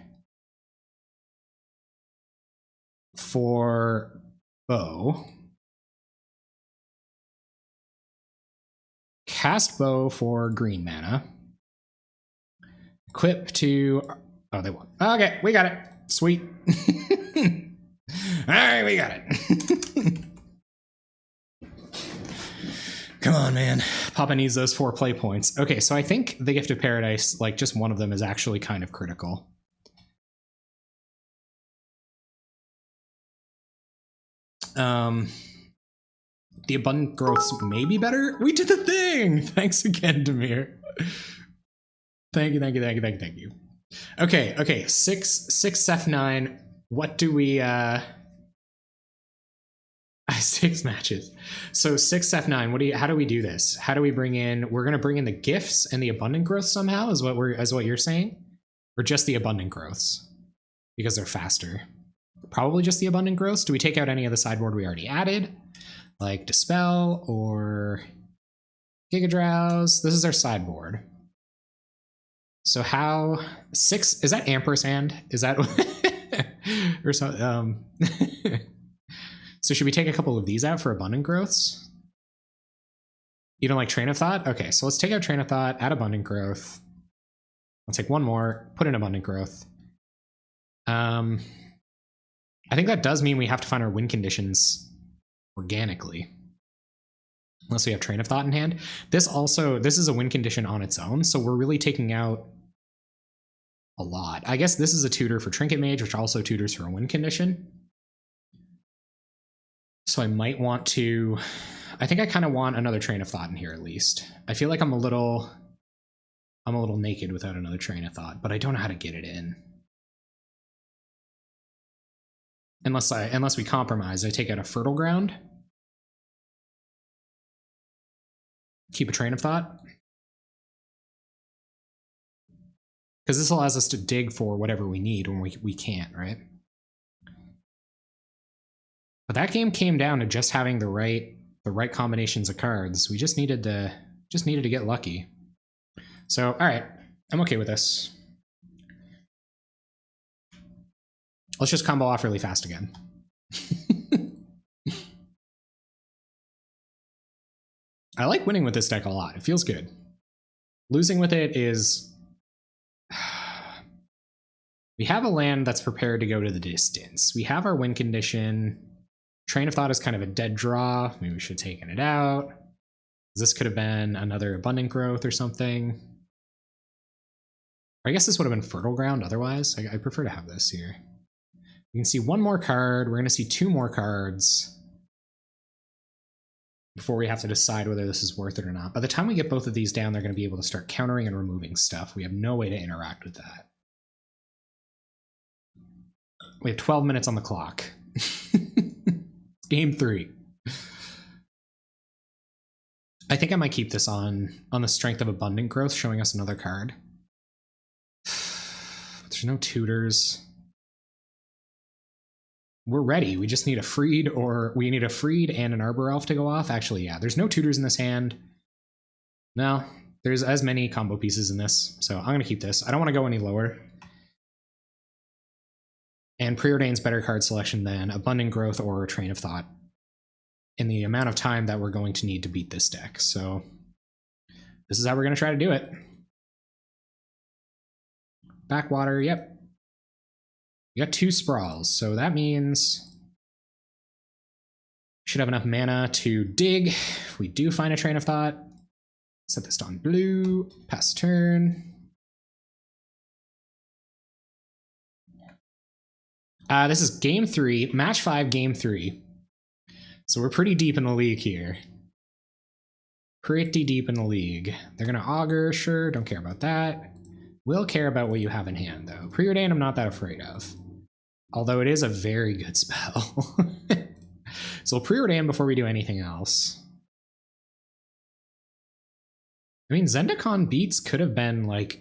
for bow. Cast bow for green mana. Equip to... Oh, they won. Okay, we got it. Sweet. All right, we got it. Come on, man. Papa needs those 4 play points. Okay, so I think the Gift of Paradise, like just one of them is actually kind of critical. The Abundant Growths may be better. We did the thing! Thanks again, Demir. Thank you, thank you, thank you, thank you, thank you. Okay, 6 F9. What do we 6 matches. So 6 F9. How do we do this? How do we bring in, we're gonna bring in the gifts and the abundant growth somehow, is what you're saying? Or just the abundant growths? Because they're faster. Probably just the abundant growths. Do we take out any of the sideboard we already added? Like Dispel or Giga Drowse? This is our sideboard. So how 6 is that ampersand? Is that or so so should we take a couple of these out for abundant growths? You don't like Train of Thought? Okay, so let's take out Train of Thought, add abundant growth. Let's take one more, put in abundant growth. I think that does mean we have to find our win conditions organically. Unless we have Train of Thought in hand. This is a win condition on its own, so we're really taking out a lot. I guess this is a tutor for Trinket Mage, which also tutors for a win condition. So I might want to... I think I kind of want another Train of Thought in here at least. I feel like I'm a little naked without another Train of Thought, but I don't know how to get it in. Unless we compromise, I take out a Fertile Ground. Keep a Train of Thought. Because this allows us to dig for whatever we need when we can't, right? But that game came down to just having the right combinations of cards. We just needed to get lucky. So, all right, I'm okay with this. Let's just combo off really fast again. I like winning with this deck a lot. It feels good. Losing with it is... We have a land that's prepared to go to the distance. We have our win condition. Train of Thought is kind of a dead draw. Maybe we should have taken it out. This could have been another abundant growth or something. Or I guess this would have been Fertile Ground otherwise. I prefer to have this here. You can see one more card. We're going to see two more cards before we have to decide whether this is worth it or not. By the time we get both of these down, they're going to be able to start countering and removing stuff. We have no way to interact with that. We have 12 minutes on the clock. Game 3. I think I might keep this on the strength of Abundant Growth, showing us another card. There's no tutors. We're ready. We just need a Freed, or we need a Freed and an Arbor Elf to go off. Actually, yeah, there's no tutors in this hand. No, there's as many combo pieces in this, so I'm going to keep this. I don't want to go any lower. And Preordain's better card selection than Abundant Growth or Train of Thought in the amount of time that we're going to need to beat this deck. So this is how we're going to try to do it. Backwater, yep. You got 2 Sprawls, so that means we should have enough mana to dig. If we do find a Train of Thought, set this on blue, pass turn. This is game 3, match 5, game 3. So we're pretty deep in the league here. Pretty deep in the league. They're going to Augur, sure, don't care about that. We'll care about what you have in hand, though. Preordain I'm not that afraid of. Although it is a very good spell. So we'll Preordain before we do anything else. I mean, Zendikon Beats could have been, like,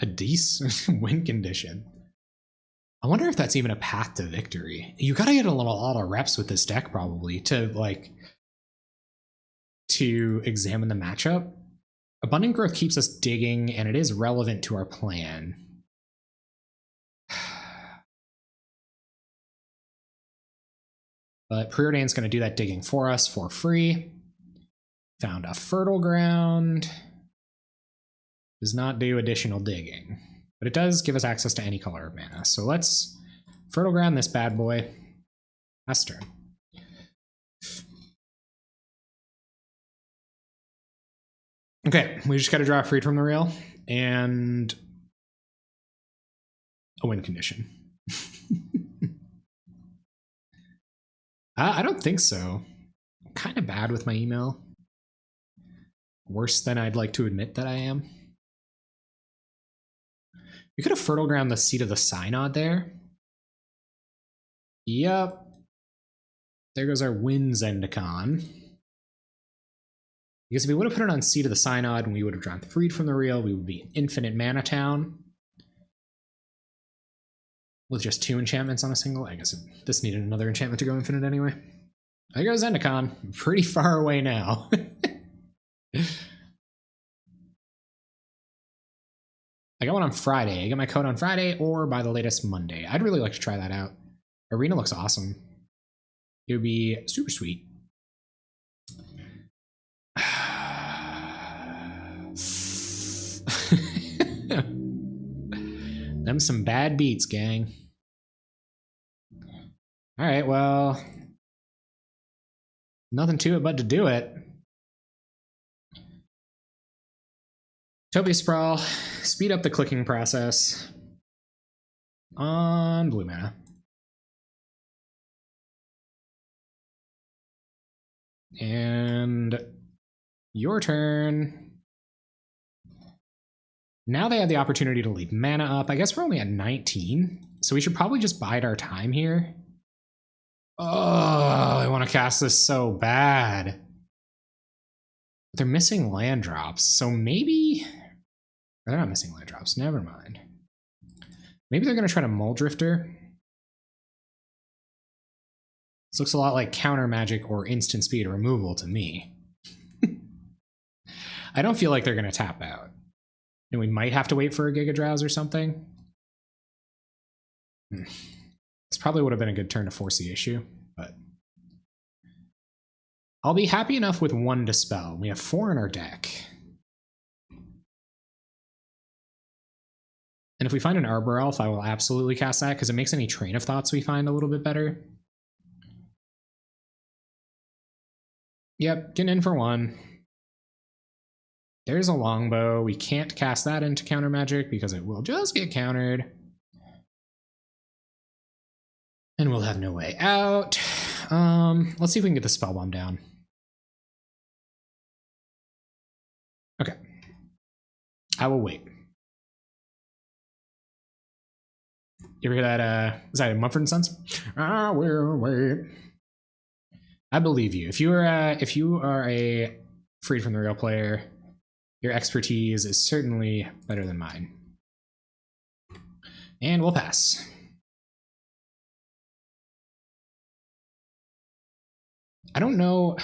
a decent win condition. I wonder if that's even a path to victory. You gotta get a lot of reps with this deck, probably, to, like, to examine the matchup. Abundant Growth keeps us digging, and it is relevant to our plan. But Preordain's going to do that digging for us for free. Found a Fertile Ground. Does not do additional digging, but it does give us access to any color of mana. So let's Fertile Ground this bad boy. Last turn. Okay, we just got to draw Freed from the Rail and a win condition. I don't think so. I'm kind of bad with my email. Worse than I'd like to admit that I am. We could have Fertile Ground the Seat of the Synod there. Yep. There goes our win Zendikon. Because if we would have put it on Seat of the Synod and we would have drawn Freed from the Real, we would be an infinite mana town. With just 2 enchantments on a single. I guess this needed another enchantment to go infinite anyway. There goes Zendikon. Pretty far away now. I got one on Friday. I get my code on Friday or by the latest Monday. I'd really like to try that out. Arena looks awesome. It would be super sweet. Them some bad beats, gang. All right, well, nothing to it but to do it. Topia Sprawl, speed up the clicking process on blue mana. And your turn. Now they have the opportunity to leave mana up. I guess we're only at 19, so we should probably just bide our time here. Oh, I want to cast this so bad. They're missing land drops, so maybe... They're not missing land drops, never mind. Maybe they're going to try to Muldrifter. This looks a lot like counter magic or instant speed removal to me. I don't feel like they're going to tap out. And we might have to wait for a Giga Drowse or something. This probably would have been a good turn to force the issue, but I'll be happy enough with 1 Dispel. We have 4 in our deck. And if we find an Arbor Elf, I will absolutely cast that because it makes any Train of Thoughts we find a little bit better. Yep, getting in for 1. There's a longbow. We can't cast that into counter magic because it will just get countered. And we'll have no way out. Let's see if we can get the spell bomb down. Okay. I will wait. You ever hear that? Is that Mumford & Sons? I will wait. I believe you. If you are a freed from the real player, your expertise is certainly better than mine. And we'll pass. I don't know.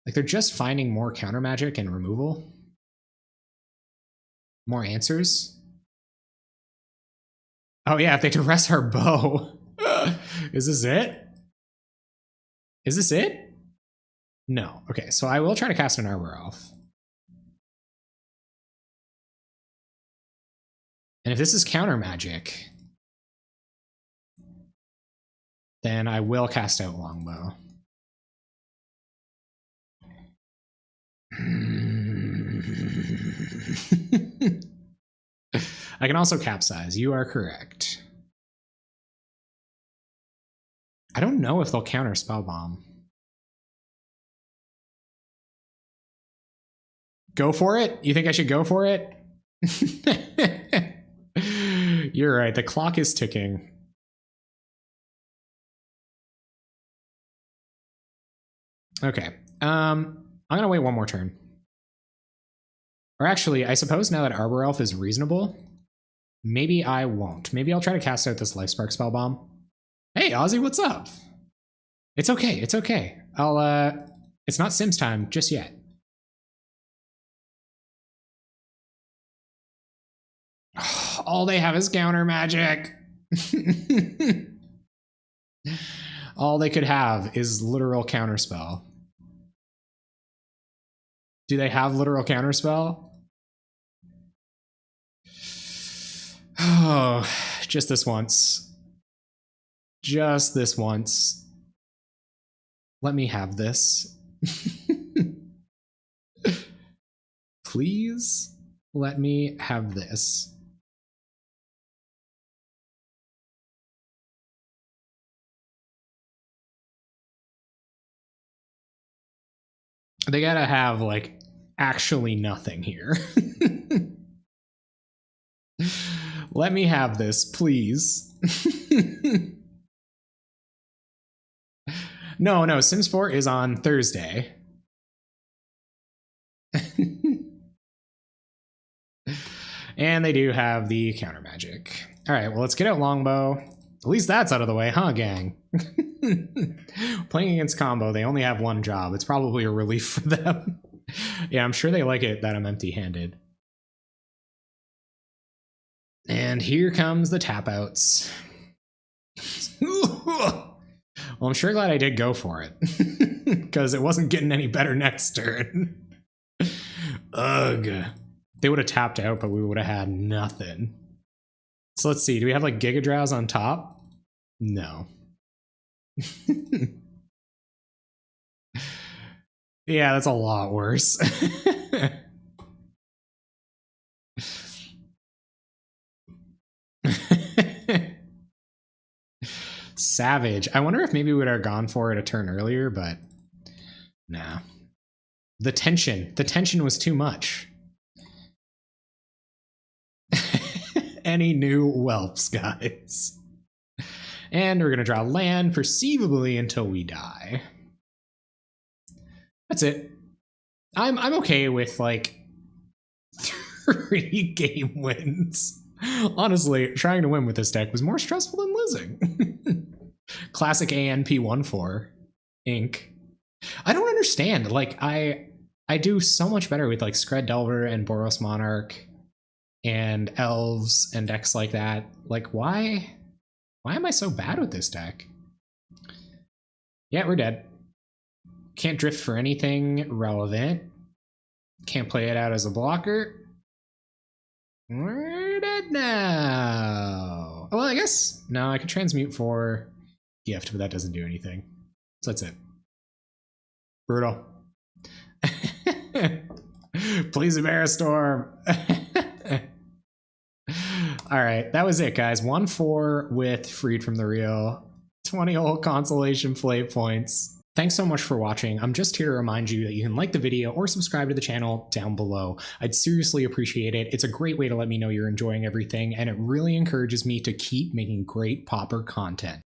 Like, they're just finding more counter magic and removal. More answers. Oh yeah, if they duress our bow. Is this it? Is this it? No. Okay, so I will try to cast an Arbor Elf. And if this is counter magic, then I will cast out Longbow. I can also capsize. You are correct. I don't know if they'll counter Spell Bomb. Go for it? You think I should go for it? You're right. The clock is ticking. Okay. I'm going to wait one more turn. Or actually, I suppose now that Arbor Elf is reasonable, maybe I won't. Maybe I'll try to cast out this Life Spark Spell Bomb. Hey, Ozzy, what's up? It's okay. It's okay. It's not Sims time just yet. All they have is counter magic. All they could have is literal counterspell. Do they have literal counterspell? Oh, just this once. Just this once. Let me have this. Please let me have this. They gotta have, like, actually nothing here. Let me have this, please. No, Sims 4 is on Thursday. And they do have the counter magic. All right, well, let's get out Longbow. At least that's out of the way, huh, gang? Playing against combo, they only have one job. It's probably a relief for them. Yeah, I'm sure they like it that I'm empty-handed. And here comes the tap outs. Well, I'm sure glad I did go for it, because it wasn't getting any better next turn. Ugh. They would have tapped out, but we would have had nothing. So let's see. Do we have like Giga Drowse on top? No. Yeah, that's a lot worse. Savage. I wonder if maybe we would have gone for it a turn earlier, but nah. The tension was too much. Any new whelps, guys? And we're gonna draw land perceivably until we die. That's it. I'm okay with like 3 game wins. Honestly, trying to win with this deck was more stressful than losing. Classic ANP14 Inc. I don't understand. Like I do so much better with like Skred Delver and Boros Monarch and elves and decks like that. Like why am I so bad with this deck? Yeah, we're dead. Can't drift for anything relevant. Can't play it out as a blocker. We're dead now. Well, I guess no, I could transmute for gift, but that doesn't do anything. So that's it. Brutal. Please, Storm. All right, that was it, guys. 1-4 with Freed from the Real. 20 whole consolation play points. Thanks so much for watching. I'm just here to remind you that you can like the video or subscribe to the channel down below. I'd seriously appreciate it. It's a great way to let me know you're enjoying everything, and it really encourages me to keep making great Pauper content.